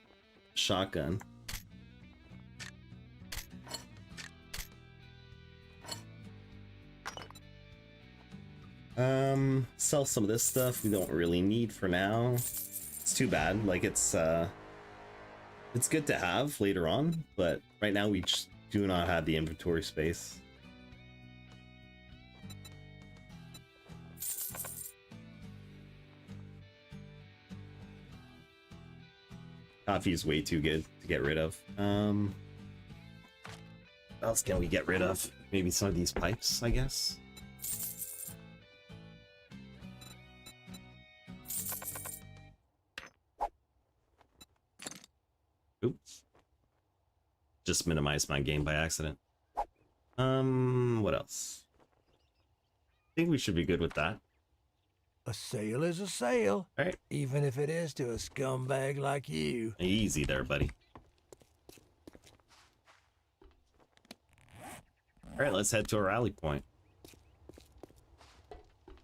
shotgun. Sell some of this stuff we don't really need for now. It's too bad. Like it's good to have later on, but right now we just do not have the inventory space. Coffee is way too good to get rid of. What else can we get rid of? Maybe some of these pipes, I guess. Oops. Just minimized my game by accident. What else? I think we should be good with that. A sale is a sale. All right. Even if it is to a scumbag like you. Easy there, buddy. All right, let's head to a rally point.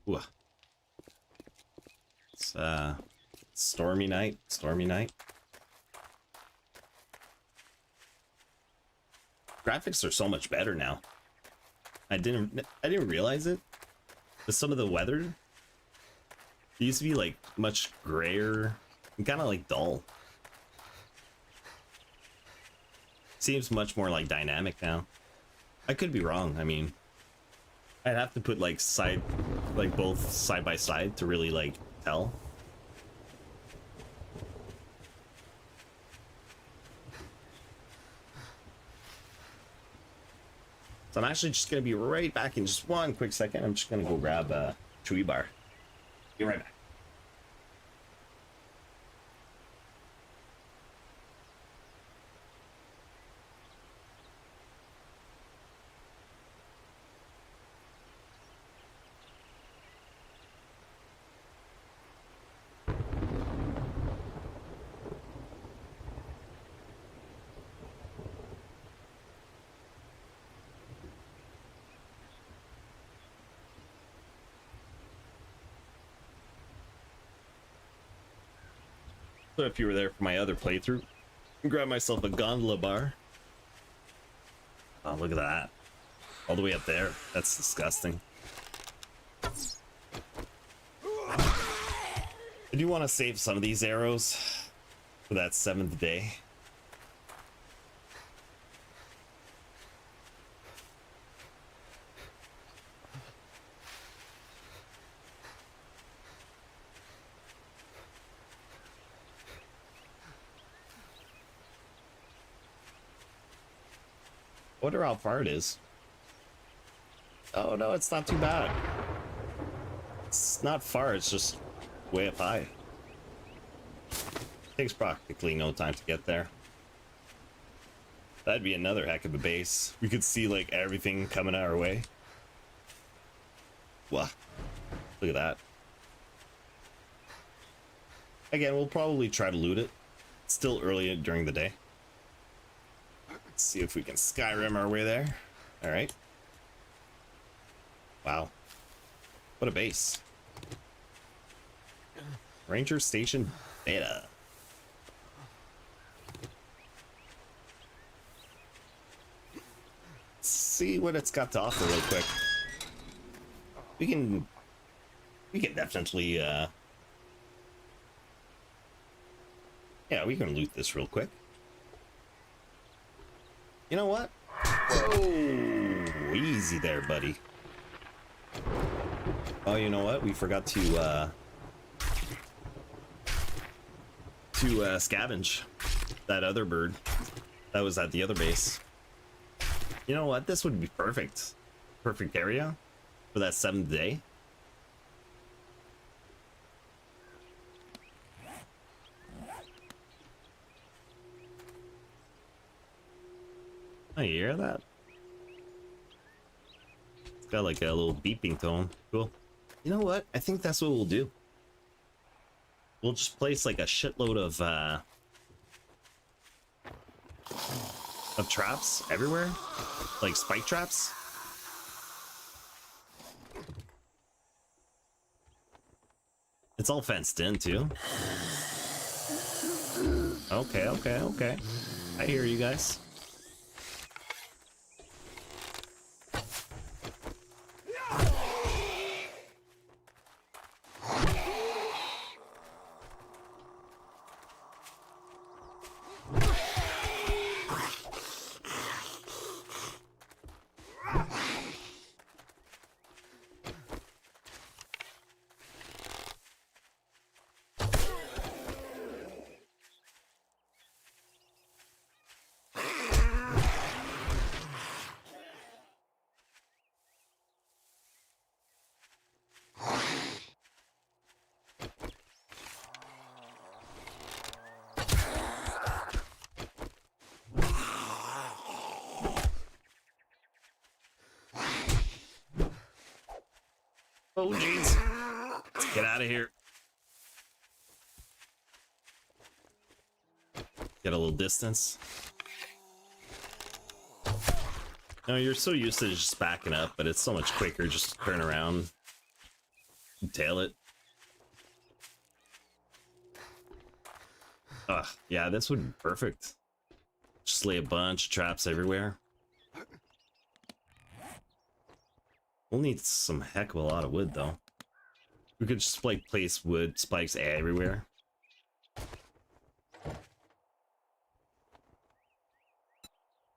Ooh. It's stormy night. Stormy night. Graphics are so much better now. I didn't realize it. But some of the weather, it used to be like much grayer and kind of like dull. Seems much more like dynamic now. I could be wrong. I mean, I'd have to put like both side by side to really like tell. So I'm actually just gonna be right back in just one quick second. I'm just gonna go grab a chewy bar. Be right back. So if you were there for my other playthrough, grab myself a gondola bar. Oh, look at that. All the way up there. That's disgusting. I do want to save some of these arrows for that 7th day. I wonder how far it is. Oh no, it's not too bad. It's not far, it's just way up high. Takes practically no time to get there. That'd be another heck of a base. We could see like everything coming our way. Wow. Look at that. Again, we'll probably try to loot it. It's still early during the day. Let's see if we can Skyrim our way there. All right. Wow. What a base. Ranger Station Beta. Let's see what it's got to offer real quick. We can definitely yeah, we can loot this real quick. You know what? Whoa, easy there, buddy. Oh, you know what? We forgot to scavenge that other bird that was at the other base. You know what? This would be perfect. Perfect area for that 7th day. Oh, you hear that? It's got like a little beeping tone. Cool. You know what? I think that's what we'll do. We'll just place like a shitload of of traps everywhere, like spike traps. It's all fenced in too. Okay, okay, okay. I hear you guys. Oh, jeez. Let's get out of here. Get a little distance. No, you're so used to just backing up, but it's so much quicker just to turn around and tail it. Ugh, yeah, this would be perfect. Just lay a bunch of traps everywhere. We'll need some heck of a lot of wood, though. We could just like place wood spikes everywhere.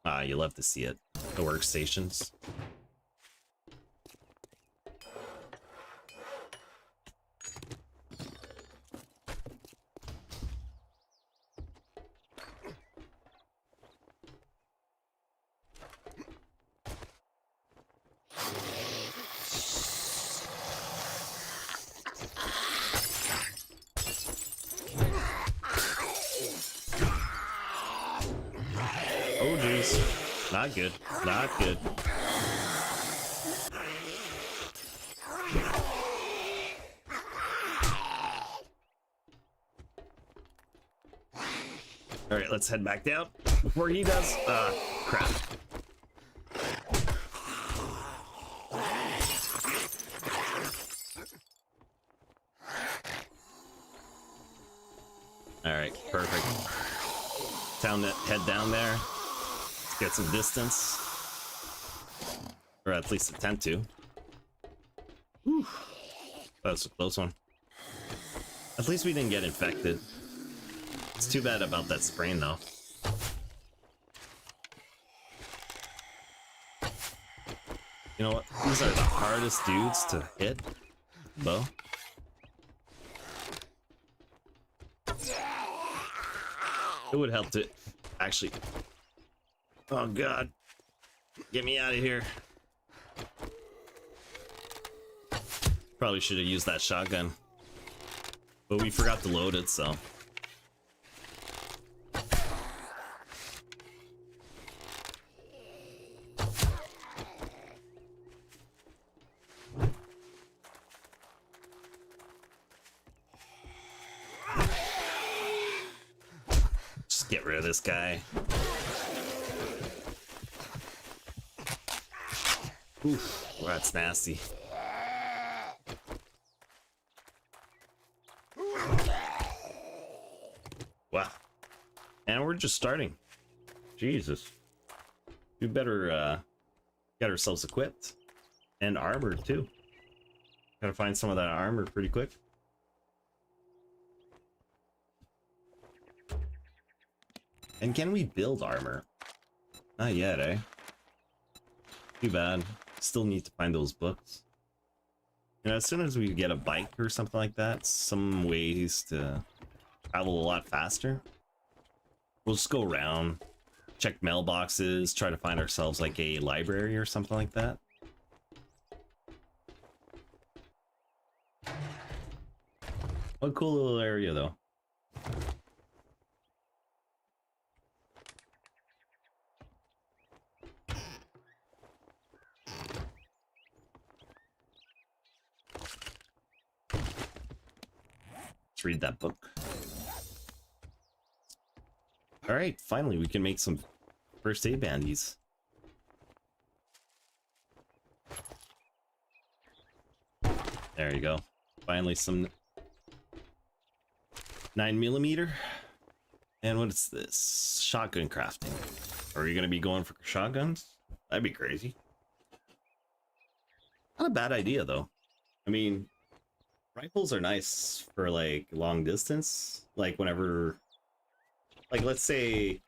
Ah, you love to see it. The workstations. Oh, jeez. Not good. Not good. All right, let's head back down before he does. Crap. All right, perfect. Head down there. Let's get some distance, or at least attempt to. Whew. That was a close one. At least we didn't get infected. It's too bad about that sprain, though. You know what? These are the hardest dudes to hit, though. It would help to actually... Oh, God. Get me out of here. Probably should have used that shotgun. But we forgot to load it, so... Get rid of this guy. Oof, well, that's nasty. Wow. And we're just starting. Jesus. We better get ourselves equipped. And armored too. Gotta find some of that armor pretty quick. And can we build armor? Not yet, eh? Too bad. Still need to find those books. You know, as soon as we get a bike or something like that, some ways to travel a lot faster, we'll just go around, check mailboxes, try to find ourselves like a library or something like that. What a cool little area, though. Let's read that book. All right, finally we can make some First aid bandies. There you go. Finally some 9mm. And what is this? Shotgun crafting. Are you gonna be going for shotguns? That'd be crazy. Not a bad idea though. I mean, rifles are nice for like long distance. Like whenever, like let's say,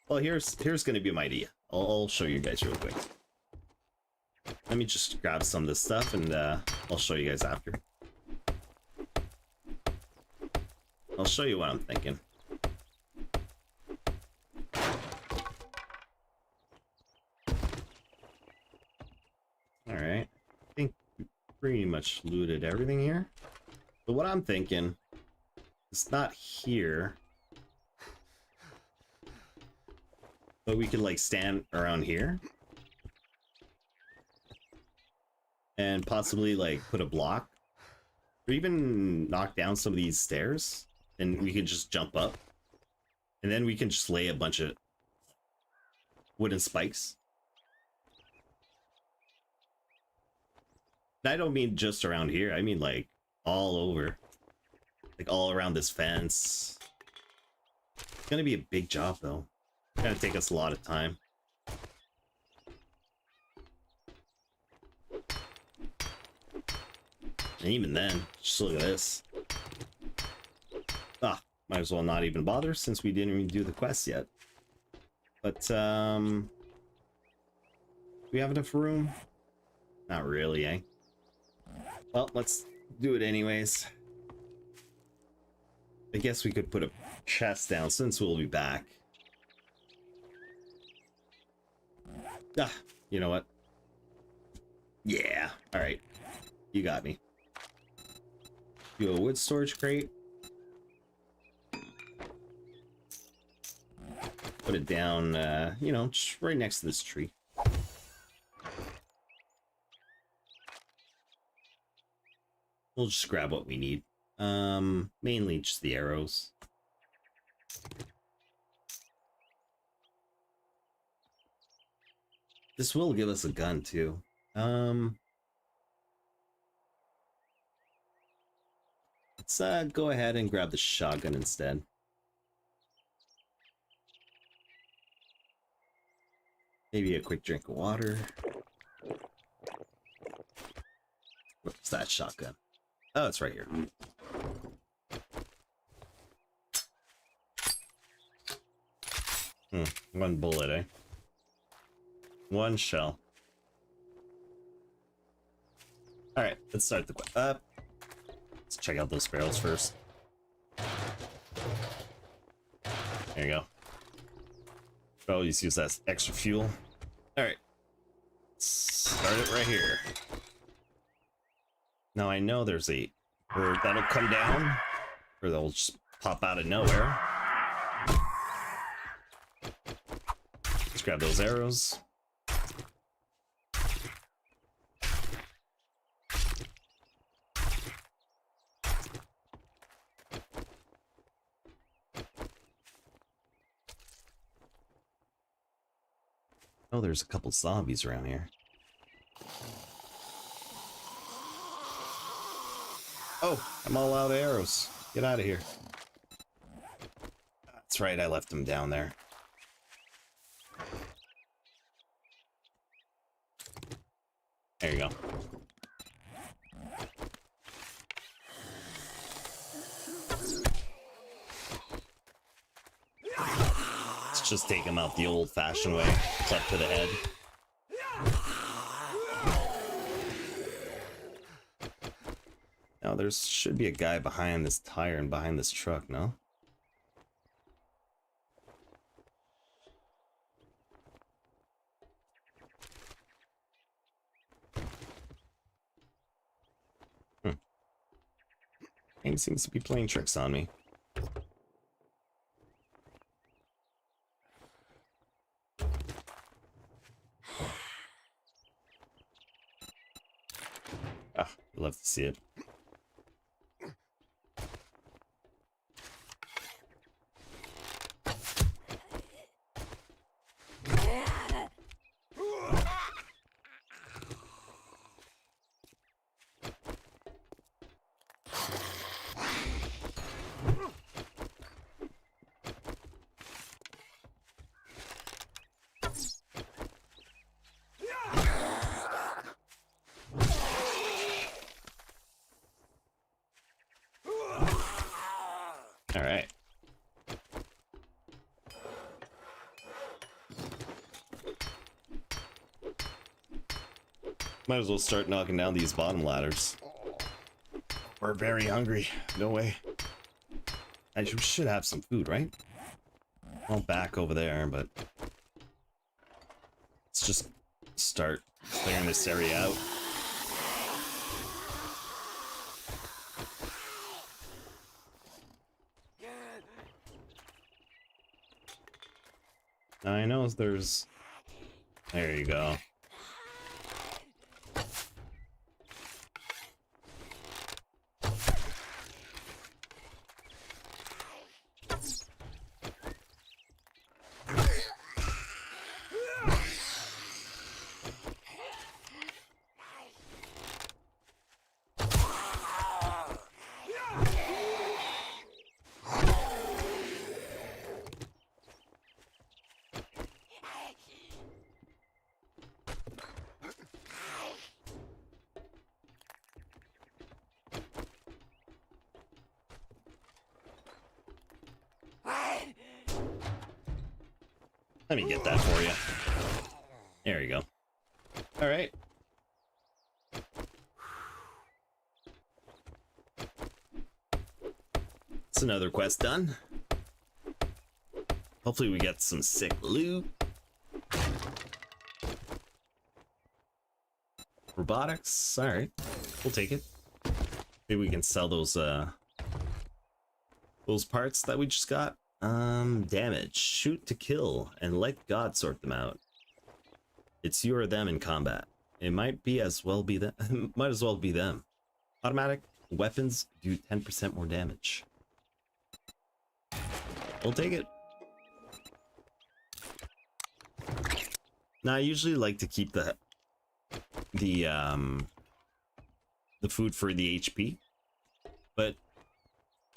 well here's gonna be my idea. I'll show you guys real quick. Let me just grab some of this stuff and I'll show you guys after. I'll show you what I'm thinking. Alright. I think we pretty much looted everything here. But what I'm thinking is not here. But we could like stand around here. And possibly like put a block. Or even knock down some of these stairs. And we could just jump up. And then we can just lay a bunch of wooden spikes. And I don't mean just around here. I mean like all over. Like all around this fence. It's gonna be a big job though. It's gonna take us a lot of time. And even then, just look at this. Ah, might as well not even bother since we didn't even do the quest yet. But, do we have enough room? Not really, eh? Well, let's do it anyways. I guess we could put a chest down since we'll be back. Ah, you know what? Yeah, alright. You got me. Do a wood storage crate. Put it down, you know, just right next to this tree. We'll just grab what we need. Mainly just the arrows. This will give us a gun too. Let's go ahead and grab the shotgun instead. Maybe a quick drink of water. What's that shotgun? Oh, it's right here. One bullet, eh? One shell. Alright, let's start the quest. Let's check out those barrels first. There you go. Always use that extra fuel. Alright. Start it right here. Now I know there's a bird that'll come down, or they'll just pop out of nowhere. Let's grab those arrows. Oh, there's a couple zombies around here. Oh, I'm all out of arrows. Get out of here. That's right, I left them down there. There you go. Let's just take them out the old-fashioned way. Club to the head. Now there should be a guy behind this tire and behind this truck, no? Game seems to be playing tricks on me. Ah, I'd love to see it. All right. Might as well start knocking down these bottom ladders. We're very hungry. No way. I should have some food, right? Well, back over there, but let's just start clearing this area out. I know there's... There you go. Let me get that for you. There you go. All right. That's another quest done. Hopefully we get some sick loot. Robotics. All right. We'll take it. Maybe we can sell those parts that we just got. Damage. Shoot to kill and let God sort them out. It's you or them in combat. It might as well be them. Automatic weapons do 10% more damage. We'll take it. Now I usually like to keep the food for the HP, but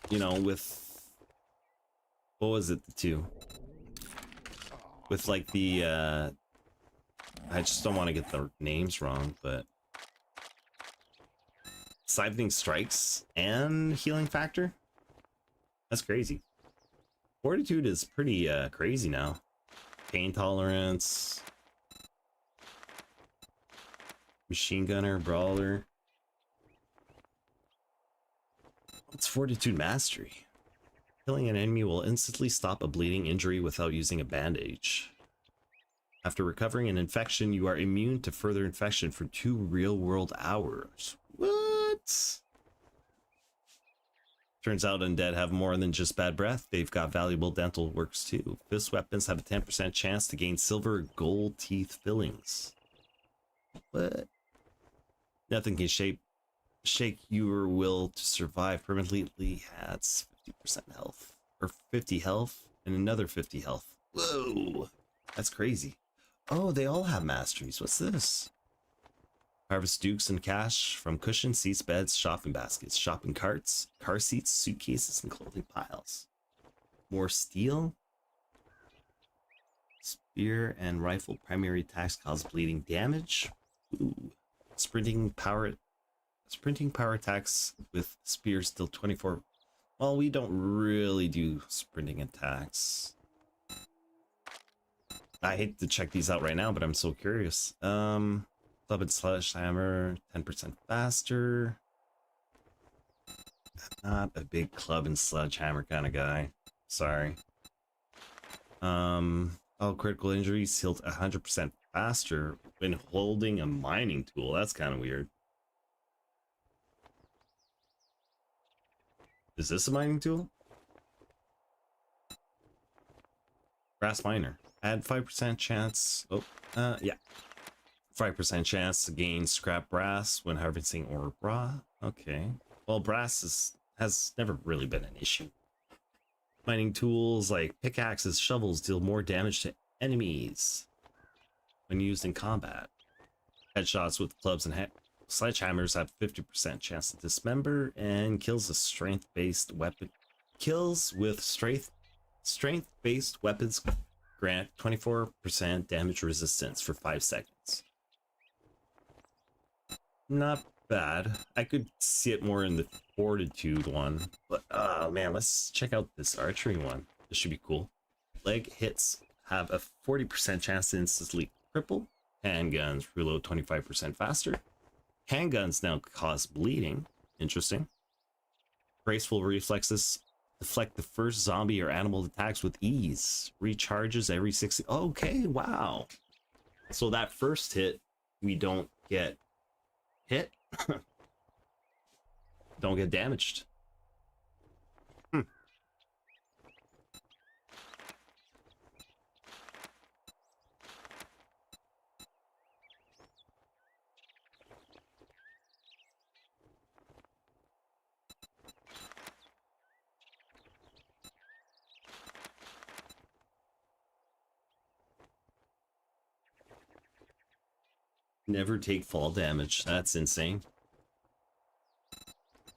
you know, with what was it, the two? With like the I just don't want to get the names wrong, but siphoning strikes and healing factor? That's crazy. Fortitude is pretty crazy now. Pain tolerance. Machine gunner, brawler. What's Fortitude mastery? Killing an enemy will instantly stop a bleeding injury without using a bandage. After recovering an infection, you are immune to further infection for 2 real-world hours. What? Turns out undead have more than just bad breath. They've got valuable dental works too. Fist weapons have a 10% chance to gain silver or gold teeth fillings. What? Nothing can shake your will to survive permanently. Adds 50% health, or 50 health, and another 50 health. Whoa, that's crazy. Oh, they all have masteries. What's this? Harvest dukes and cash from cushions, seats, beds, shopping baskets, shopping carts, car seats, suitcases, and clothing piles. More steel. Spear and rifle primary attacks cause bleeding damage. Ooh. Sprinting power attacks with spears still 24. Well, we don't really do sprinting attacks. I hate to check these out right now, but I'm so curious. Club and sledgehammer, 10% faster. Not a big club and sledgehammer kind of guy. Sorry. All critical injuries healed 100% faster when holding a mining tool. That's kind of weird. Is this a mining tool? Brass miner. Add 5% chance. Oh, yeah. 5% chance to gain scrap brass when harvesting ore raw. Okay. Well, brass has never really been an issue. Mining tools like pickaxes, shovels deal more damage to enemies when used in combat. Headshots with clubs and sledgehammers have 50% chance to dismember, and kills with strength-based weapons grant 24% damage resistance for 5 seconds. Not bad. I could see it more in the fortitude one, but man, let's check out this archery one. This should be cool. Leg hits have a 40% chance to instantly cripple. Handguns reload 25% faster. Handguns now cause bleeding. Interesting. Graceful reflexes deflect the first zombie or animal attacks with ease. Recharges every 60. Okay, wow. So that first hit, we don't get hit. Don't get damaged. Never take fall damage. That's insane.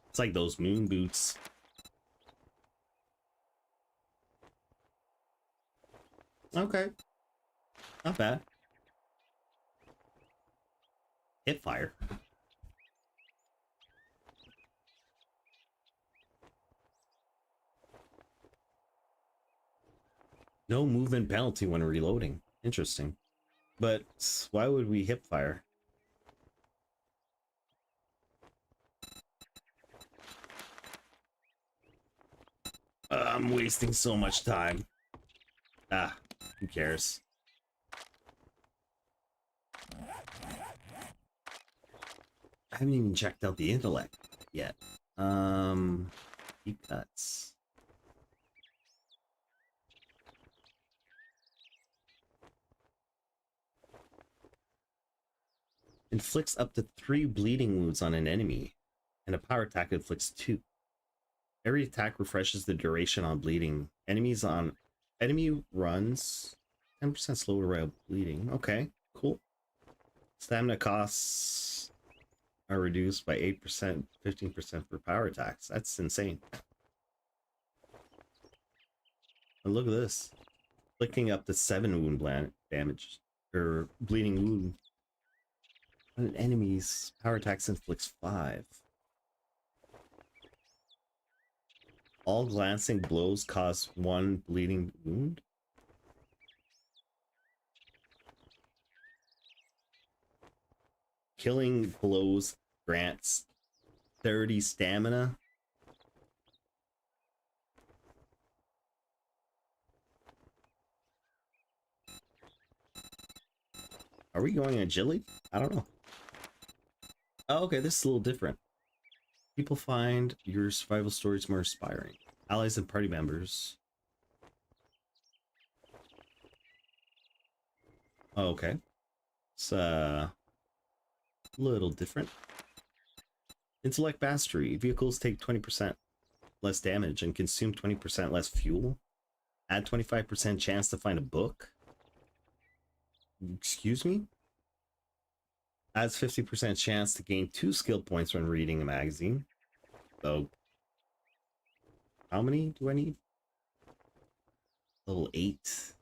It's like those moon boots. Okay. Not bad. Hip fire. No movement penalty when reloading. Interesting. But why would we hip fire? I'm wasting so much time. Ah, who cares? I haven't even checked out the intellect yet. Deep cuts. Inflicts up to 3 bleeding wounds on an enemy, and a power attack inflicts 2. Every attack refreshes the duration on bleeding. Enemy runs 10% slower while bleeding. Okay, cool. Stamina costs are reduced by 8%, 15% for power attacks. That's insane. And look at this. Flicking up to 7 wound damage, or bleeding wound. On an enemy's power attacks inflicts 5. All glancing blows cause 1 bleeding wound. Killing blows grants 30 stamina. Are we going agility? I don't know. Oh, okay, this is a little different. People find your survival stories more inspiring. Allies and party members. Oh, okay. It's a little different. Intellect mastery. Vehicles take 20% less damage and consume 20% less fuel. Add 25% chance to find a book. Excuse me? Adds 50% chance to gain 2 skill points when reading a magazine. So, how many do I need? Level 8.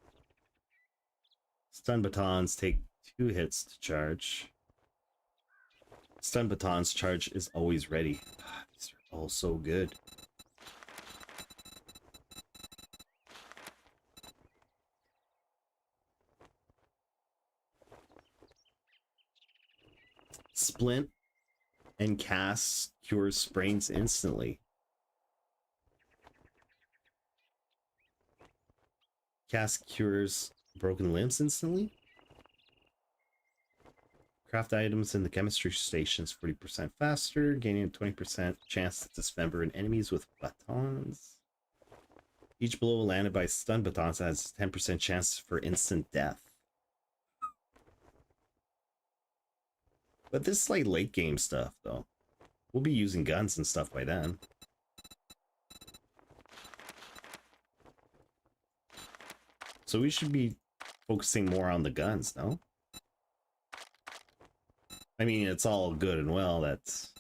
Stun batons take 2 hits to charge. Stun batons charge is always ready. These are all so good. Splint and cast cures sprains instantly. Cast cures broken limbs instantly. Craft items in the chemistry stations 40% faster, gaining a 20% chance to dismember an enemies with batons. Each blow landed by stun batons has 10% chance for instant death. But this is like late game stuff, though. We'll be using guns and stuff by then. So we should be focusing more on the guns, no? I mean, it's all good and well, that's...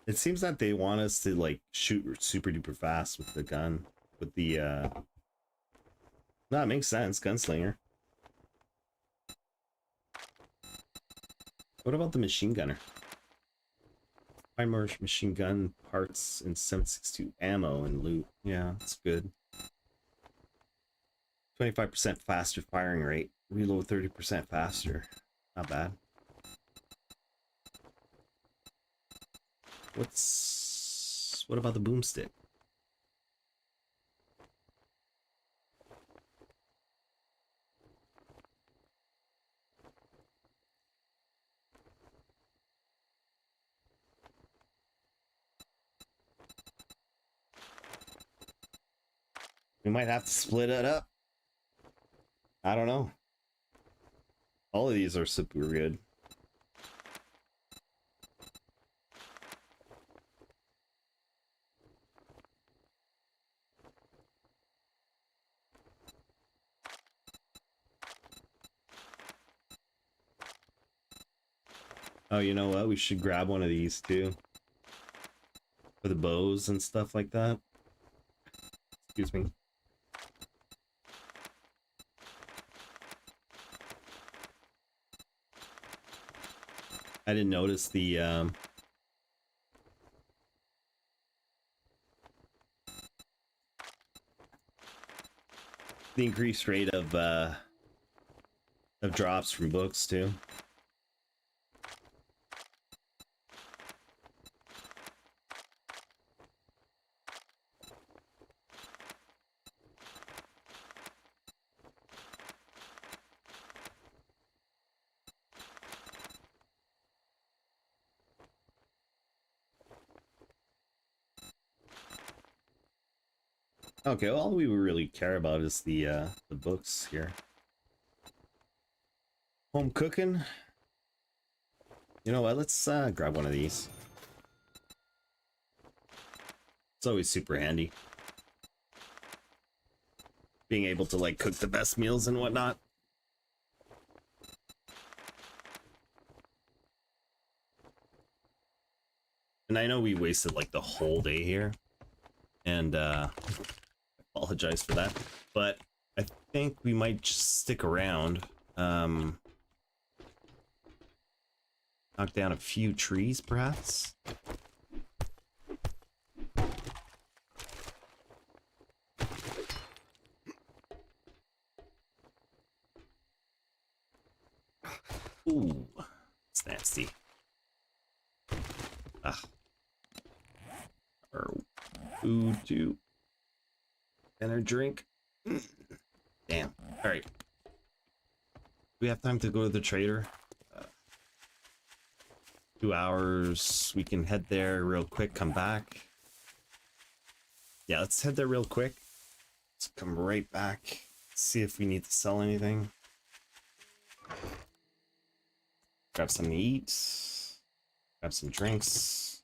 It seems that they want us to, like, shoot super duper fast with the gun. with the no, it makes sense, gunslinger. What about the machine gunner? Find more machine gun parts and 7.62 ammo and loot. Yeah, that's good. 25% faster firing rate. Reload 30% faster. Not bad. What about the boomstick? We might have to split it up. I don't know. All of these are super good. Oh, you know what? We should grab one of these too. For the bows and stuff like that. Excuse me. I didn't notice the increased rate of drops from books too. Okay, well, all we really care about is the books here. Home cooking. You know what? Let's grab one of these. It's always super handy. Being able to like cook the best meals and whatnot. And I know we wasted like the whole day here. And apologize for that, but I think we might just stick around, knock down a few trees perhaps. Ooh, it's nasty. Ah, our food too. And our drink. Damn. All right. We have time to go to the trader. 2 hours. We can head there real quick. Come back. Yeah, let's head there real quick. Let's come right back. See if we need to sell anything. Grab something to eat. Grab some drinks.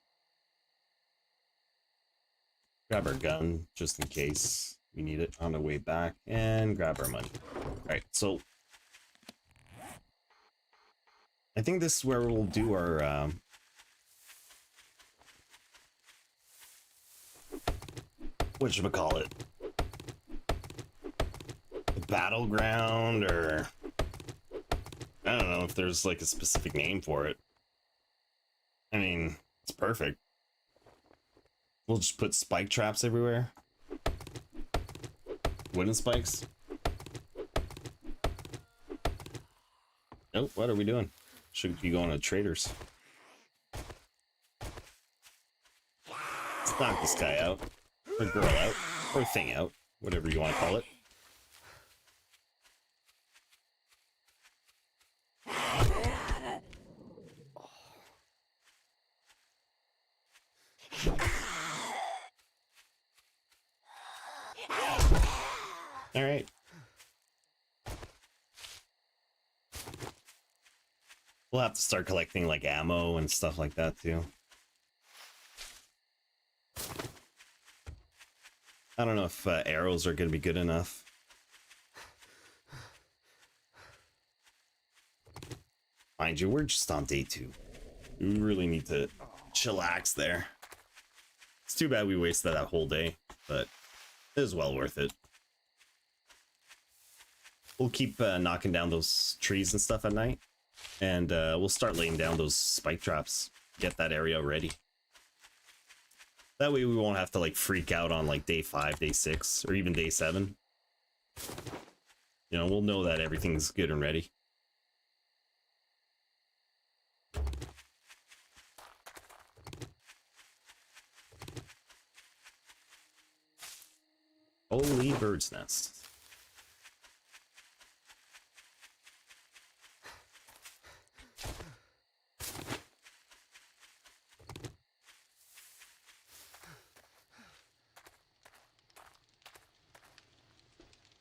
Grab our gun just in case we need it on the way back, and grab our money. All right, so I think this is where we'll do our whatchamacallit, the battleground, or I don't know if there's like a specific name for it. I mean, it's perfect. We'll just put spike traps everywhere. Wooden spikes. Nope, what are we doing? Should be going to traders. Let's knock this guy out. Or girl out. Or thing out. Whatever you want to call it. All right. We'll have to start collecting like ammo and stuff like that too. I don't know if arrows are going to be good enough. Mind you, we're just on day 2. We really need to chillax there. It's too bad we wasted that whole day, but It is well worth it. We'll keep knocking down those trees and stuff at night, and we'll start laying down those spike traps. Get that area ready. That way we won't have to like freak out on like day 5, day 6, or even day 7. You know, we'll know that everything's good and ready. Holy bird's nest.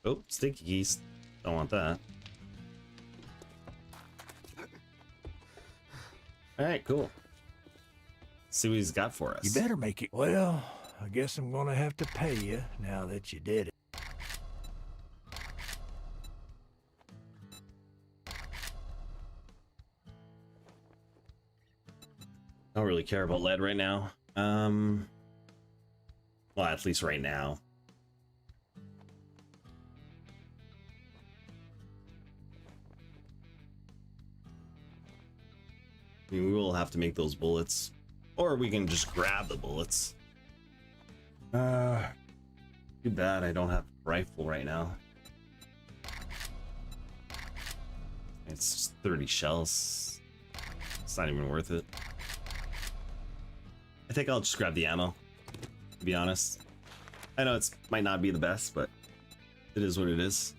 Oh, sticky keys. Don't want that. Alright, cool. See what he's got for us. You better make it. Well, I guess I'm gonna have to pay you now that you did it. I don't really care about lead right now. Well, at least right now. I mean, we will have to make those bullets, or we can just grab the bullets. Too bad I don't have a rifle right now. It's just 30 shells. It's not even worth it. I think I'll just grab the ammo, to be honest. I know it might not be the best, but it is what it is.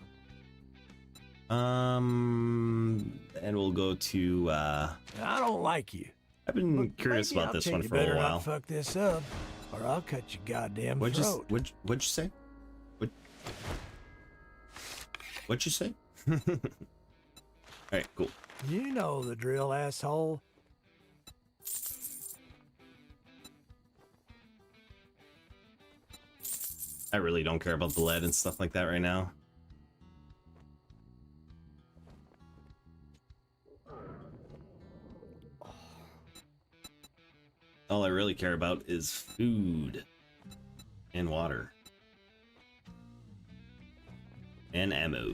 And we'll go to I don't like you. I've been curious about this one for a while. Not fuck this up, or I'll cut your goddamn throat. What'd you say? What'd you say? Alright, cool. You know the drill, asshole. I really don't care about the lead and stuff like that right now. All I really care about is food and water and ammo.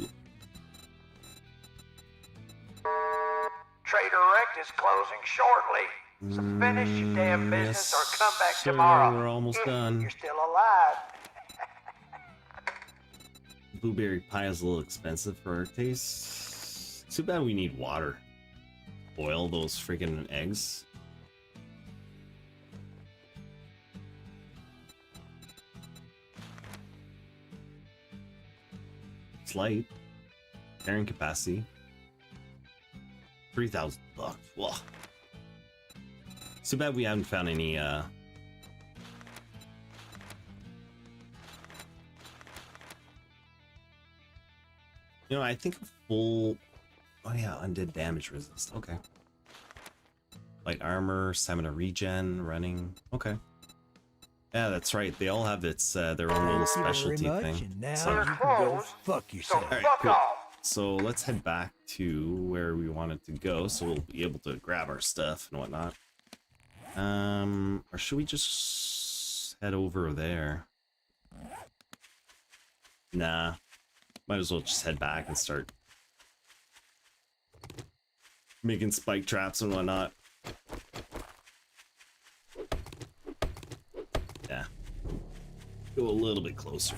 Trader Rect is closing shortly. So finish your damn business or come back sir, tomorrow. We're almost done. You're still alive. Blueberry pie is a little expensive for our taste. Too bad we need water. Boil those freaking eggs. It's light. Carrying capacity. 3,000 bucks. Whoa. Too bad we haven't found any you know, I think a full... Oh yeah, undead damage resist. Okay. Light armor, stamina regen, running. Okay. Yeah, that's right. They all have its their own little specialty thing. And now So, you can go fuck yourself. all right, cool. So let's head back to where we wanted to go, so we'll be able to grab our stuff and whatnot. Or should we just head over there? Nah. Might as well just head back and start making spike traps and whatnot. Yeah. Go a little bit closer.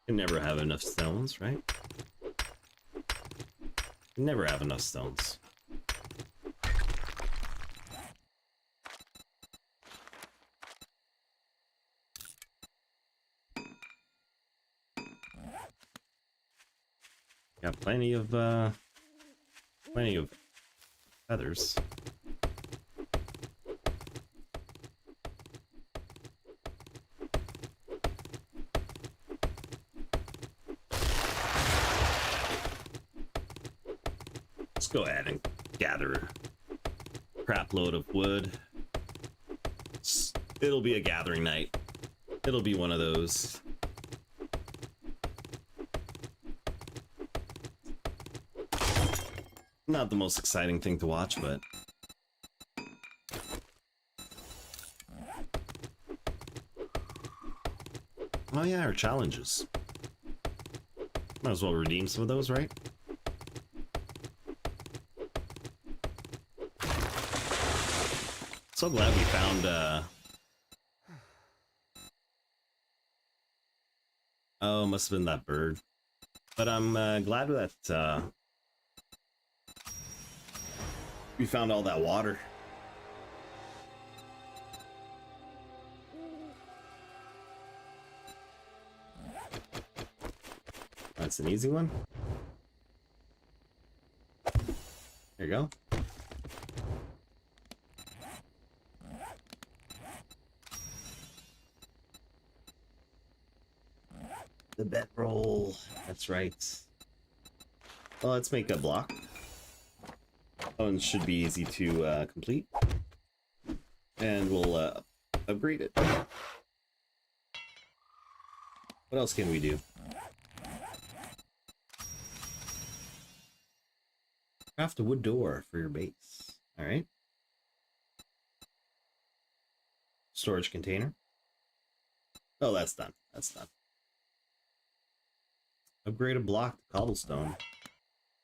You never have enough stones, right? You never have enough stones. Got plenty of feathers. Let's go ahead and gather a crap load of wood. It'll be a gathering night. It'll be one of those. Not the most exciting thing to watch, but oh yeah, our challenges. Might as well redeem some of those, right? So glad we found oh, must have been that bird. But I'm glad that we found all that water. That's an easy one. There you go. The bedroll. That's right. Well, let's make a block. Oh, and it should be easy to complete. And we'll upgrade it. What else can we do? Craft a wood door for your base. Alright. Storage container. Oh, that's done. That's done. Upgrade a block to cobblestone.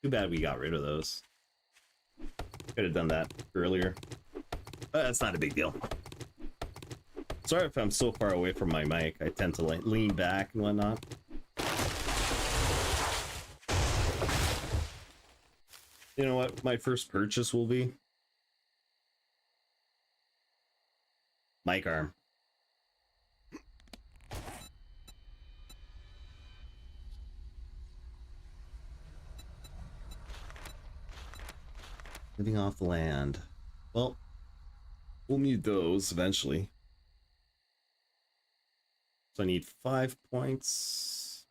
Too bad we got rid of those. Could have done that earlier. But that's not a big deal. Sorry if I'm so far away from my mic. I tend to like lean back and whatnot. You know what my first purchase will be? Mic arm. Living off the land. Well, we'll need those eventually. So I need 5 points.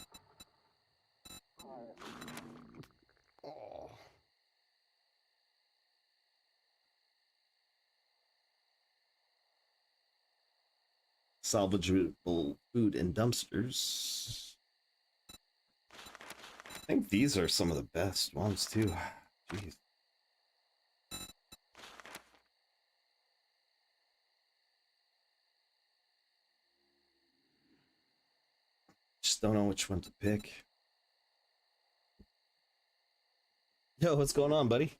Salvageable food and dumpsters. I think these are some of the best ones too. Jeez. Just don't know which one to pick. Yo, what's going on, buddy?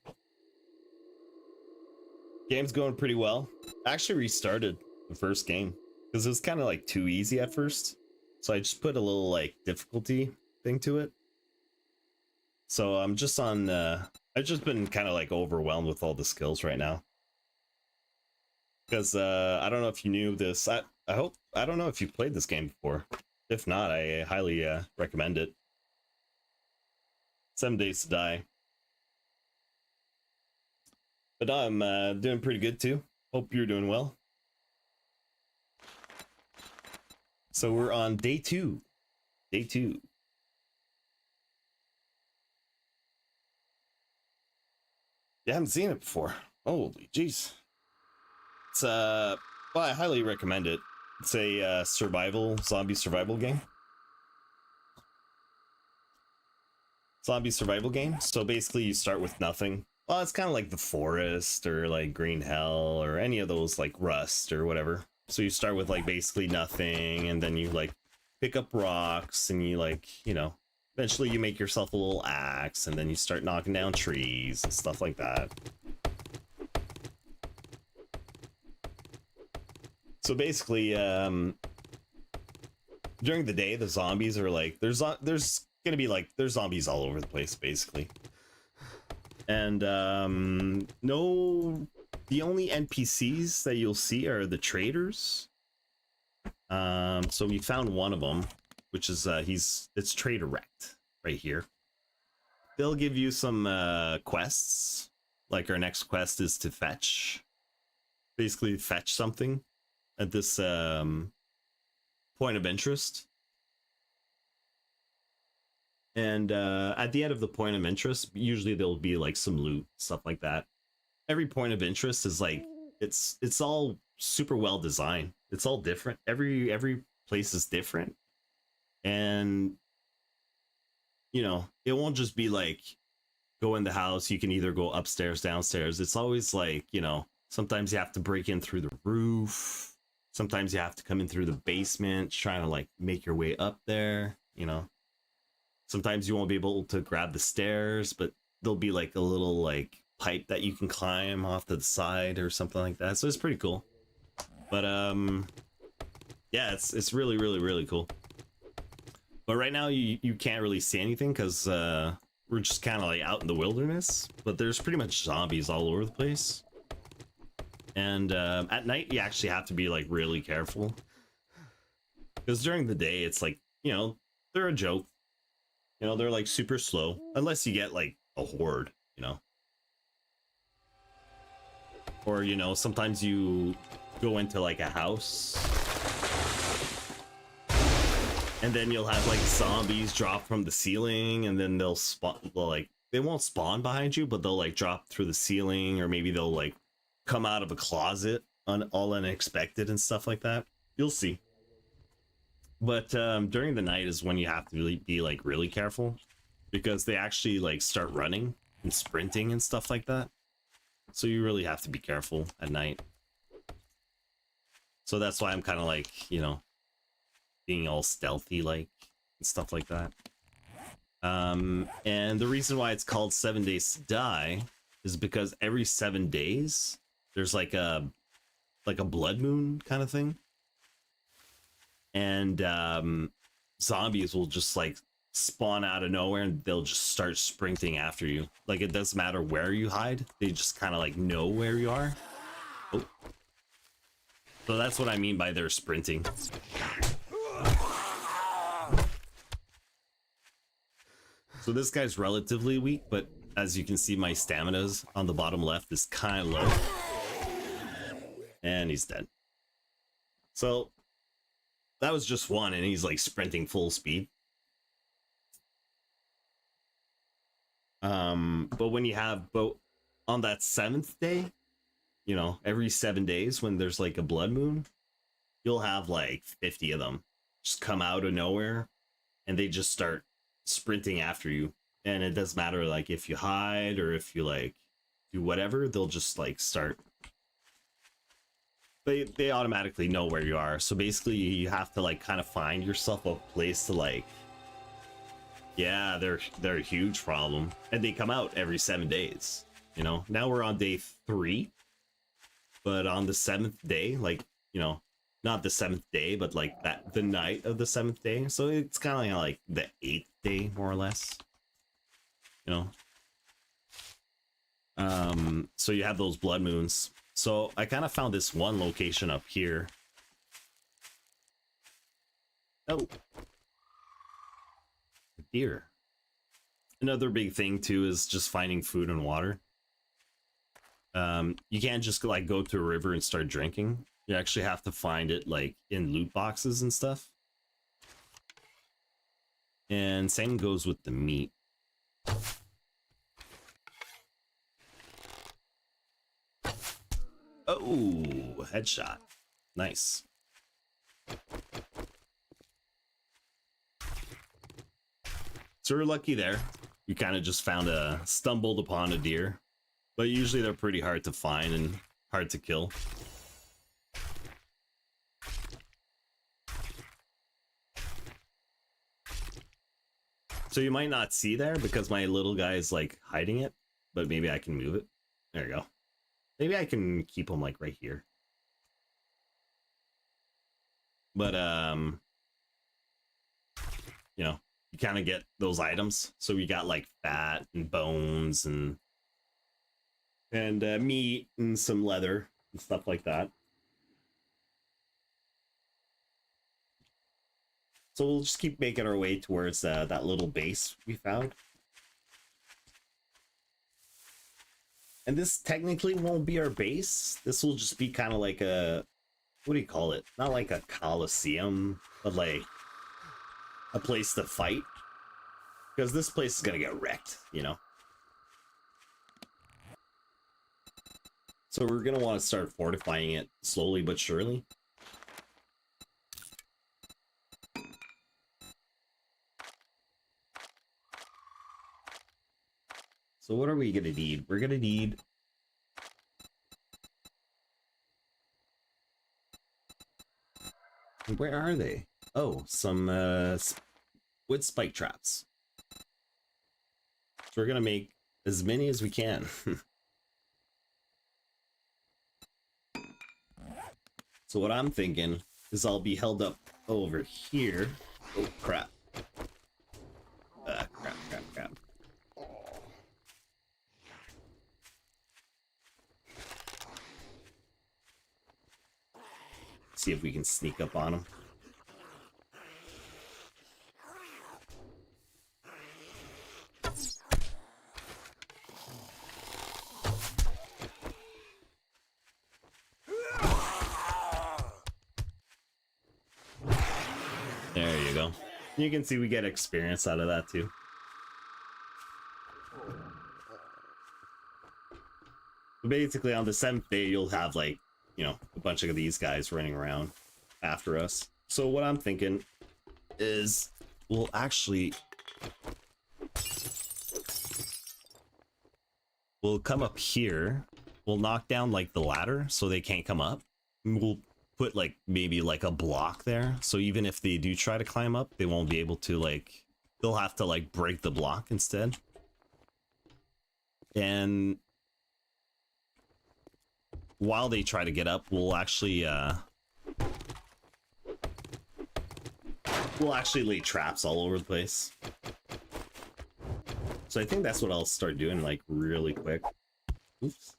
Game's going pretty well. I actually restarted the first game because it was kind of like too easy at first. So I just put a little like difficulty thing to it. So I'm just on I've just been kind of like overwhelmed with all the skills right now. Because I don't know if you knew this. I don't know if you've played this game before. If not, I highly recommend it. 7 Days to Die. But I'm doing pretty good too. Hope you're doing well. So we're on day 2. Day 2. You haven't seen it before. Holy jeez. It's well, I highly recommend it. It's a zombie survival game. Zombie survival game. So basically you start with nothing. Well, it's kind of like The Forest or like Green Hell or any of those like Rust or whatever. So you start with like basically nothing, and then you like pick up rocks and you like, you know, eventually you make yourself a little axe, and then you start knocking down trees and stuff like that. So basically, during the day, the zombies are like, there's gonna be like, there's zombies all over the place, basically. And the only NPCs that you'll see are the traders. So we found one of them, which is it's Trader Rect right here. they'll give you some quests. Like our next quest is to fetch, basically fetch something at this point of interest. And at the end of the point of interest, usually there'll be like some loot, stuff like that. Every point of interest is like it's all super well designed. It's all different. Every place is different. And you know, it won't just be like go in the house, you can either go upstairs, downstairs. It's always like, you know, sometimes you have to break in through the roof. Sometimes you have to come in through the basement, trying to like make your way up there, you know. Sometimes you won't be able to grab the stairs, but there'll be like a little like pipe that you can climb off to the side or something like that. So it's pretty cool. But yeah, it's really, really, really cool. But right now you can't really see anything because we're just kind of like out in the wilderness. But there's pretty much zombies all over the place. And at night you actually have to be like really careful. Because during the day it's like, you know, they're a joke. You know, they're like super slow. Unless you get like a horde, you know. Or, you know, sometimes you go into like a house. And then you'll have like zombies drop from the ceiling, and then they'll spawn, like, they won't spawn behind you, but they'll like drop through the ceiling, or maybe they'll like come out of a closet all unexpected and stuff like that. You'll see. But during the night is when you have to really be like really careful, because they actually like start running and sprinting and stuff like that. So you really have to be careful at night. So that's why I'm kind of like, you know, being all stealthy like and stuff like that. And the reason why it's called 7 Days to Die is because every 7 days there's like a blood moon kind of thing. And zombies will just like spawn out of nowhere, and they'll just start sprinting after you. Like, it doesn't matter where you hide, they just kind of like know where you are. Oh. So that's what I mean by they're sprinting. So this guy's relatively weak, but as you can see, my stamina's on the bottom left is kind of low. And he's dead. So that was just one, and he's like sprinting full speed. But when you have on that 7th day, you know, every 7 days when there's like a blood moon, you'll have like 50 of them just come out of nowhere, and they just start sprinting after you. And it doesn't matter like if you hide or if you like do whatever, they'll just like start. They automatically know where you are. So basically you have to like kind of find yourself a place to like, yeah, they're a huge problem. And they come out every 7 days, you know. Now we're on day 3, but on the 7th day, like, you know, not the 7th day, but like the night of the 7th day. So it's kind of like the 8th day, more or less, you know. So you have those blood moons. So I kind of found this one location up here. Oh, deer. Another big thing too is just finding food and water. You can't just like go to a river and start drinking. You actually have to find it like in loot boxes and stuff. And same goes with the meat. Oh, headshot. Nice. So we're lucky there. You kind of just stumbled upon a deer. But usually they're pretty hard to find and hard to kill. So you might not see there because my little guy is like hiding it, but maybe I can move it. There you go. Maybe I can keep him like right here. But you know, you kind of get those items. So we got like fat and bones and meat and some leather and stuff like that. So we'll just keep making our way towards that little base we found. And this technically won't be our base. This will just be kind of like a, what do you call it? Not like a coliseum, but like a place to fight. Because this place is gonna get wrecked, you know? So we're gonna want to start fortifying it slowly but surely. So what are we gonna need? We're gonna need... Where are they? Oh, some wood spike traps. So we're gonna make as many as we can. So what I'm thinking is I'll be held up over here. Oh crap. Crap. See if we can sneak up on him. There you go. You can see we get experience out of that too. Basically on the 7th day you'll have like, you know, a bunch of these guys running around after us. So what I'm thinking is we'll come up here, we'll knock down like the ladder so they can't come up. We'll put like maybe like a block there, so even if they do try to climb up, they won't be able to, like, they'll have to like break the block instead. And while they try to get up, we'll actually lay traps all over the place. So I think that's what I'll start doing, like, really quick. Oops.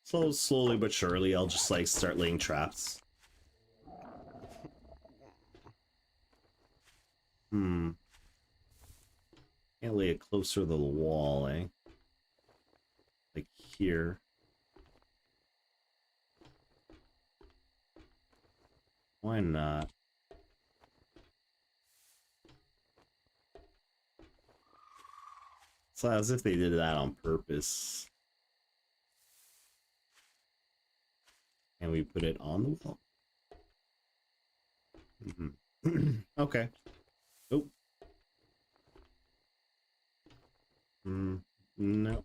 So slowly but surely, I'll just like start laying traps. Can't lay it closer to the wall, eh? Like here. Why not? It's as if they did that on purpose. And we put it on the wall. Okay. Oh. No.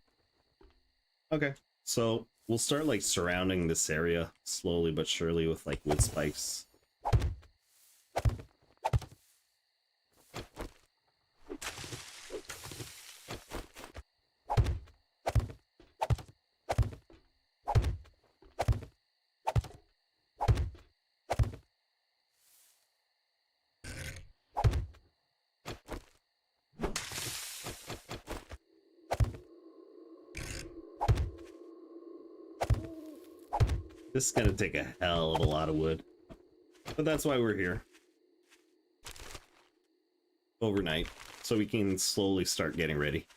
Okay. So we'll start like surrounding this area slowly but surely with like wood spikes. This is gonna take a hell of a lot of wood, but that's why we're here overnight, so we can slowly start getting ready.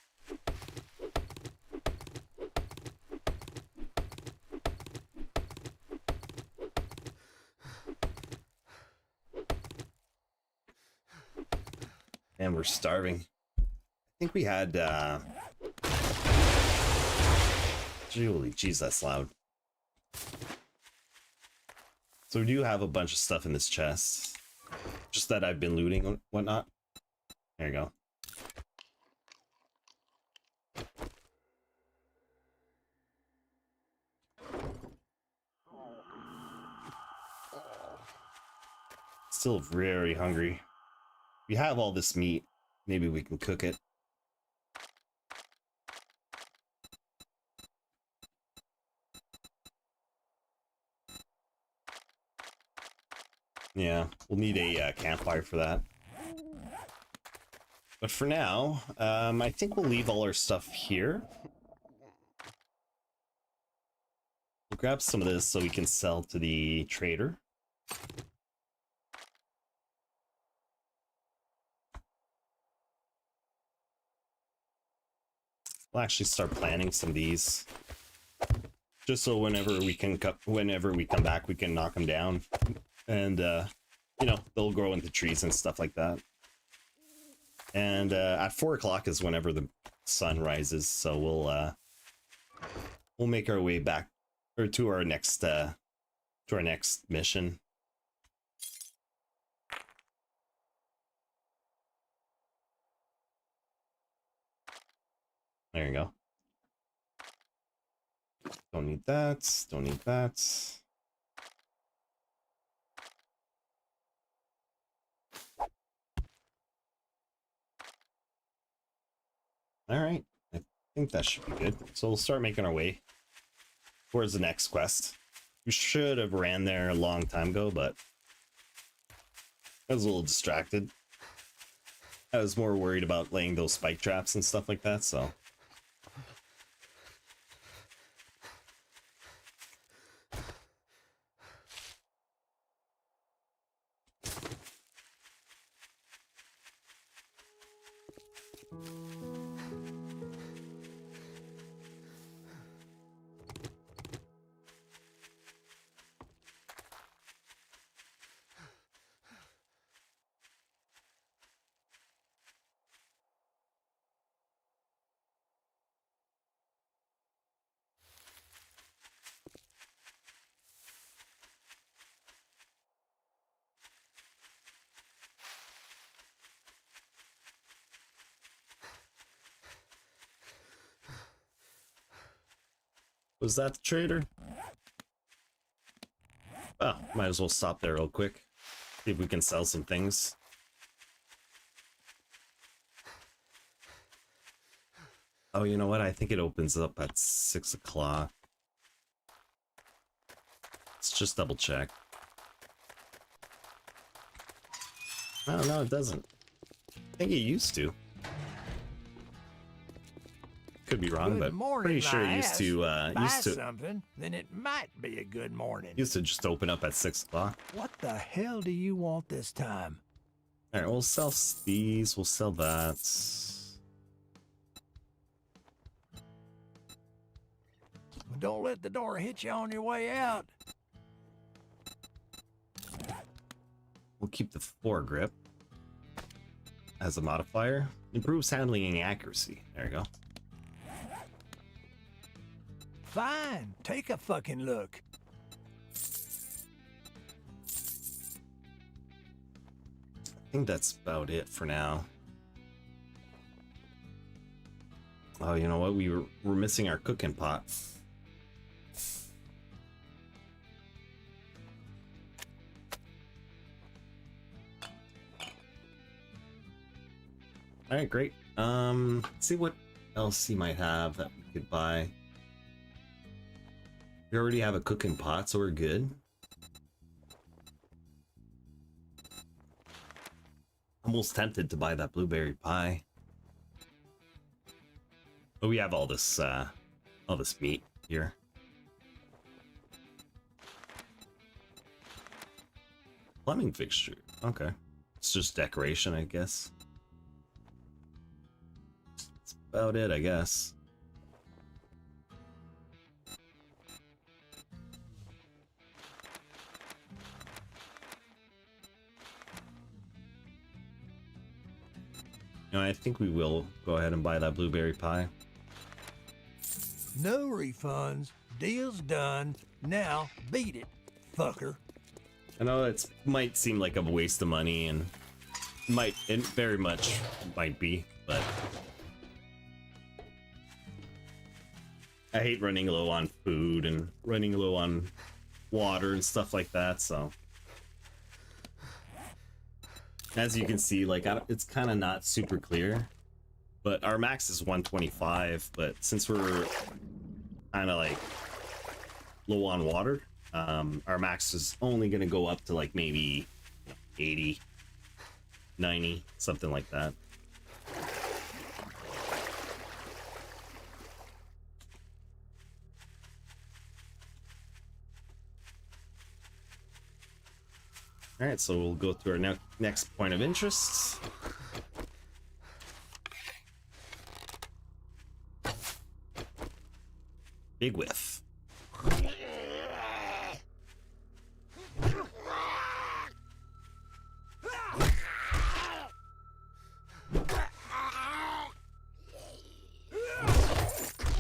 And we're starving. I think we had holy jeez, that's loud. So we do have a bunch of stuff in this chest, just that I've been looting and whatnot. There you go. Still very hungry. We have all this meat. Maybe we can cook it. Yeah, we'll need a campfire for that. But for now, I think we'll leave all our stuff here. We'll grab some of this so we can sell to the trader. We'll actually start planting some of these, just so whenever we come back, we can knock them down, and you know, they'll grow into trees and stuff like that. And at 4 o'clock is whenever the sun rises, so we'll make our way back or to our next mission. There you go. Don't need that. Don't need that. All right. I think that should be good. So we'll start making our way towards the next quest. We should have ran there a long time ago, but I was a little distracted. I was more worried about laying those spike traps and stuff like that, so. Was that the trader? Oh, might as well stop there real quick. See if we can sell some things. Oh, you know what? I think it opens up at 6 o'clock. Let's just double check. Oh, no, it doesn't. I think it used to. Could be wrong, but pretty sure it used to something, then it might be a good morning. Used to just open up at 6 o'clock. What the hell do you want this time? All right, we'll sell these. We'll sell that. Don't let the door hit you on your way out. We'll keep the foregrip as a modifier. Improves handling and accuracy. There you go. Fine, take a fucking look. I think that's about it for now. Oh, you know what? We're missing our cooking pot. All right, great. Let's see what else he might have that we could buy. We already have a cooking pot, so we're good. Almost tempted to buy that blueberry pie. But we have all this meat here. Plumbing fixture. Okay. It's just decoration, I guess. That's about it, I guess. You know, I think we will go ahead and buy that blueberry pie. No refunds. Deal's done. Now beat it, fucker. I know it might seem like a waste of money, and it very much might be, but I hate running low on food and running low on water and stuff like that, so. As you can see, like, it's kind of not super clear, but our max is 125, but since we're kind of like low on water, our max is only going to go up to like maybe 80, 90, something like that. All right, so we'll go to our next point of interest. Big whiff.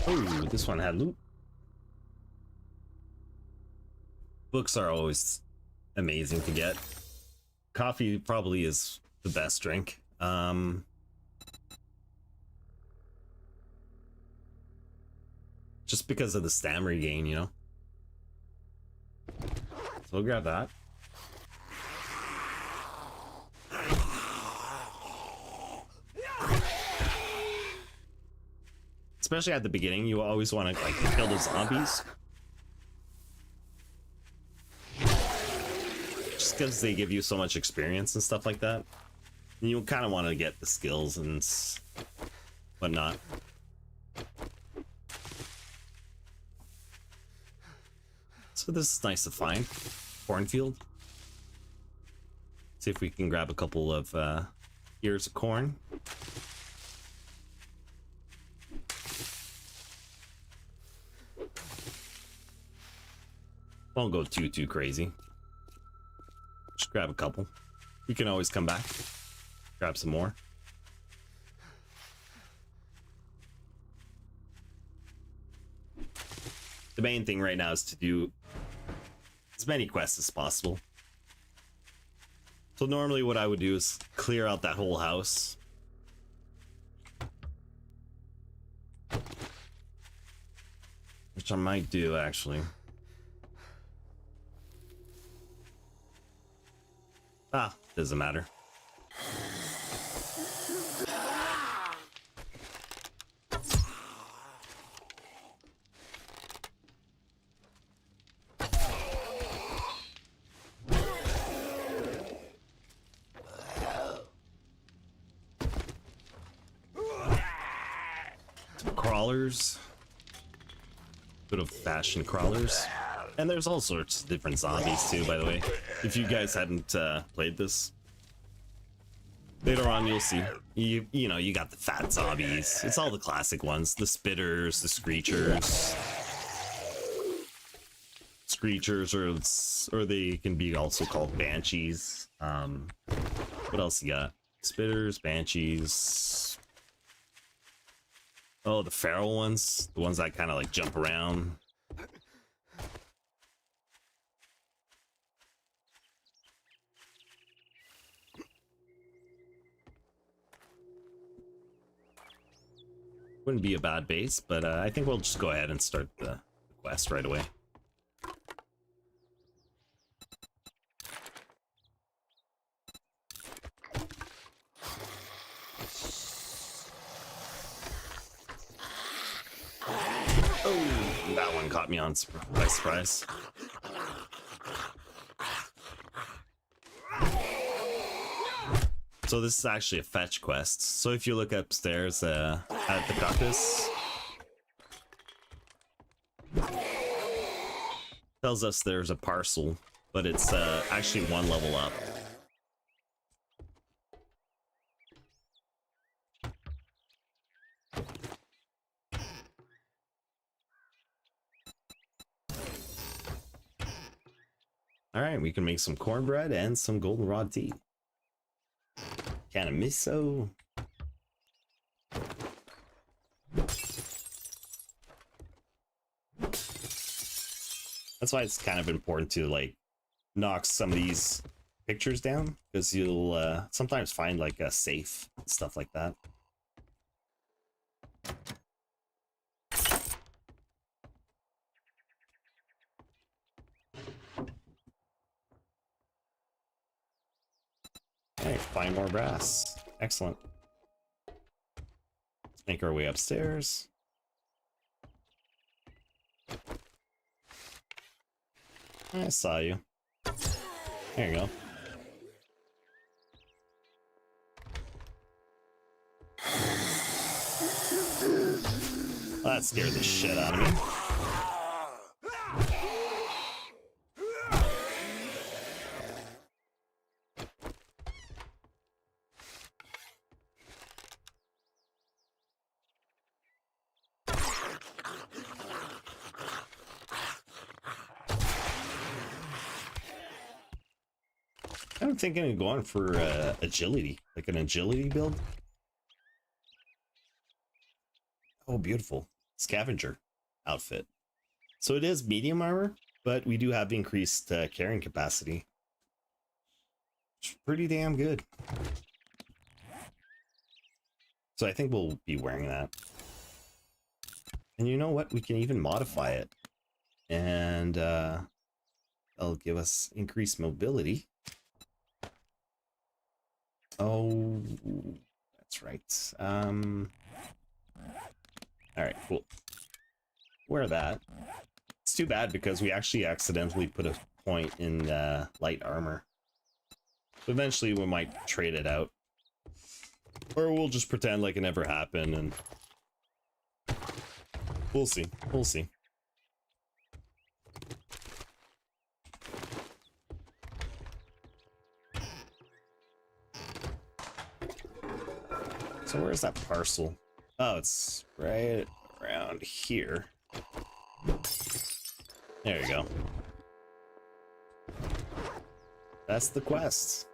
Oh, this one had loot. Books are always amazing to get. Coffee probably is the best drink. Just because of the stamina gain, you know. So we'll grab that. Especially at the beginning, you always want to like kill the zombies. Just because they give you so much experience and stuff like that. And you kind of want to get the skills and whatnot. So this is nice to find. Cornfield. See if we can grab a couple of ears of corn. Won't go too crazy. Just grab a couple. You can always come back. Grab some more. The main thing right now is to do as many quests as possible. So normally what I would do is clear out that whole house. Which I might do actually. Ah, doesn't matter. Crawlers. Good old fashioned crawlers. And there's all sorts of different zombies too, by the way. If you guys hadn't played this, later on you'll see. You know, you got the fat zombies. It's all the classic ones. The spitters, the screechers. Screechers, or they can be also called banshees. What else you got? Spitters, banshees. Oh, the feral ones. The ones that kind of like jump around. Wouldn't be a bad base, but I think we'll just go ahead and start the quest right away. Oh, that one caught me on by surprise. So this is actually a fetch quest. So if you look upstairs at the caucus, tells us there's a parcel, but it's actually one level up. All right, we can make some cornbread and some goldenrod tea. Can of miso. That's why it's kind of important to like knock some of these pictures down, because you'll sometimes find like a safe, stuff like that. Alright, find more brass. Excellent. Let's make our way upstairs. I saw you. There you go. Well, that scared the shit out of me. kind of thinking of going for agility, like an agility build. Oh, beautiful. Scavenger outfit. So it is medium armor, but we do have increased carrying capacity. It's pretty damn good. So I think we'll be wearing that. And you know what? We can even modify it. And it'll give us increased mobility. Oh, that's right. All right, cool. Wear that. It's too bad because we actually accidentally put a point in light armor. So eventually we might trade it out. Or we'll just pretend like it never happened and we'll see. We'll see. So where's that parcel? Oh, it's right around here. There you go. That's the quest.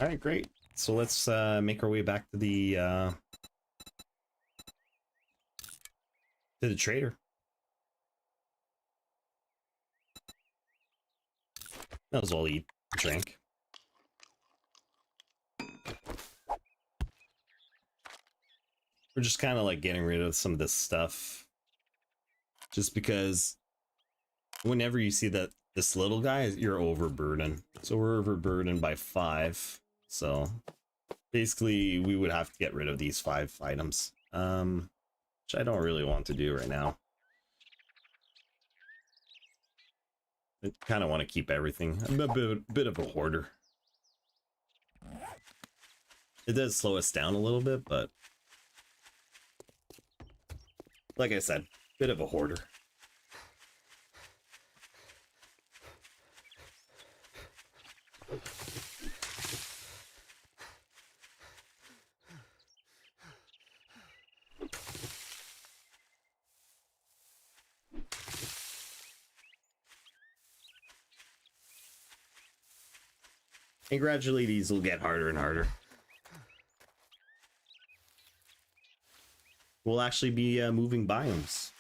All right, great. So let's make our way back to the trader. Might as well eat, drink. We're just kind of like getting rid of some of this stuff, just because whenever you see that this little guy, you're overburdened. So we're overburdened by 5. So basically, we would have to get rid of these 5 items, which I don't really want to do right now. I kind of want to keep everything. I'm a bit of a hoarder. It does slow us down a little bit, but like I said, bit of a hoarder. And gradually these will get harder and harder. We'll actually be moving biomes.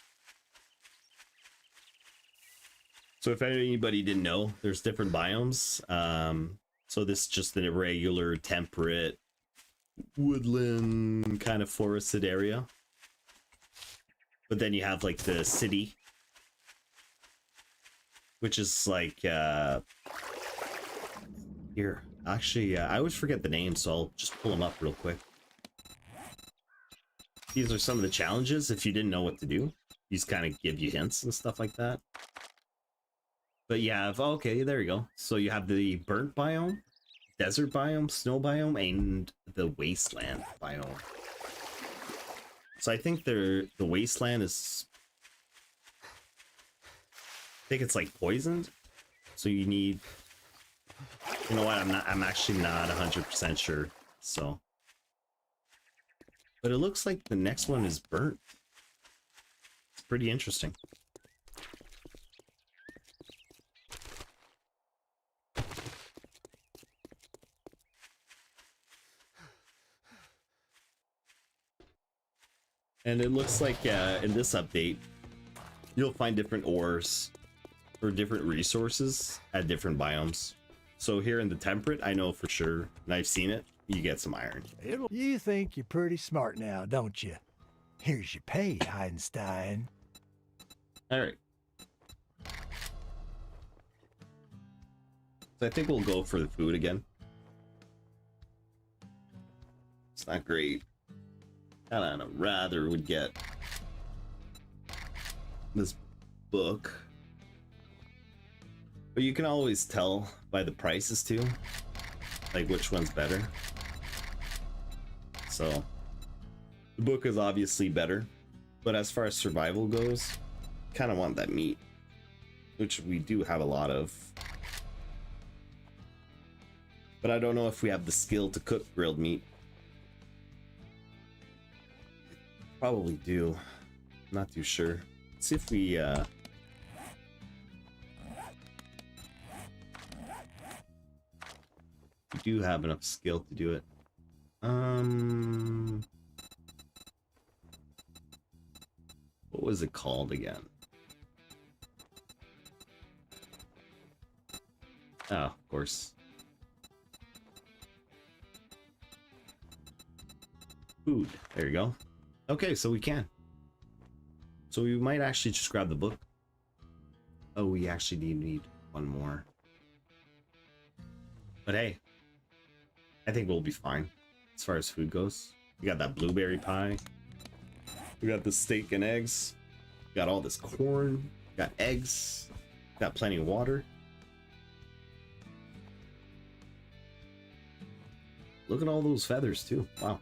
So if anybody didn't know, there's different biomes. So this is just an irregular, temperate, woodland kind of forested area. But then you have like the city, which is like here. Actually, I always forget the name, so I'll just pull them up real quick. These are some of the challenges if you didn't know what to do. These kind of give you hints and stuff like that. But you have, okay, there you go. So you have the burnt biome, desert biome, snow biome, and the wasteland biome. So I think the wasteland is, I think it's like poisoned. So you need, you know what, I'm actually not 100% sure. So, but it looks like the next one is burnt. It's pretty interesting. And it looks like in this update, you'll find different ores or different resources at different biomes. So here in the temperate, I know for sure, and I've seen it, you get some iron. You think you're pretty smart now, don't you? Here's your pay, Einstein. All right. So I think we'll go for the food again. It's not great. I rather would get this book. But you can always tell by the prices too, like which one's better. So the book is obviously better, but as far as survival goes, kind of want that meat, which we do have a lot of. But I don't know if we have the skill to cook grilled meat. Probably do. Not too sure. Let's see if we do have enough skill to do it. What was it called again? Oh, of course. Food. There you go. Okay, so we can. So we might actually just grab the book. Oh, we actually need one more. But hey, I think we'll be fine as far as food goes. We got that blueberry pie. We got the steak and eggs. We got all this corn. We got eggs. Got plenty of water. Look at all those feathers too. Wow.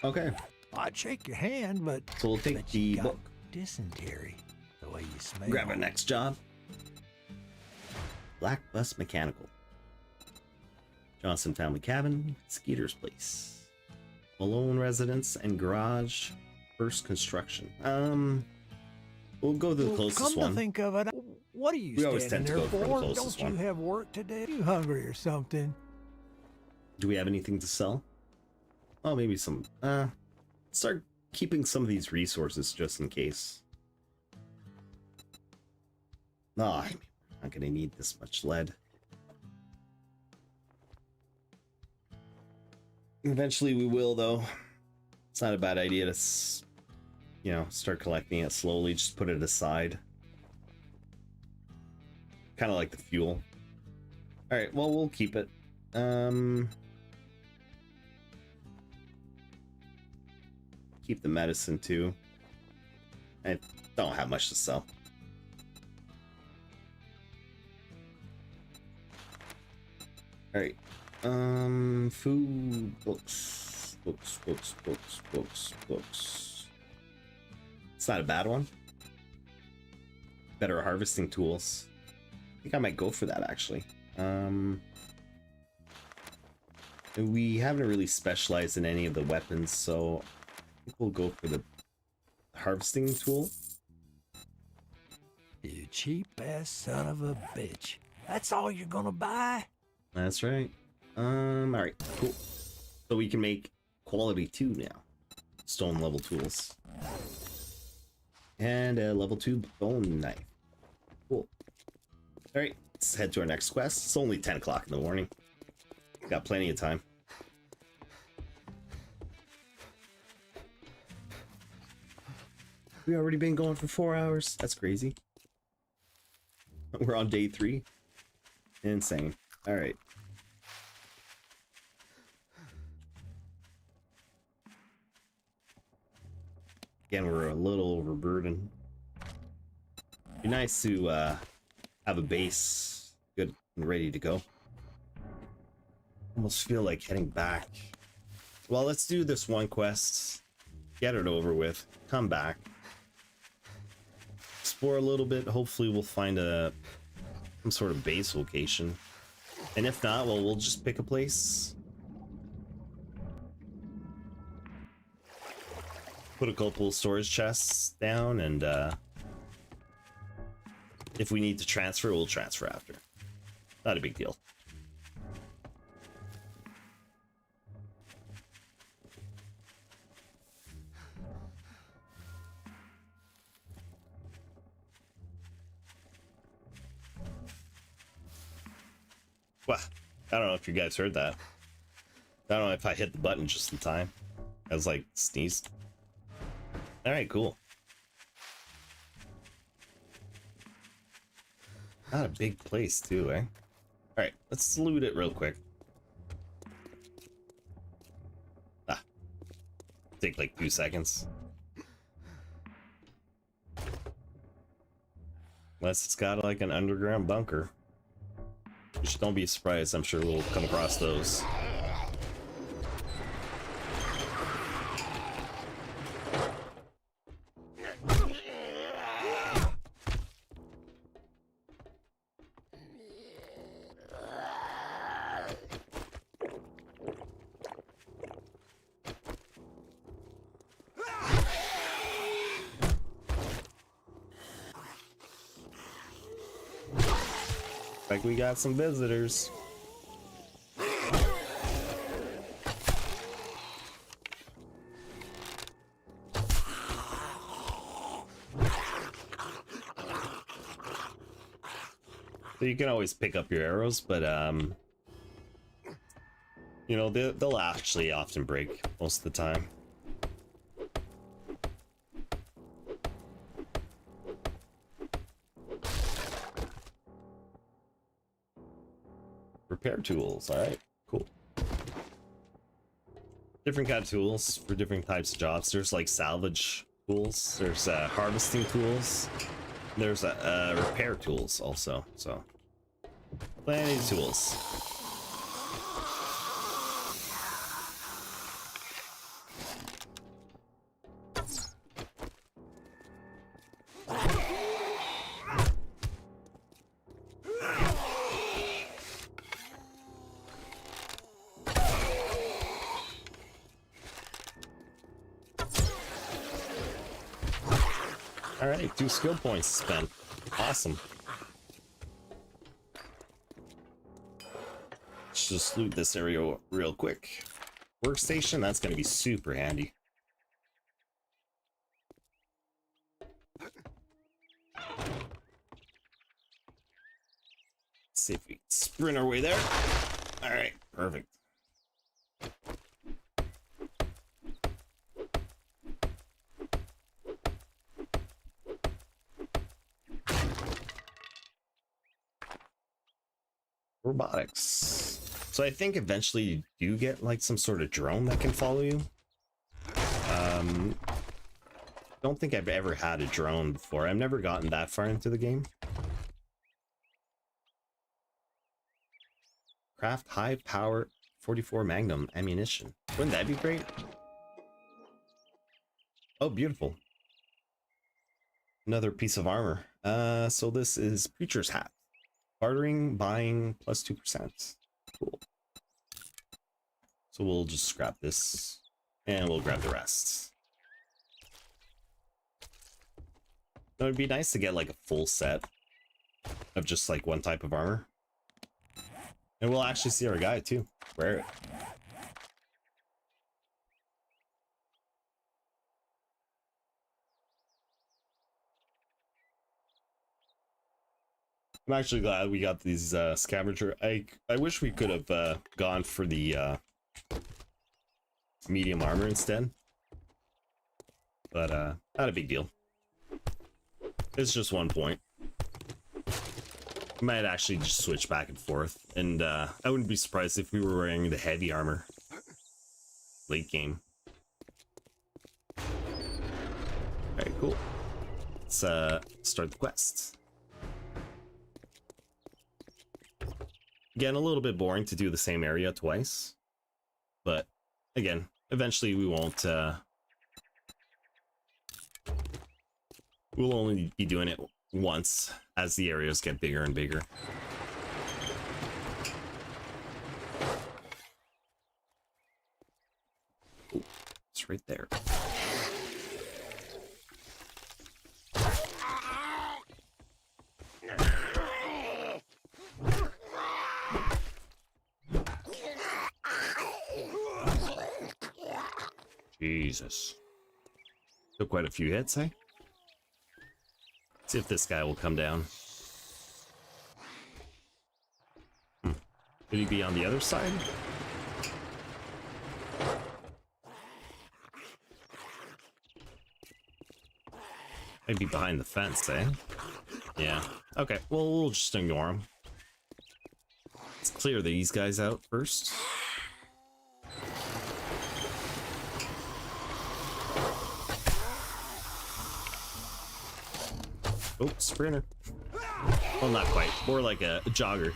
Okay. I'd shake your hand, but So we'll take the book. Dysentery, the way you smell. Grab our next job. Black Bus Mechanical. Johnson Family Cabin. Skeeter's Place. Malone Residence and Garage. First Construction. We'll go to the closest one. Come to think of it, what are you We always standing tend to there go for the for? closest Don't one. you have work today? You hungry or something? Do we have anything to sell? Oh, maybe some. Start keeping some of these resources just in case. No, I'm not gonna need this much lead. Eventually we will, though. It's not a bad idea to, you know, start collecting it slowly. Just put it aside. Kind of like the fuel. All right, well, we'll keep it. Keep the medicine too. I don't have much to sell. All right. Food, books. It's not a bad one. Better harvesting tools. I think I might go for that actually. We haven't really specialized in any of the weapons, so I think we'll go for the harvesting tool. You cheap ass son of a bitch. That's all you're gonna buy? That's right. Alright, cool. So we can make quality 2 now. Stone level tools. And a level 2 bone knife. Cool. Alright, let's head to our next quest. It's only 10 o'clock in the morning. Got plenty of time. We already been going for 4 hours. That's crazy. We're on day 3. Insane. All right. Again, we're a little overburdened. Be nice to have a base good and ready to go. Almost feel like heading back. Well, let's do this one quest. Get it over with. Come back. Explore a little bit. Hopefully we'll find some sort of base location. And if not, well, we'll just pick a place. Put a couple storage chests down, and if we need to transfer, we'll transfer after. Not a big deal. Well, I don't know if you guys heard that. I don't know if I hit the button just in time. I was like, sneezed. Alright, cool. Not a big place too, eh? Alright, let's loot it real quick. Ah. Take like 2 seconds. Unless it's got like an underground bunker. Which don't be surprised, I'm sure we'll come across those. Like we got some visitors. So you can always pick up your arrows, but you know, they'll actually often break most of the time. Repair tools, all right, cool. Different kind of tools for different types of jobs. There's like salvage tools, there's harvesting tools, there's repair tools also, so plenty of tools. All right, 2 skill points spent. Awesome. Let's just loot this area real quick. Workstation, that's going to be super handy. Let's see if we can sprint our way there. All right, perfect. Robotics. So I think eventually you do get like some sort of drone that can follow you. Don't think I've ever had a drone before. I've never gotten that far into the game. Craft high power 44 Magnum ammunition. Wouldn't that be great? Oh, beautiful. Another piece of armor. So this is Preacher's Hat. Bartering, buying, plus 2%. Cool. So we'll just scrap this, and we'll grab the rest. It would be nice to get like a full set of just like one type of armor. And we'll actually see our guy too. Wear it. I'm actually glad we got these scavenger. I wish we could have gone for the medium armor instead. But not a big deal. It's just 1 point. Might actually just switch back and forth. And I wouldn't be surprised if we were wearing the heavy armor late game. Alright, cool. Let's start the quest. Again, a little bit boring to do the same area twice, but again, eventually we won't, we'll only be doing it once as the areas get bigger and bigger. Ooh, it's right there. Jesus. Took quite a few hits, eh? See if this guy will come down. Could he be on the other side? Maybe behind the fence, eh? Yeah. Okay, well, we'll just ignore him. Let's clear these guys out first. Oh, sprinter. Well, not quite. More like a jogger.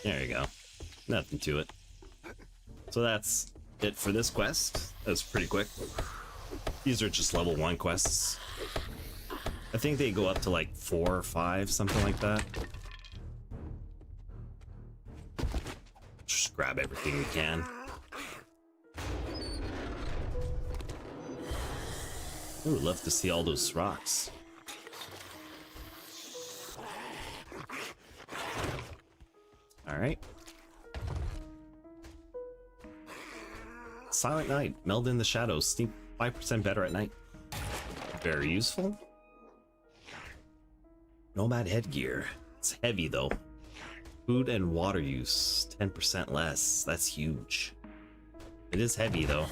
There you go. Nothing to it. So that's it for this quest. That's pretty quick. These are just level 1 quests. I think they go up to like 4 or 5, something like that. Just grab everything we can. Ooh, love to see all those rocks. All right. Silent Night. Meld in the shadows. Sneak 5% better at night. Very useful. Nomad headgear. It's heavy though. Food and water use. 10% less. That's huge. It is heavy though.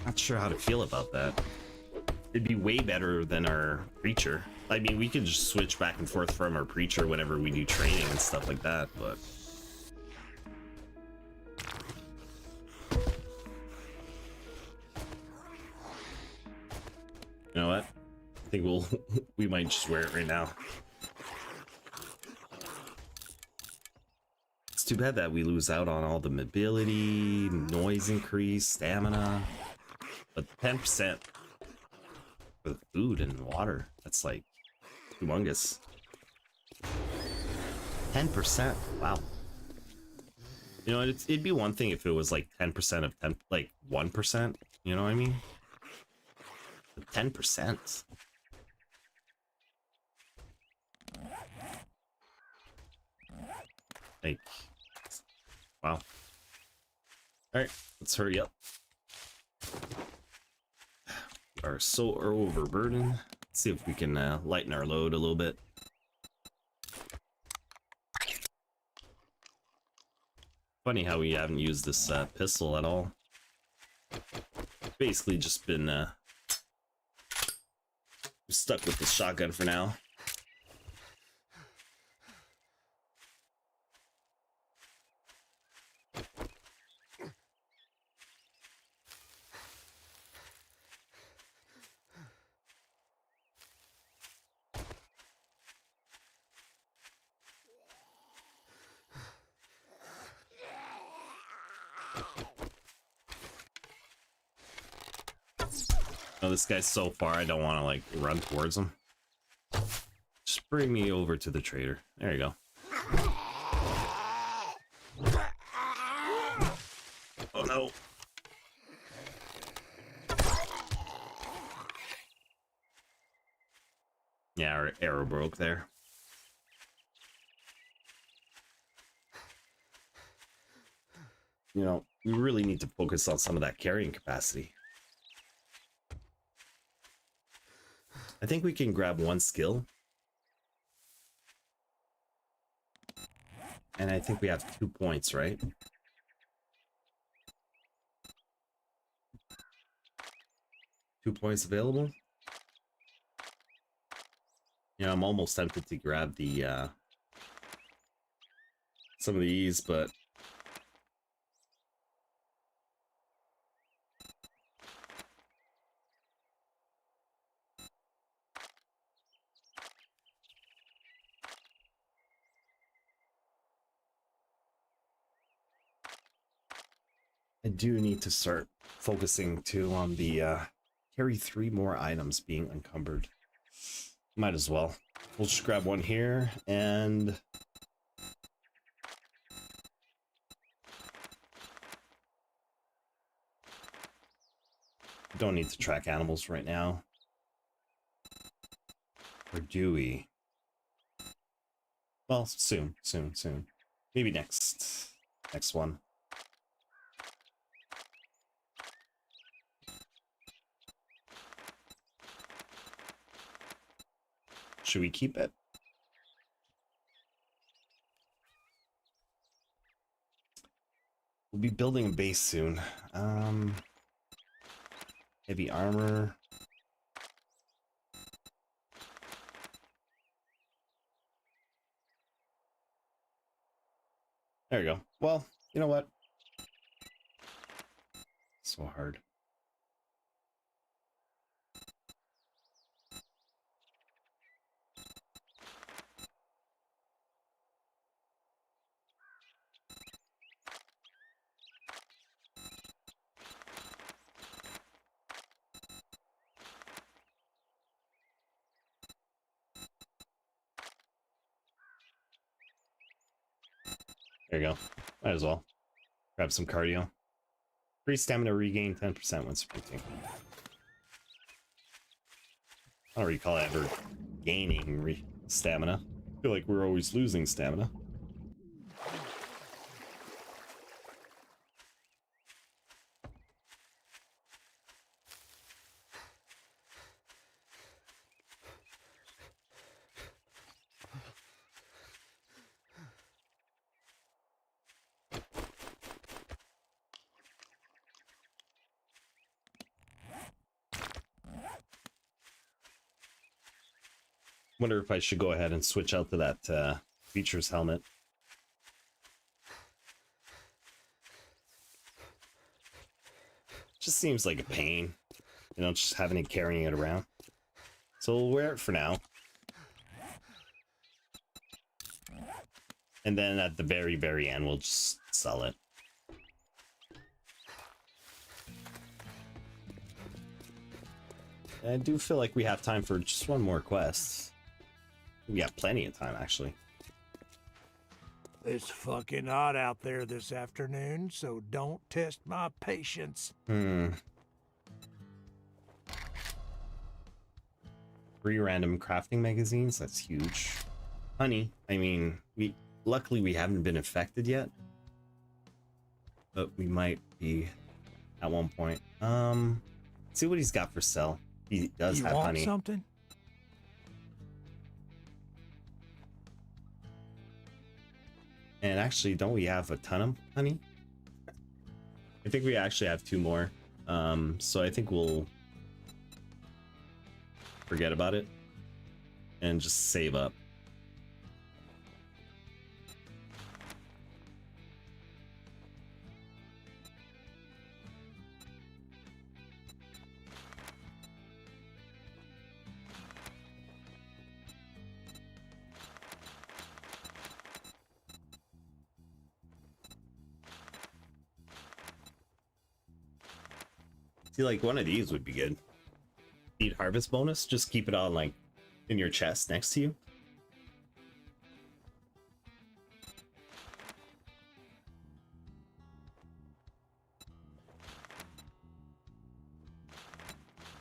Not sure how to feel about that. It'd be way better than our preacher. I mean, we could just switch back and forth from our preacher whenever we do training and stuff like that, but... You know what? I think we might just wear it right now. It's too bad that we lose out on all the mobility, noise increase, stamina. But 10% for the food and water, that's like humongous. 10%, wow. You know, it'd be one thing if it was like 10% of 10, like 1%, you know what I mean? But 10%. Like, wow. Alright, let's hurry up. We are so overburdened. Let's see if we can lighten our load a little bit. Funny how we haven't used this pistol at all. Basically just been stuck with the shotgun for now. Oh, this guy's so far, I don't want to like run towards him. Just bring me over to the trader. There you go. Oh no. Yeah, our arrow broke there. You know, we really need to focus on some of that carrying capacity. I think we can grab one skill. And I think we have 2 points, right? Two points available. Yeah, I'm almost tempted to grab the some of these, but I do need to start focusing too on the carry 3 more items being encumbered. Might as well. We'll just grab one here and don't need to track animals right now. Or do we? Well, soon. Maybe next one. Should we keep it? We'll be building a base soon. Heavy armor. There we go. Well, you know what? So hard. There you go. Might as well. Grab some cardio. Free stamina regain 10% when sprinting. I don't recall ever gaining stamina. I feel like we're always losing stamina. Wonder if I should go ahead and switch out to that features helmet. Just seems like a pain, you know, just having it carrying it around. So we'll wear it for now. And then at the very, very end, we'll just sell it. I do feel like we have time for just one more quest. We got plenty of time, actually. It's fucking hot out there this afternoon, so don't test my patience. 3 random crafting magazines, that's huge. Honey, I mean, luckily we haven't been affected yet. But we might be at one point. Let's see what he's got for sale. He does have honey. You want something? And actually, don't we have a ton of honey? I think we actually have 2 more. So I think we'll forget about it and just save up. See, like one of these would be good. Eat harvest bonus, just keep it on like in your chest next to you.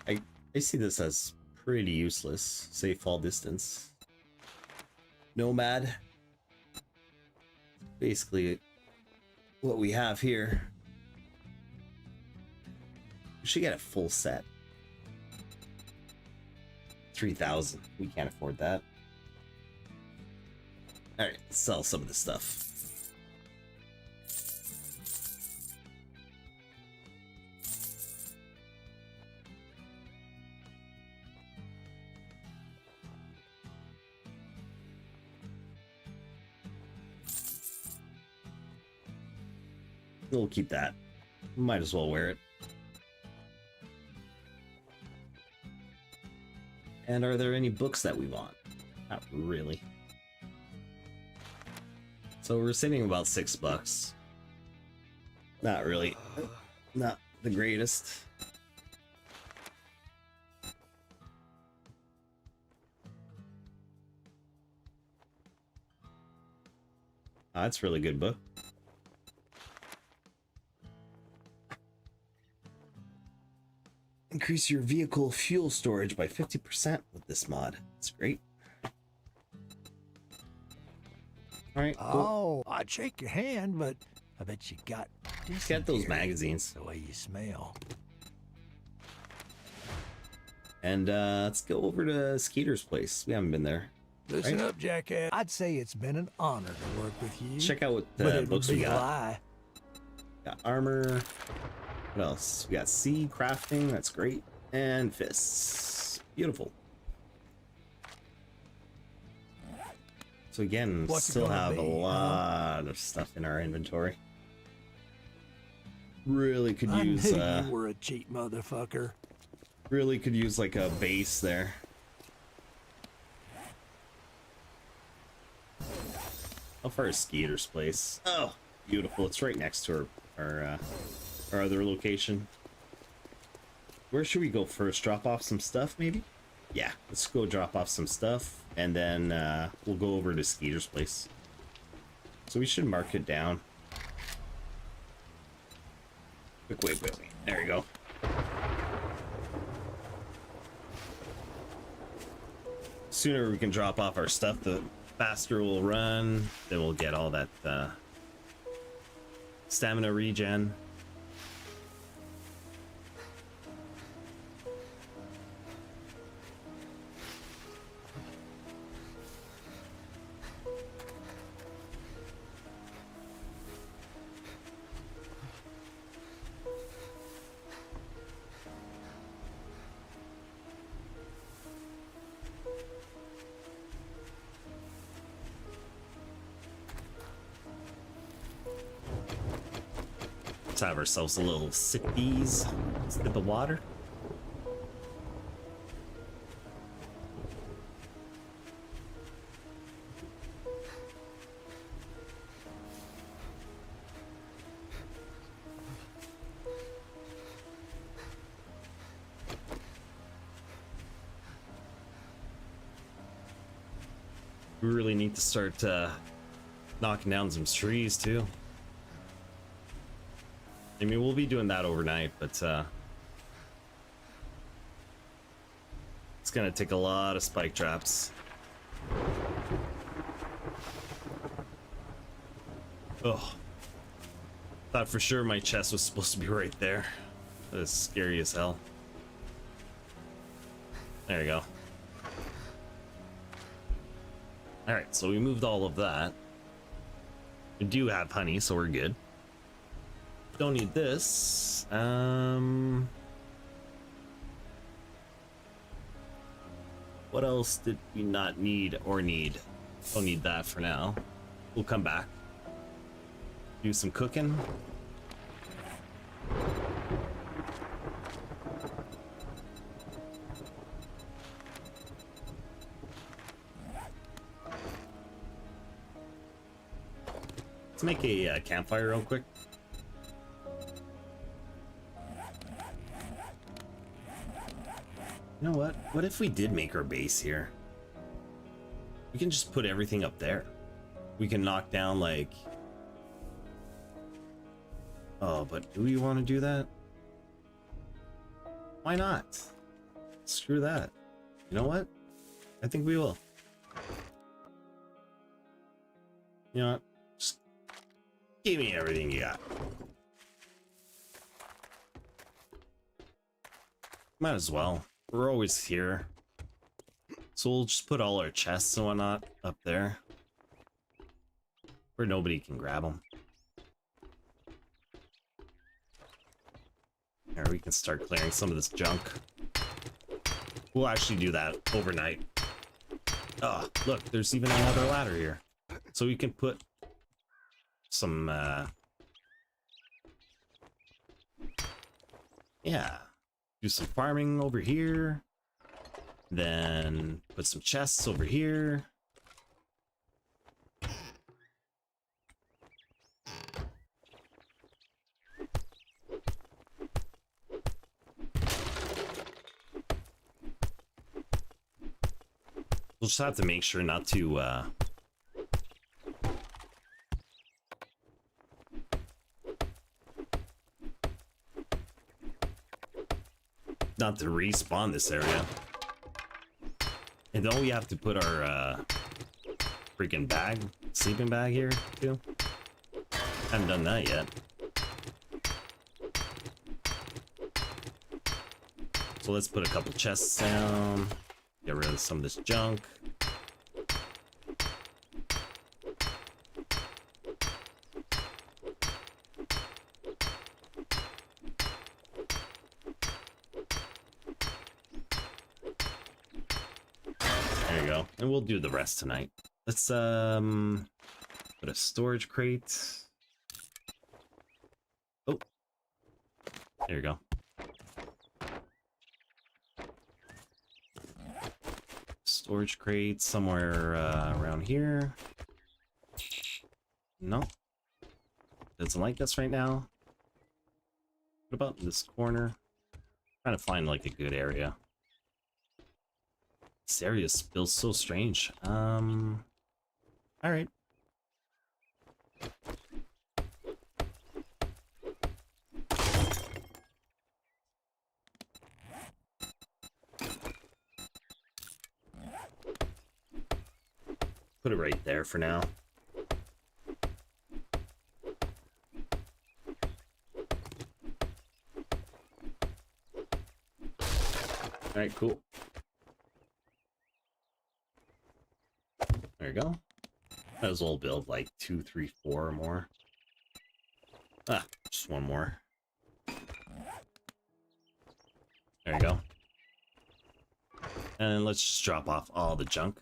I see this as pretty useless. Save fall distance. Nomad. Basically what we have here. We should get a full set. 3,000. We can't afford that. Alright, let's sell some of this stuff. We'll keep that. Might as well wear it. And are there any books that we want? Not really. So we're saving about $6. Not really. Not the greatest. Oh, that's a really good book. Increase your vehicle fuel storage by 50% with this mod. That's great. All right, cool. Oh, I'd shake your hand, but I bet you got this. Get those magazines. The way you smell. And let's go over to Skeeter's place. We haven't been there. Listen up, jackass. I'd say it's been an honor to work with you. Check out what but it books would we be a got. lie. Got armor. What else? We got sea crafting. That's great. And fists. Beautiful. So again, What's it still gonna have be, a lot of stuff in our inventory. Really could I use knew you were a cheap motherfucker. really could use like a base there. How far is Skeeter's place? Oh, beautiful. It's right next to our other location. Where should we go first? Drop off some stuff, maybe? Yeah, let's go drop off some stuff, and then we'll go over to Skeeter's place. So we should mark it down. Wait. There we go. Sooner we can drop off our stuff, the faster we'll run. Then we'll get all that stamina regen. Let's have ourselves a little sippies. Sip of water. We really need to start knocking down some trees too. I mean, we'll be doing that overnight, but it's gonna take a lot of spike traps. Oh, thought for sure my chest was supposed to be right there. That is scary as hell. There you go. All right, so we moved all of that. We do have honey, so we're good. Don't need this. What else did we not need or need? Don't need that for now. We'll come back. Do some cooking. Let's make a campfire real quick. You know what? What if we did make our base here? We can just put everything up there. We can knock down like... Oh, but do we want to do that? Why not? Screw that. You know what? I think we will. You know what? Just give me everything you got. Might as well. We're always here. So we'll just put all our chests and whatnot up there. Where nobody can grab them. There, we can start clearing some of this junk. We'll actually do that overnight. Oh, look, there's even another ladder here. So we can put some, yeah. Do some farming over here. Then put some chests over here. We'll just have to make sure not to not to respawn this area. And then we have to put our freaking bag sleeping bag here too. Haven't done that yet. So let's put a couple chests down. Get rid of some of this junk. There you go. And we'll do the rest tonight. Let's put a storage crate. Oh. There you go. Storage crate somewhere around here. No. Doesn't like us right now. What about this corner? Trying to find like a good area. This area feels so strange. Alright. Put it right there for now. Alright, cool. There you go. Might as well build like 2, 3, 4 or more. Ah, just one more. There you go. And let's just drop off all the junk.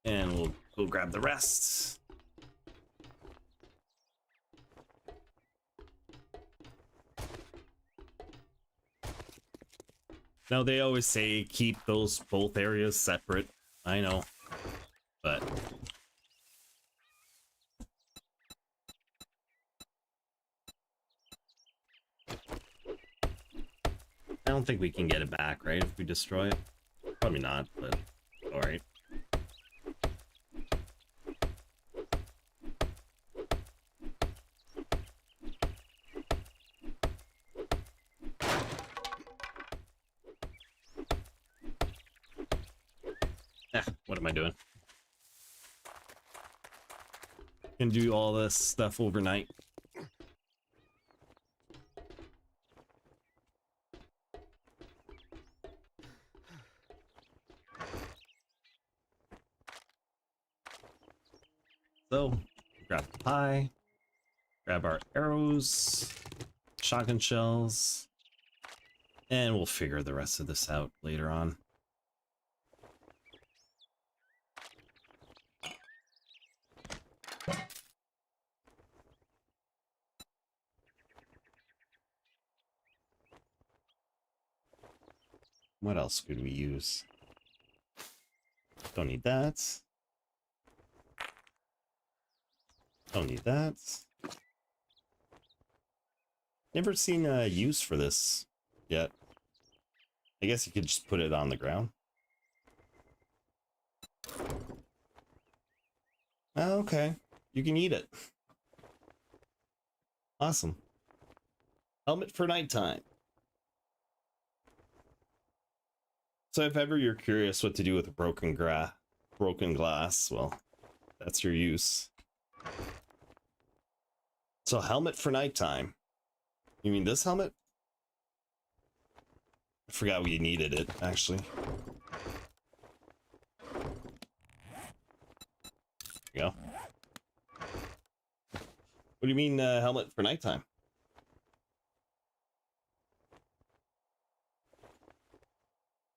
And we'll go grab the rest. Now they always say keep those both areas separate. I know, but I don't think we can get it back, right? If we destroy it, probably not. But all right. What am I doing? Can do all this stuff overnight. So, grab the pie, grab our arrows, shotgun shells, and we'll figure the rest of this out later on. What else could we use? Don't need that. Don't need that. Never seen a use for this yet. I guess you could just put it on the ground. Oh, okay. You can eat it. Awesome. Helmet for nighttime. So if ever you're curious what to do with a broken glass, well, that's your use. So helmet for nighttime. You mean this helmet? I forgot we needed it, actually. There you go. What do you mean helmet for nighttime?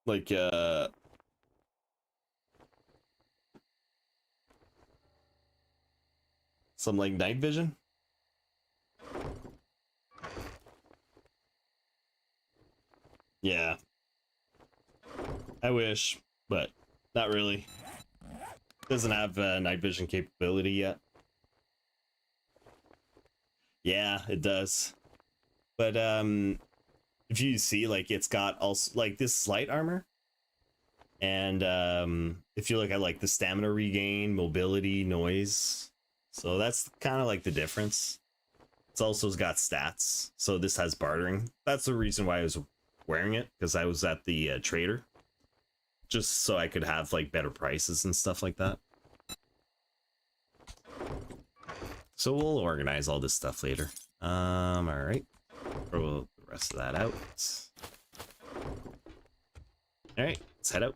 Like, some like night vision? Yeah. I wish, but not really. Doesn't have night vision capability yet. Yeah, it does. But if you see, like, it's got also like this light armor, and if you look at like the stamina regain, mobility, noise, so that's kind of like the difference. It's also got stats, so this has bartering. That's the reason why I was wearing it, because I was at the trader, just so I could have like better prices and stuff like that. So we'll organize all this stuff later. All right. Throw the rest of that out. All right, let's head out.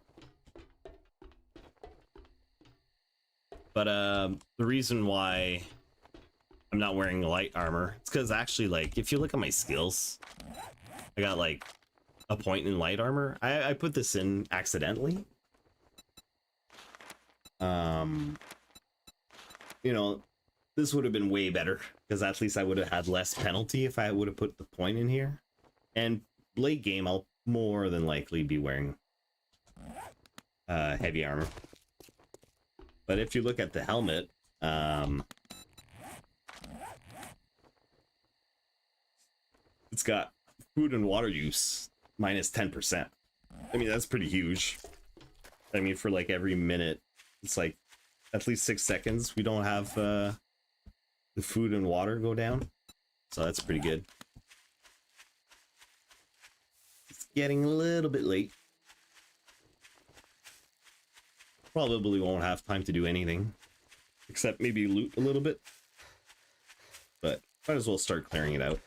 But the reason why I'm not wearing light armor, it's because actually, like, if you look at my skills, I got like a point in light armor. I put this in accidentally. You know, this would have been way better because at least I would have had less penalty if I would have put the point in here. And late game, I'll more than likely be wearing heavy armor. But if you look at the helmet, it's got food and water use minus 10%. I mean, that's pretty huge. I mean, for like every minute, it's like at least 6 seconds we don't have the food and water go down. So that's pretty good. It's getting a little bit late. Probably won't have time to do anything except maybe loot a little bit, but might as well start clearing it out.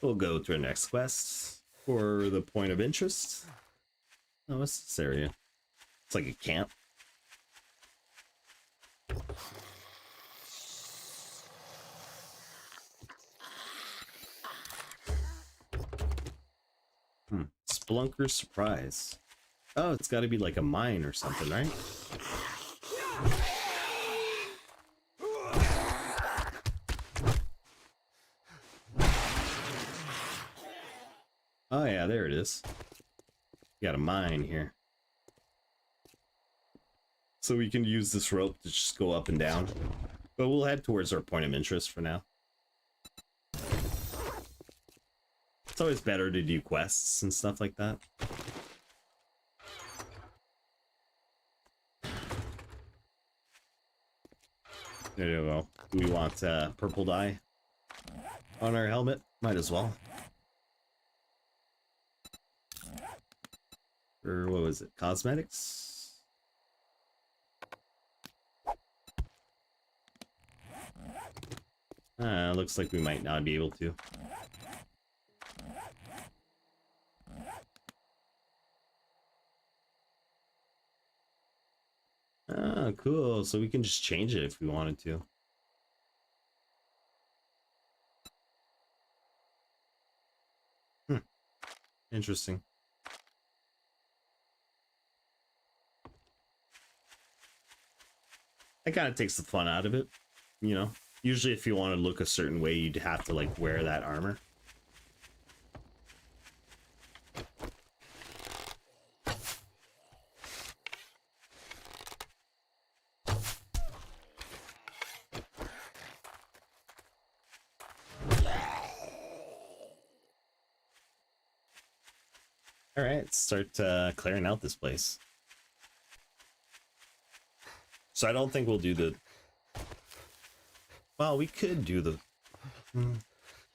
We'll go to our next quest for the point of interest. Oh, what's this area? It's like a camp. Splunker's surprise. Oh, it's got to be like a mine or something, right? Oh yeah, there it is. Got a mine here. So we can use this rope to just go up and down. But we'll head towards our point of interest for now. It's always better to do quests and stuff like that. There you go. Do we want purple dye on our helmet? Might as well. Or what was it? Cosmetics? Looks like we might not be able to. Ah, cool. So we can just change it if we wanted to. Interesting. That kind of takes the fun out of it, you know? Usually if you want to look a certain way, you'd have to, like, wear that armor. All right, let's start clearing out this place. So I don't think we'll do the... Well, we could do the...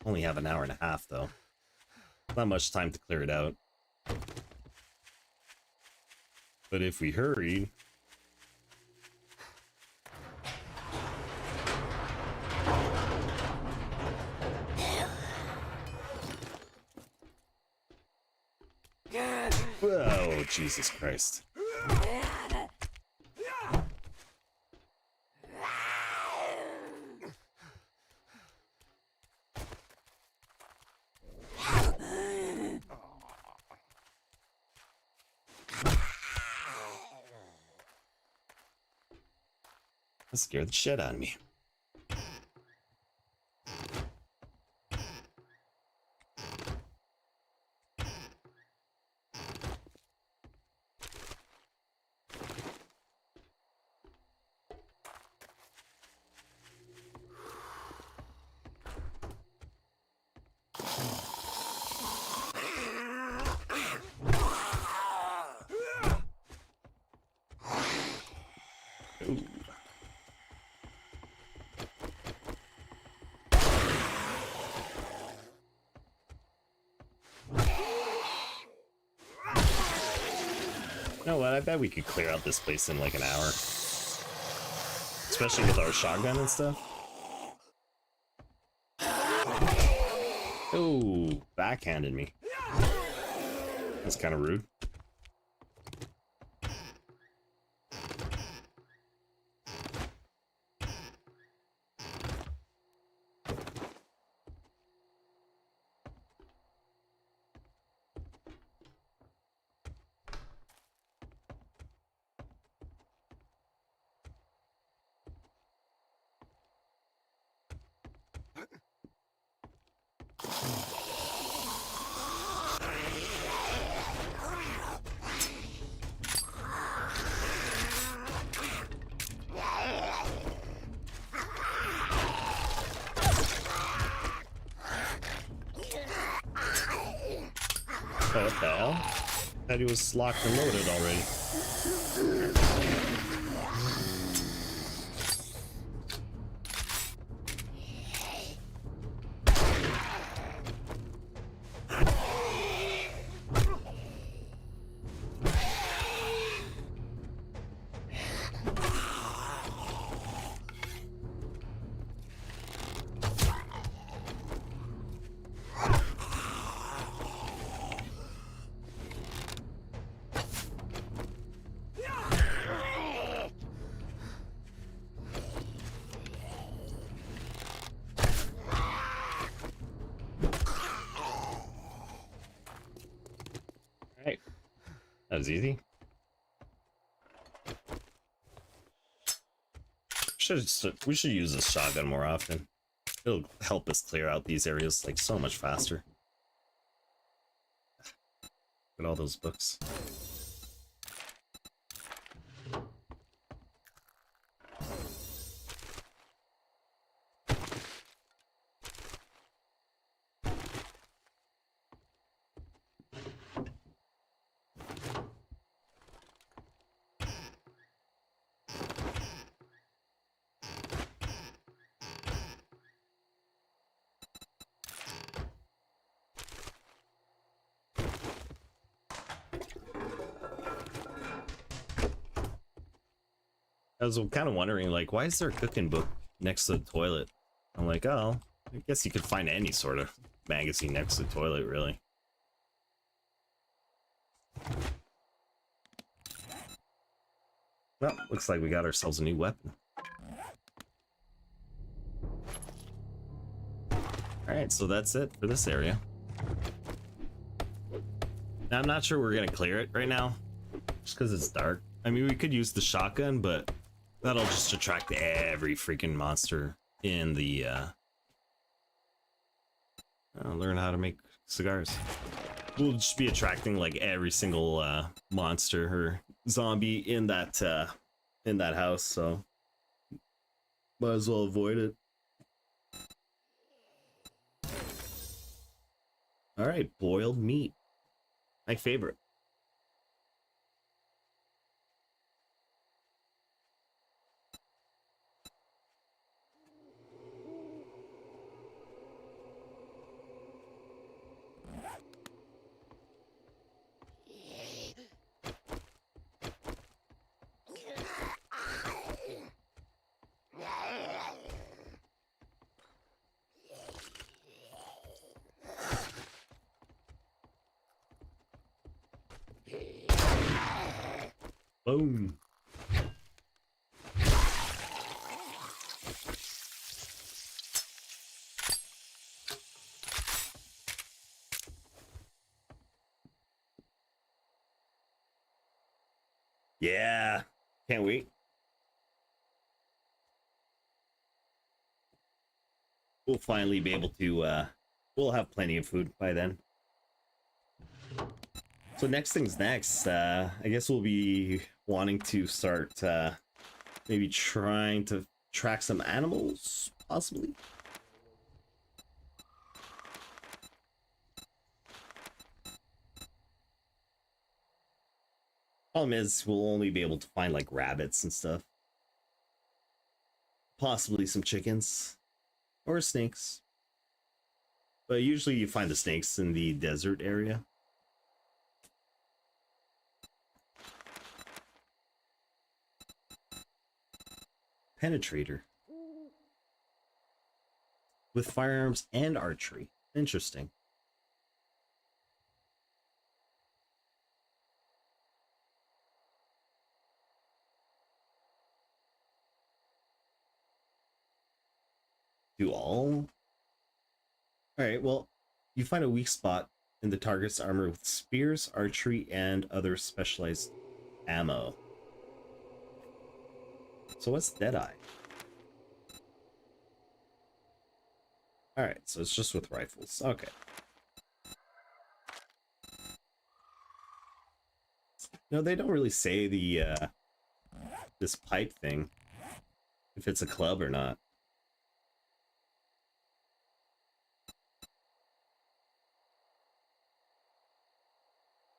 Only have an hour and a half, though. Not much time to clear it out. But if we hurry... Oh, Jesus Christ. That scared the shit out of me. Ooh. what? I bet we could clear out this place in like an hour. Especially with our shotgun and stuff. Oh, backhanded me. That's kind of rude. Oh, what the hell? Thought he was locked and loaded already. Alright. That was easy. We should use this shotgun more often. It'll help us clear out these areas like so much faster. Look at all those books. I was kind of wondering, like, why is there a cooking book next to the toilet? I'm like, oh, I guess you could find any sort of magazine next to the toilet, really. Well, looks like we got ourselves a new weapon. Alright, so that's it for this area. Now, I'm not sure we're gonna clear it right now, just because it's dark. I mean, we could use the shotgun, but that'll just attract every freaking monster in the, learn how to make cigars. We'll just be attracting, like, every single, monster or zombie in that house, so might as well avoid it. Alright, boiled meat. My favorite. Boom. Yeah, can't wait. We'll finally be able to, we'll have plenty of food by then. So next thing's next, I guess we'll be wanting to start, maybe trying to track some animals, possibly. Problem is, we'll only be able to find, like, rabbits and stuff. Possibly some chickens. Or snakes. But usually you find the snakes in the desert area. penetrator with firearms and archery. Interesting. Do all? Alright, well, you find a weak spot in the target's armor with spears, archery, and other specialized ammo. So what's Deadeye? Alright, so it's just with rifles. Okay. No, they don't really say the this pipe thing, if it's a club or not.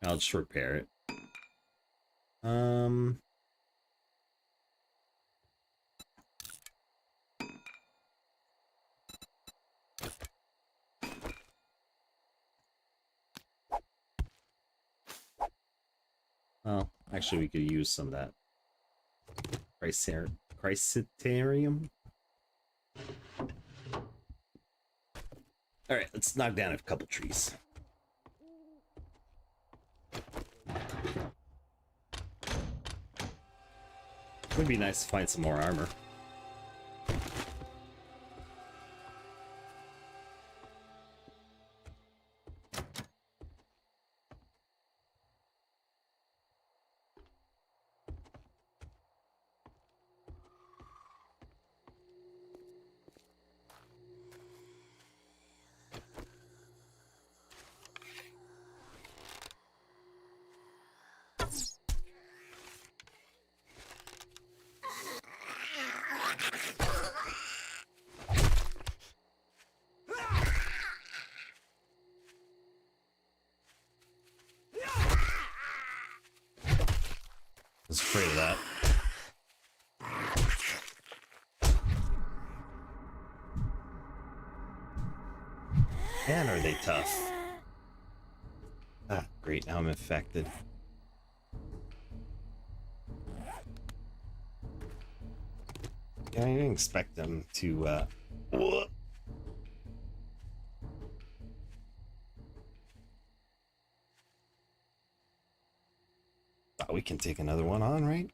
I'll just repair it. Well, actually, we could use some of that Chrysitarium. All right, let's knock down a couple trees. Would be nice to find some more armor. I was afraid of that. Man, are they tough. Ah, great, now I'm infected. Yeah, I didn't expect them to, Thought we can take another one on, right?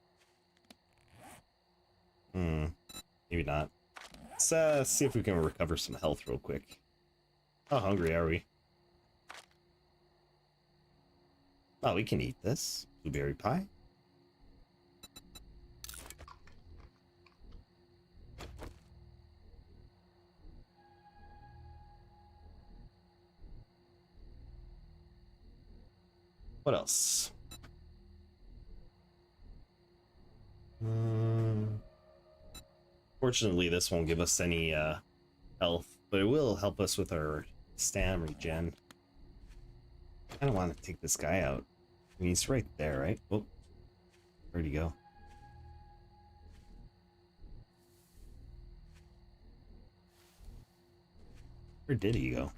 Maybe not. Let's see if we can recover some health real quick. How hungry are we? Oh, we can eat this. Blueberry pie. What else? Fortunately, this won't give us any health, but it will help us with our stam regen. I don't want to take this guy out. I mean, he's right there, right? Oh, where'd he go? Where did he go?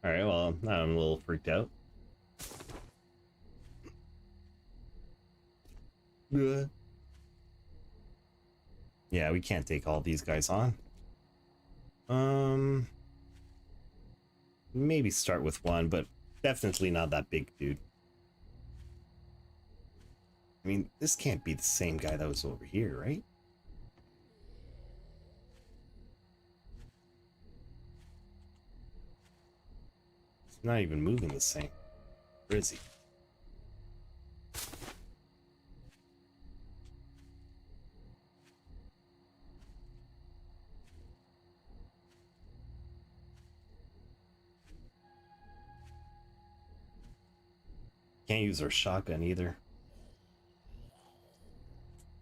Alright, well, now I'm a little freaked out. Yeah, we can't take all these guys on. Maybe start with one, but definitely not that big dude. I mean, this can't be the same guy that was over here, right? He's not even moving the same. Where is he? Can't use our shotgun either.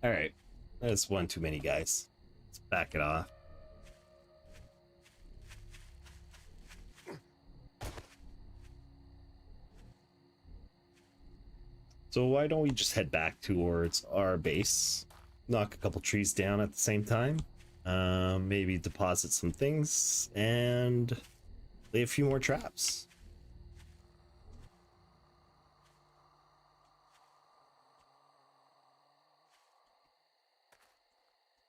Alright, that's one too many guys. Let's back it off. So why don't we just head back towards our base, knock a couple trees down at the same time, maybe deposit some things, and lay a few more traps.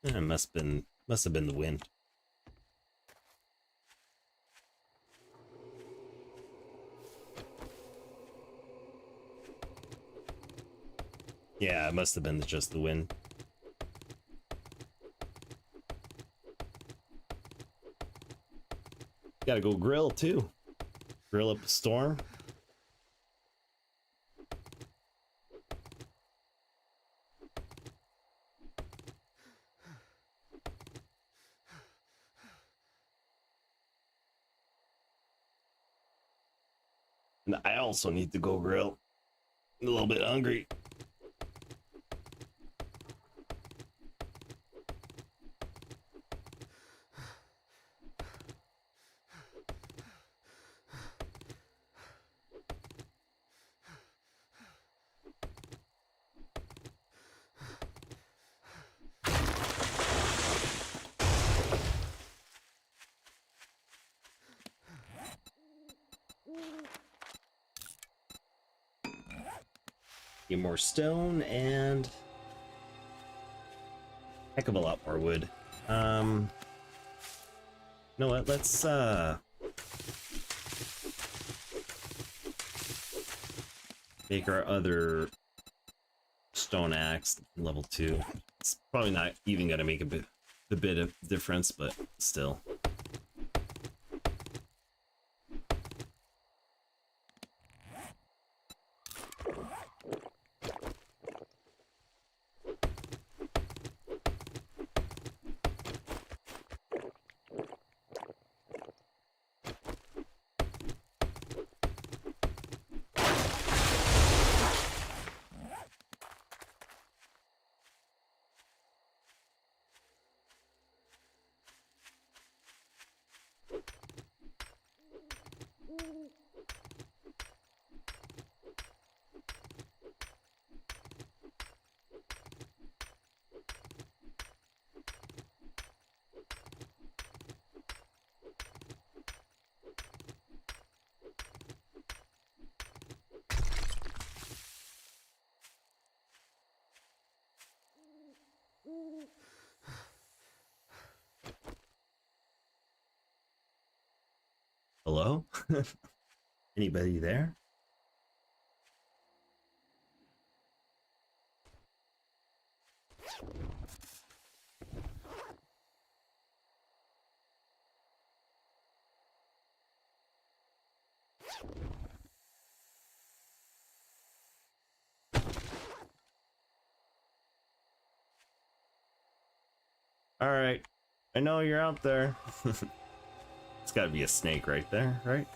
It must have been the wind. Yeah, it must have been just the wind. Gotta go grill too. Grill up a storm. And I also need to go grill. I'm a little bit hungry. Get more stone and heck of a lot more wood. You know what? Let's make our other stone axe level 2. It's probably not even gonna make a bit of difference, but still. Hello? Anybody there? All right, I know you're out there. It's got to be a snake right there, right?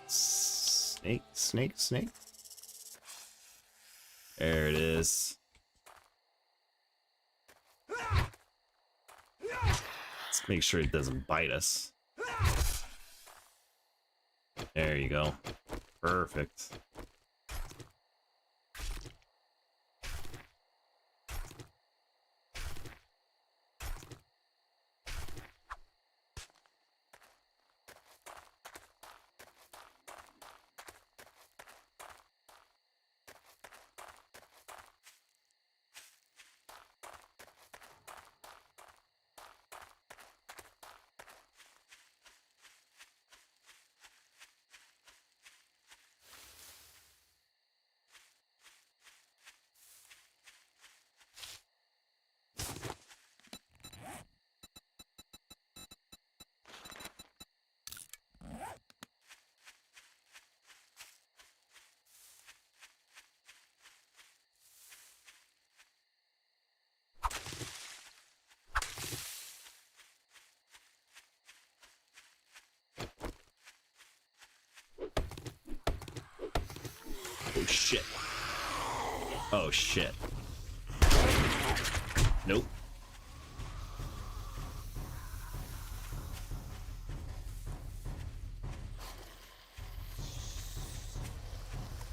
Snake, snake, snake. There it is. Let's make sure it doesn't bite us. There you go. Perfect. Oh shit. Oh shit. Nope.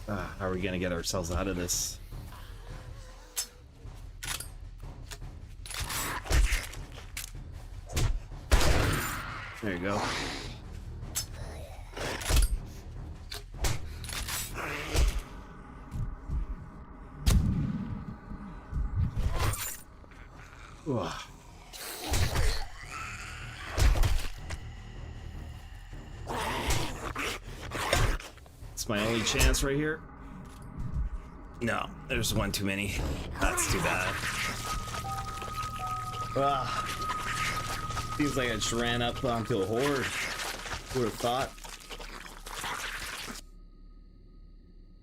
How are we gonna get ourselves out of this? There you go. Ugh. It's my only chance right here. No, there's one too many. That's too bad. Seems like I just ran up onto a horde. Who would have thought?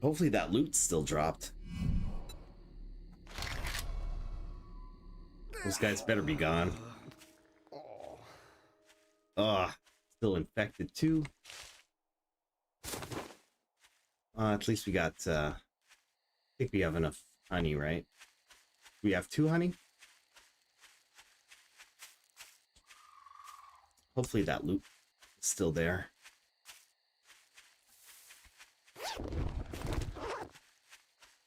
Hopefully that loot still dropped. Those guys better be gone. Still infected too. At least we got, I think we have enough honey, right? We have 2 honey? Hopefully that loot is still there.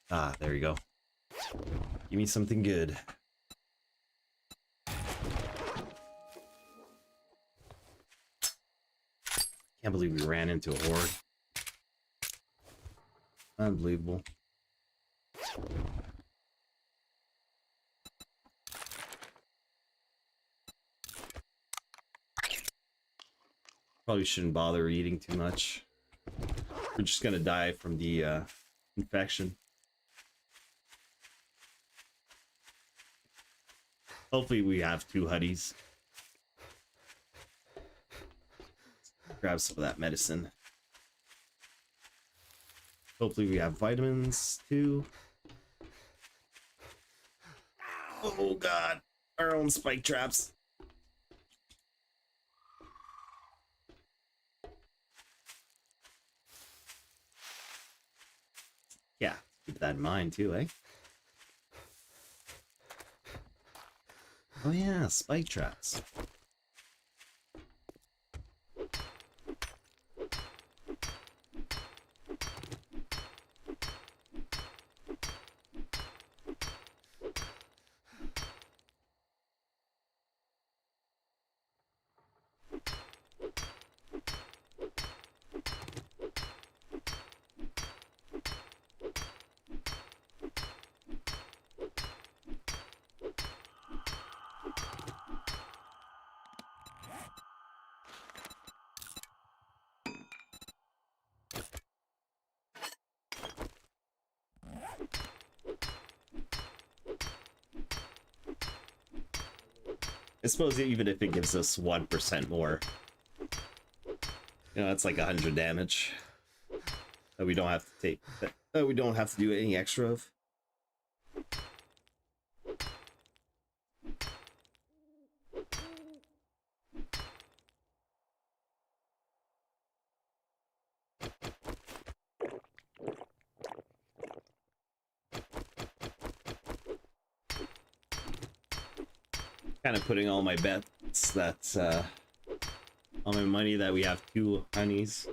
There you go. Give me something good. Can't believe we ran into a horde. Unbelievable. Probably shouldn't bother eating too much. We're just gonna die from the infection. Hopefully we have 2 hoodies. Grab some of that medicine. Hopefully we have vitamins too. Oh god, our own spike traps. Yeah, keep that in mind too, eh? Oh yeah, spike traps. I suppose even if it gives us 1% more, you know, that's like 100 damage that we don't have to take, that we don't have to do any extra of. Kind of putting all my bets that all my money that we have 2 honeys.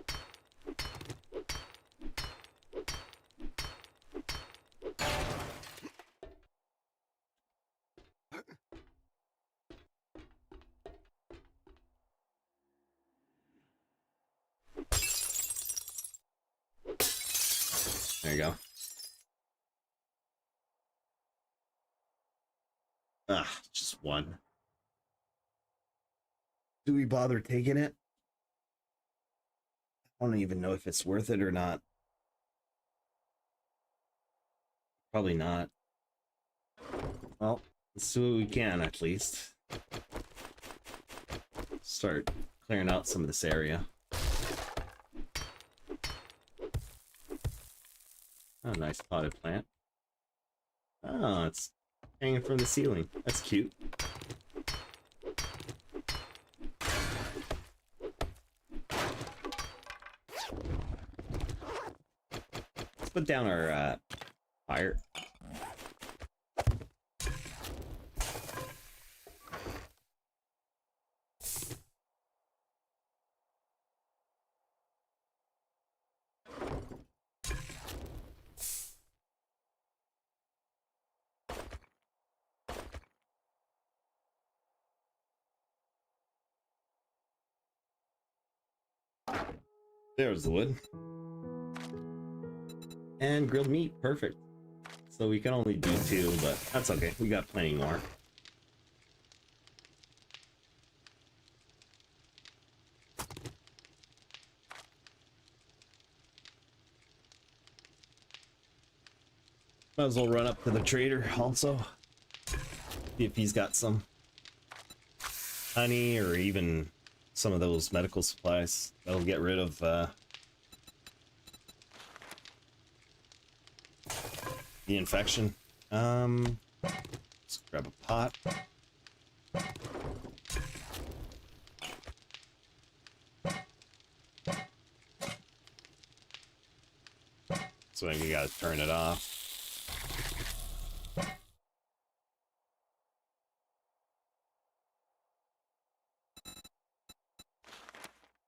There you go. Just 1. Do we bother taking it? I don't even know if it's worth it or not. Probably not. Well, let's do what we can at least. Start clearing out some of this area. Oh, nice potted plant. Oh, it's hanging from the ceiling. That's cute. Let's put down our fire. There's the wood. And grilled meat, perfect. So we can only do 2, but that's okay. We got plenty more. Might as well run up to the trader also. See if he's got some honey or even some of those medical supplies that'll get rid of the infection. Let's grab a pot. So you gotta turn it off.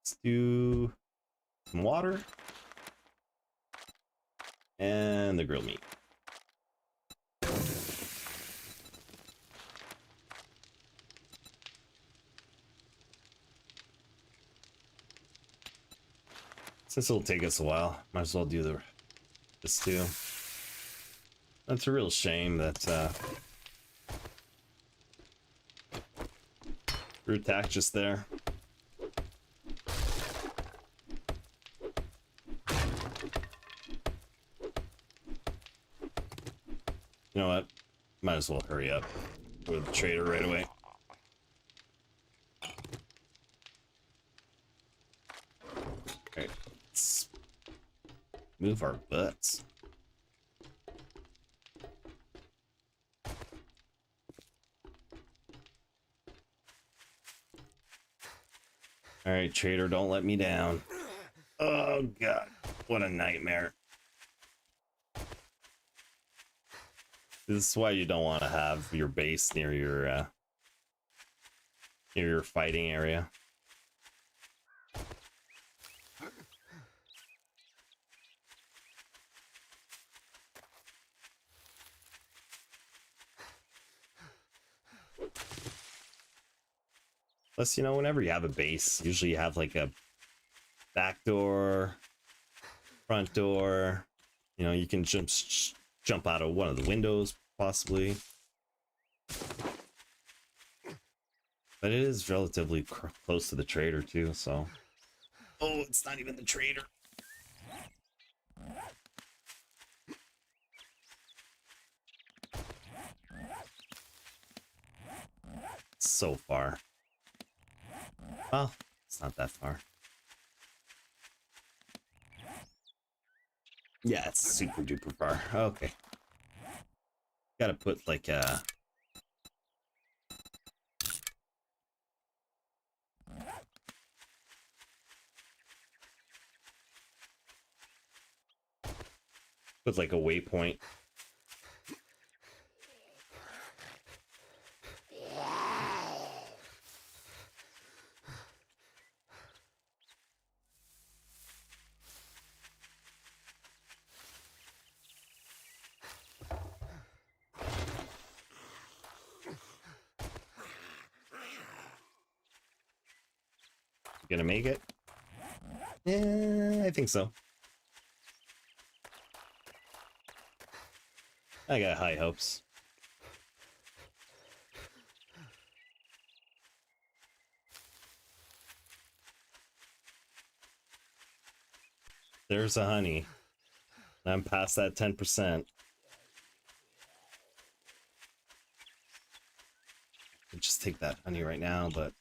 Let's do some water and the grilled meat. Since it'll take us a while, might as well do this too. That's a real shame that root tack just there. You know what? Might as well hurry up. Go to the trader right away. Alright, let's move our butts. Alright, trader, don't let me down. Oh god, what a nightmare. This is why you don't want to have your base near your fighting area. Plus, you know, whenever you have a base, usually you have like a back door, front door. You know, you can jump out of one of the windows, possibly. But it is relatively close to the trader, too, so... Oh, it's not even the trader. So far. Well, it's not that far. Yeah, it's super duper far. Okay. Gotta put like a... Put like a waypoint. Gonna make it? Yeah, I think so. I got high hopes. There's a honey. I'm past that 10%. Could just take that honey right now, but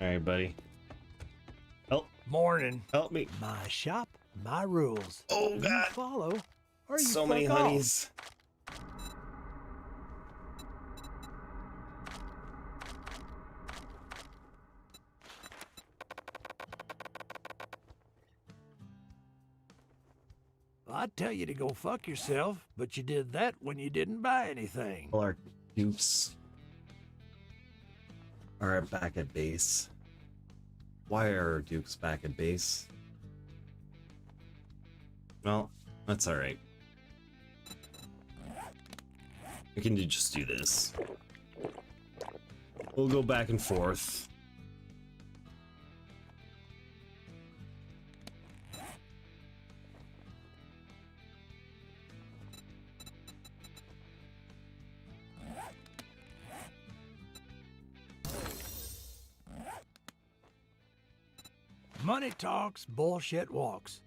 all right, buddy. Help! Morning. Help me! My shop, my rules. Oh You God! follow, or you So many fuck off. honeys. I'd tell you to go fuck yourself, but you did that when you didn't buy anything. All our dupes are back at base. Why are Dukes back at base? Well, that's alright. We can just do this. We'll go back and forth. Money talks, bullshit walks.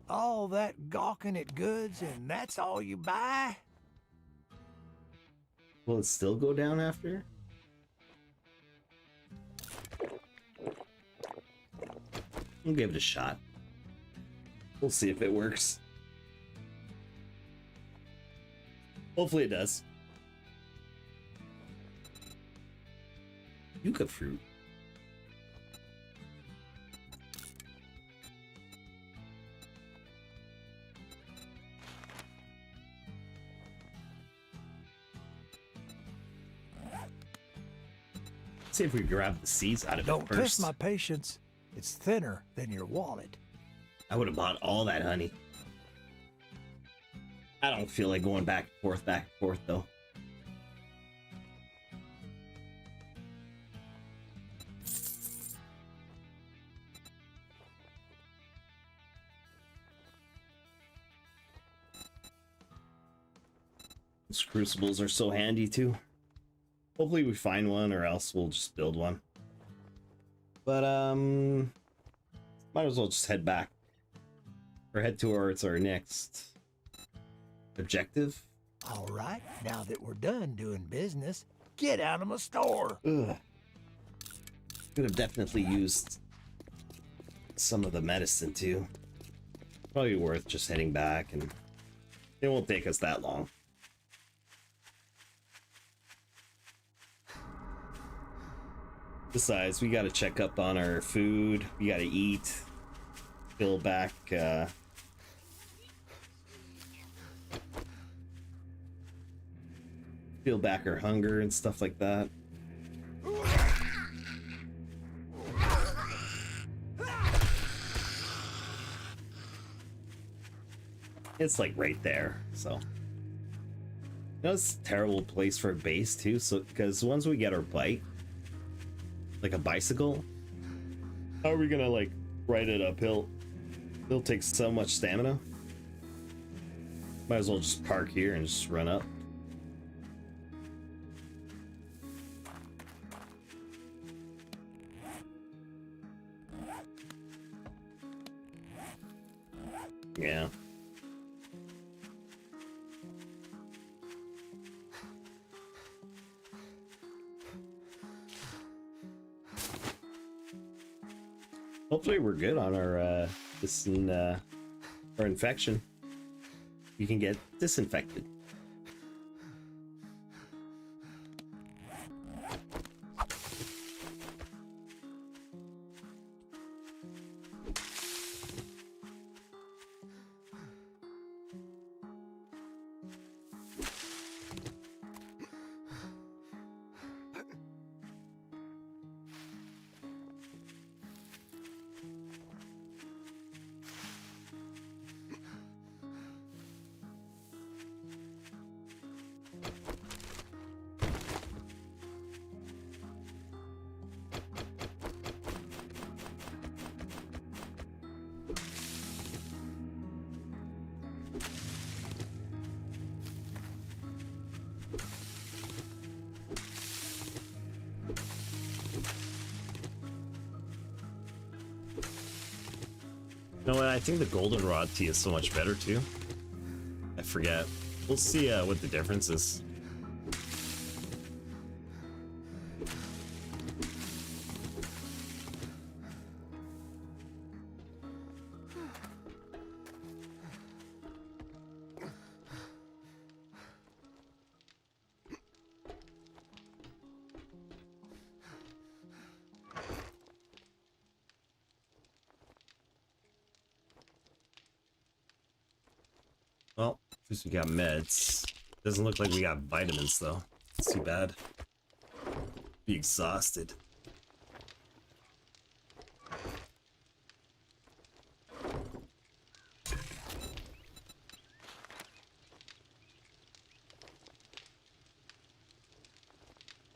All that gawking at goods and that's all you buy? Will it still go down after? We'll give it a shot. We'll see if it works. Hopefully it does. Yucca fruit. See if we grab the seeds out of Don't it first. test my patience. It's thinner than your wallet. I would have bought all that honey. I don't feel like going back and forth though. These crucibles are so handy too. Hopefully we find one, or else we'll just build one. But might as well just head back. Or head towards our next objective. All right, now that we're done doing business, get out of my store. Ugh. Could have definitely used some of the medicine too. Probably worth just heading back, and it won't take us that long. Besides, we gotta check up on our food. We gotta eat. Fill back, feel back our hunger and stuff like that. It's like right there, so. You know, it's a terrible place for a base too, so because once we get our bike, like a bicycle, how are we gonna like ride it uphill? It'll take so much stamina. Might as well just park here and just run up. Yeah. Hopefully we're good on our our infection. We can get disinfected. You know what? I think the goldenrod tea is so much better too. I forget. We'll see what the difference is. At least we got meds. Doesn't look like we got vitamins though. It's too bad. Be exhausted.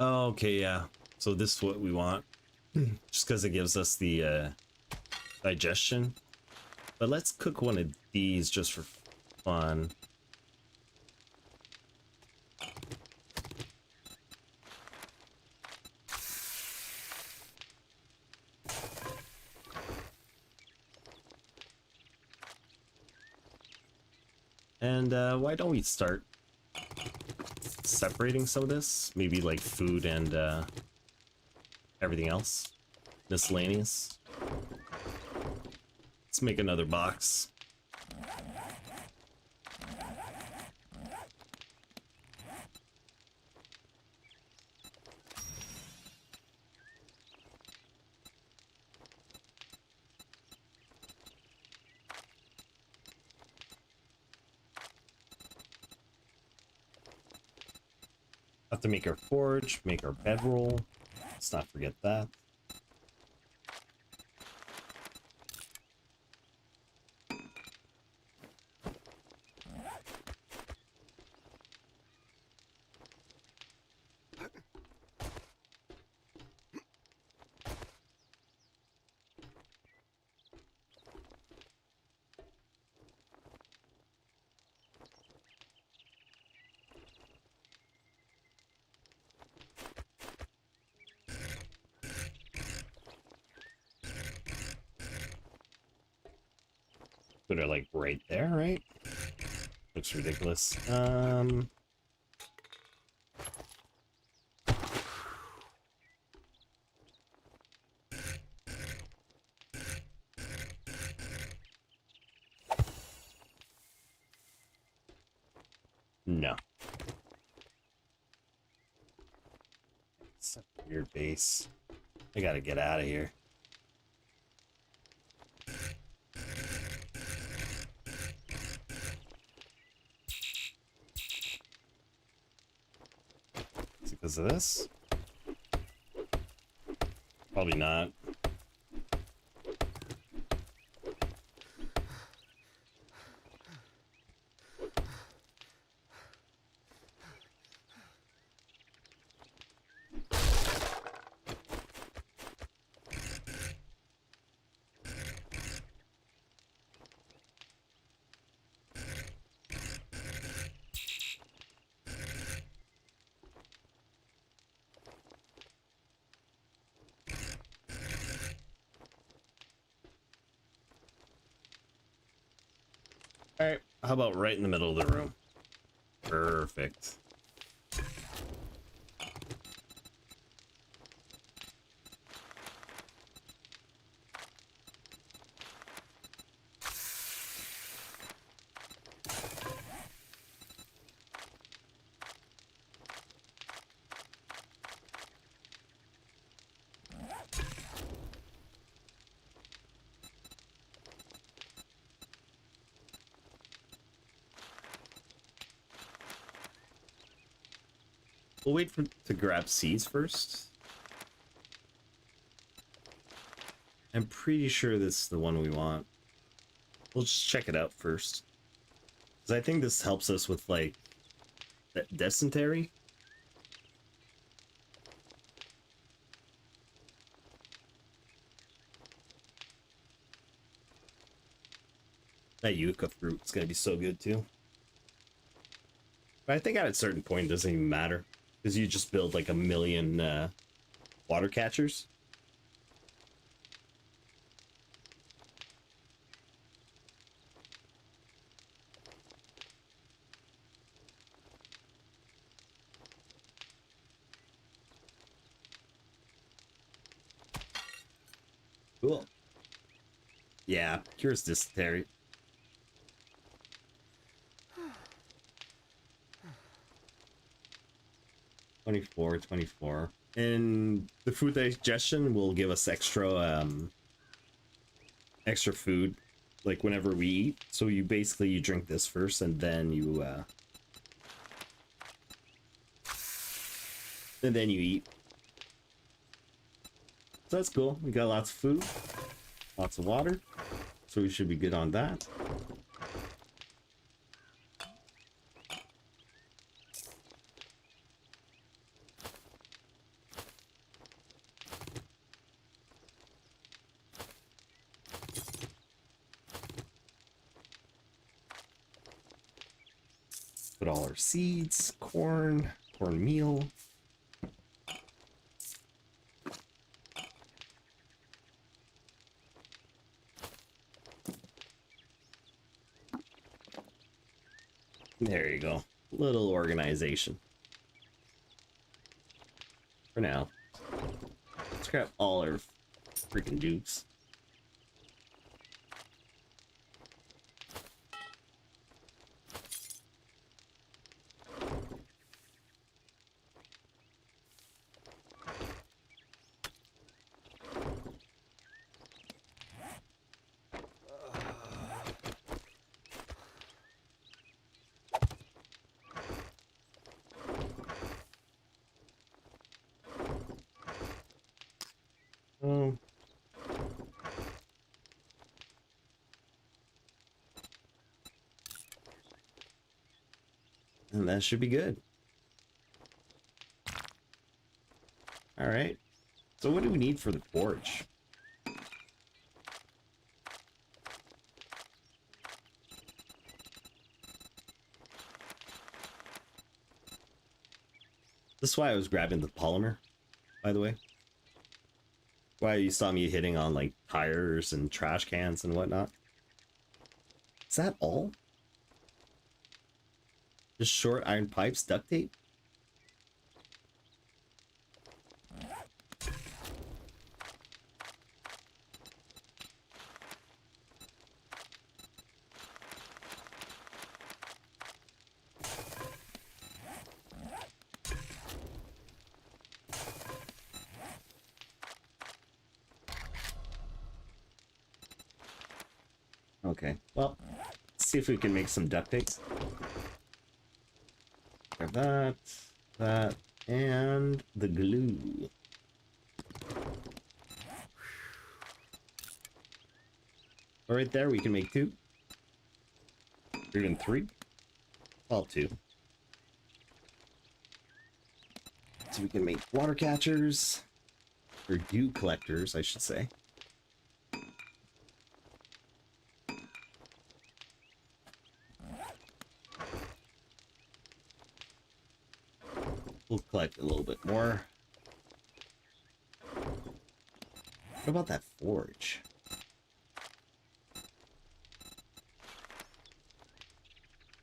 Okay, yeah. So this is what we want. Just because it gives us the digestion. But let's cook one of these just for fun. And why don't we start separating some of this? Maybe like food and everything else. Miscellaneous. Let's make another box. Have to make our forge, make our bedroll. Let's not forget that. Put it like right there, right? Looks ridiculous. No. It's a weird base. I gotta get out of here. Is it because of this? Probably not. Alright, how about right in the middle of the room? Perfect. We'll wait to grab seeds first. I'm pretty sure this is the one we want. We'll just check it out first. Because I think this helps us with, like, dysentery. That yucca fruit is going to be so good, too. But I think at a certain point, it doesn't even matter. Because you just build, like, a million water catchers. Cool. Yeah, cures dysentery. $24. And the food digestion will give us extra extra food like whenever we eat. So you basically you drink this first and then you eat. So that's cool. We got lots of food, lots of water, so we should be good on that. Put all our seeds, cornmeal. There you go. Little organization. For now. Let's grab all our freaking jukes. Oh. And that should be good. All right. So what do we need for the forge? This is why I was grabbing the polymer, by the way. Why you saw me hitting on like tires and trash cans and whatnot. Is that all? Just short iron pipes, duct tape? Okay, well, let's see if we can make some duct tape. Grab that, and the glue. Right there, we can make 2. Or even 3. Well, 2. So we can make water catchers, or dew collectors, I should say. We'll collect a little bit more. What about that forge?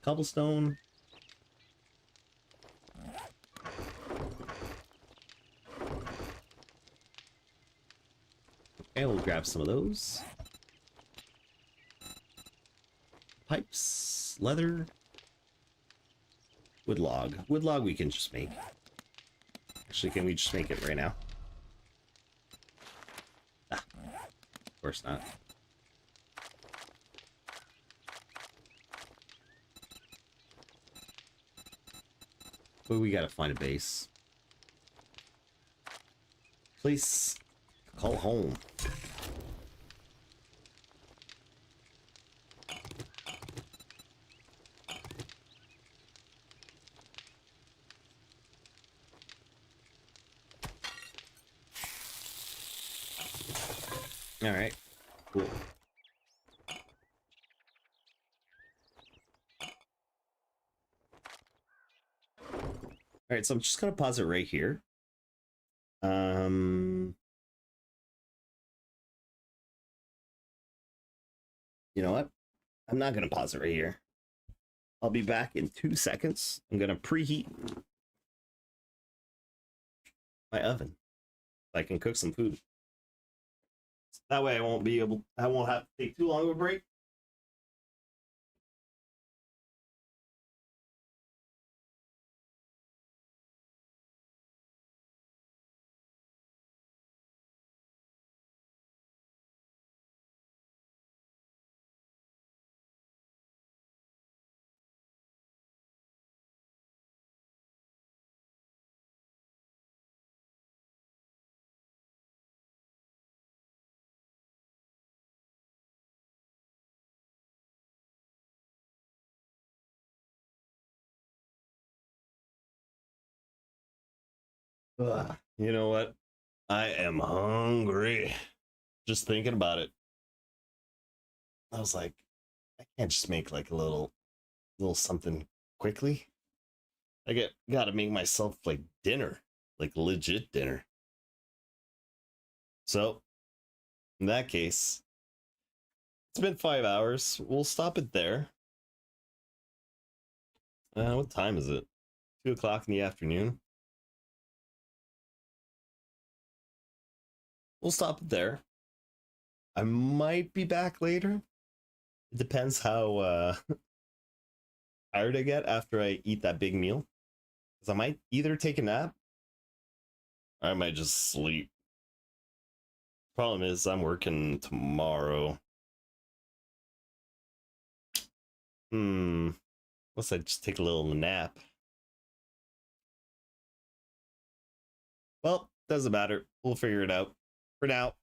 Cobblestone. Okay, we'll grab some of those. Pipes, leather, wood log. Wood log we can just make. Actually, can we just make it right now? Ah, of course not. But we gotta find a base. Place call home. All right, cool. All right, so I'm just gonna pause it right here. You know what? I'm not gonna pause it right here. I'll be back in 2 seconds. I'm gonna preheat my oven so I can cook some food. That way I won't have to take too long of a break. Ugh, you know what? I am hungry. Just thinking about it. I was like, I can't just make like a little something quickly. Gotta make myself like dinner, like legit dinner. So in that case, it's been 5 hours. We'll stop it there. What time is it? 2 o'clock in the afternoon. We'll stop it there. I might be back later. It depends how tired I get after I eat that big meal. Because I might either take a nap or I might just sleep. Problem is, I'm working tomorrow. Unless I just take a little nap. Well, doesn't matter. We'll figure it out. For now,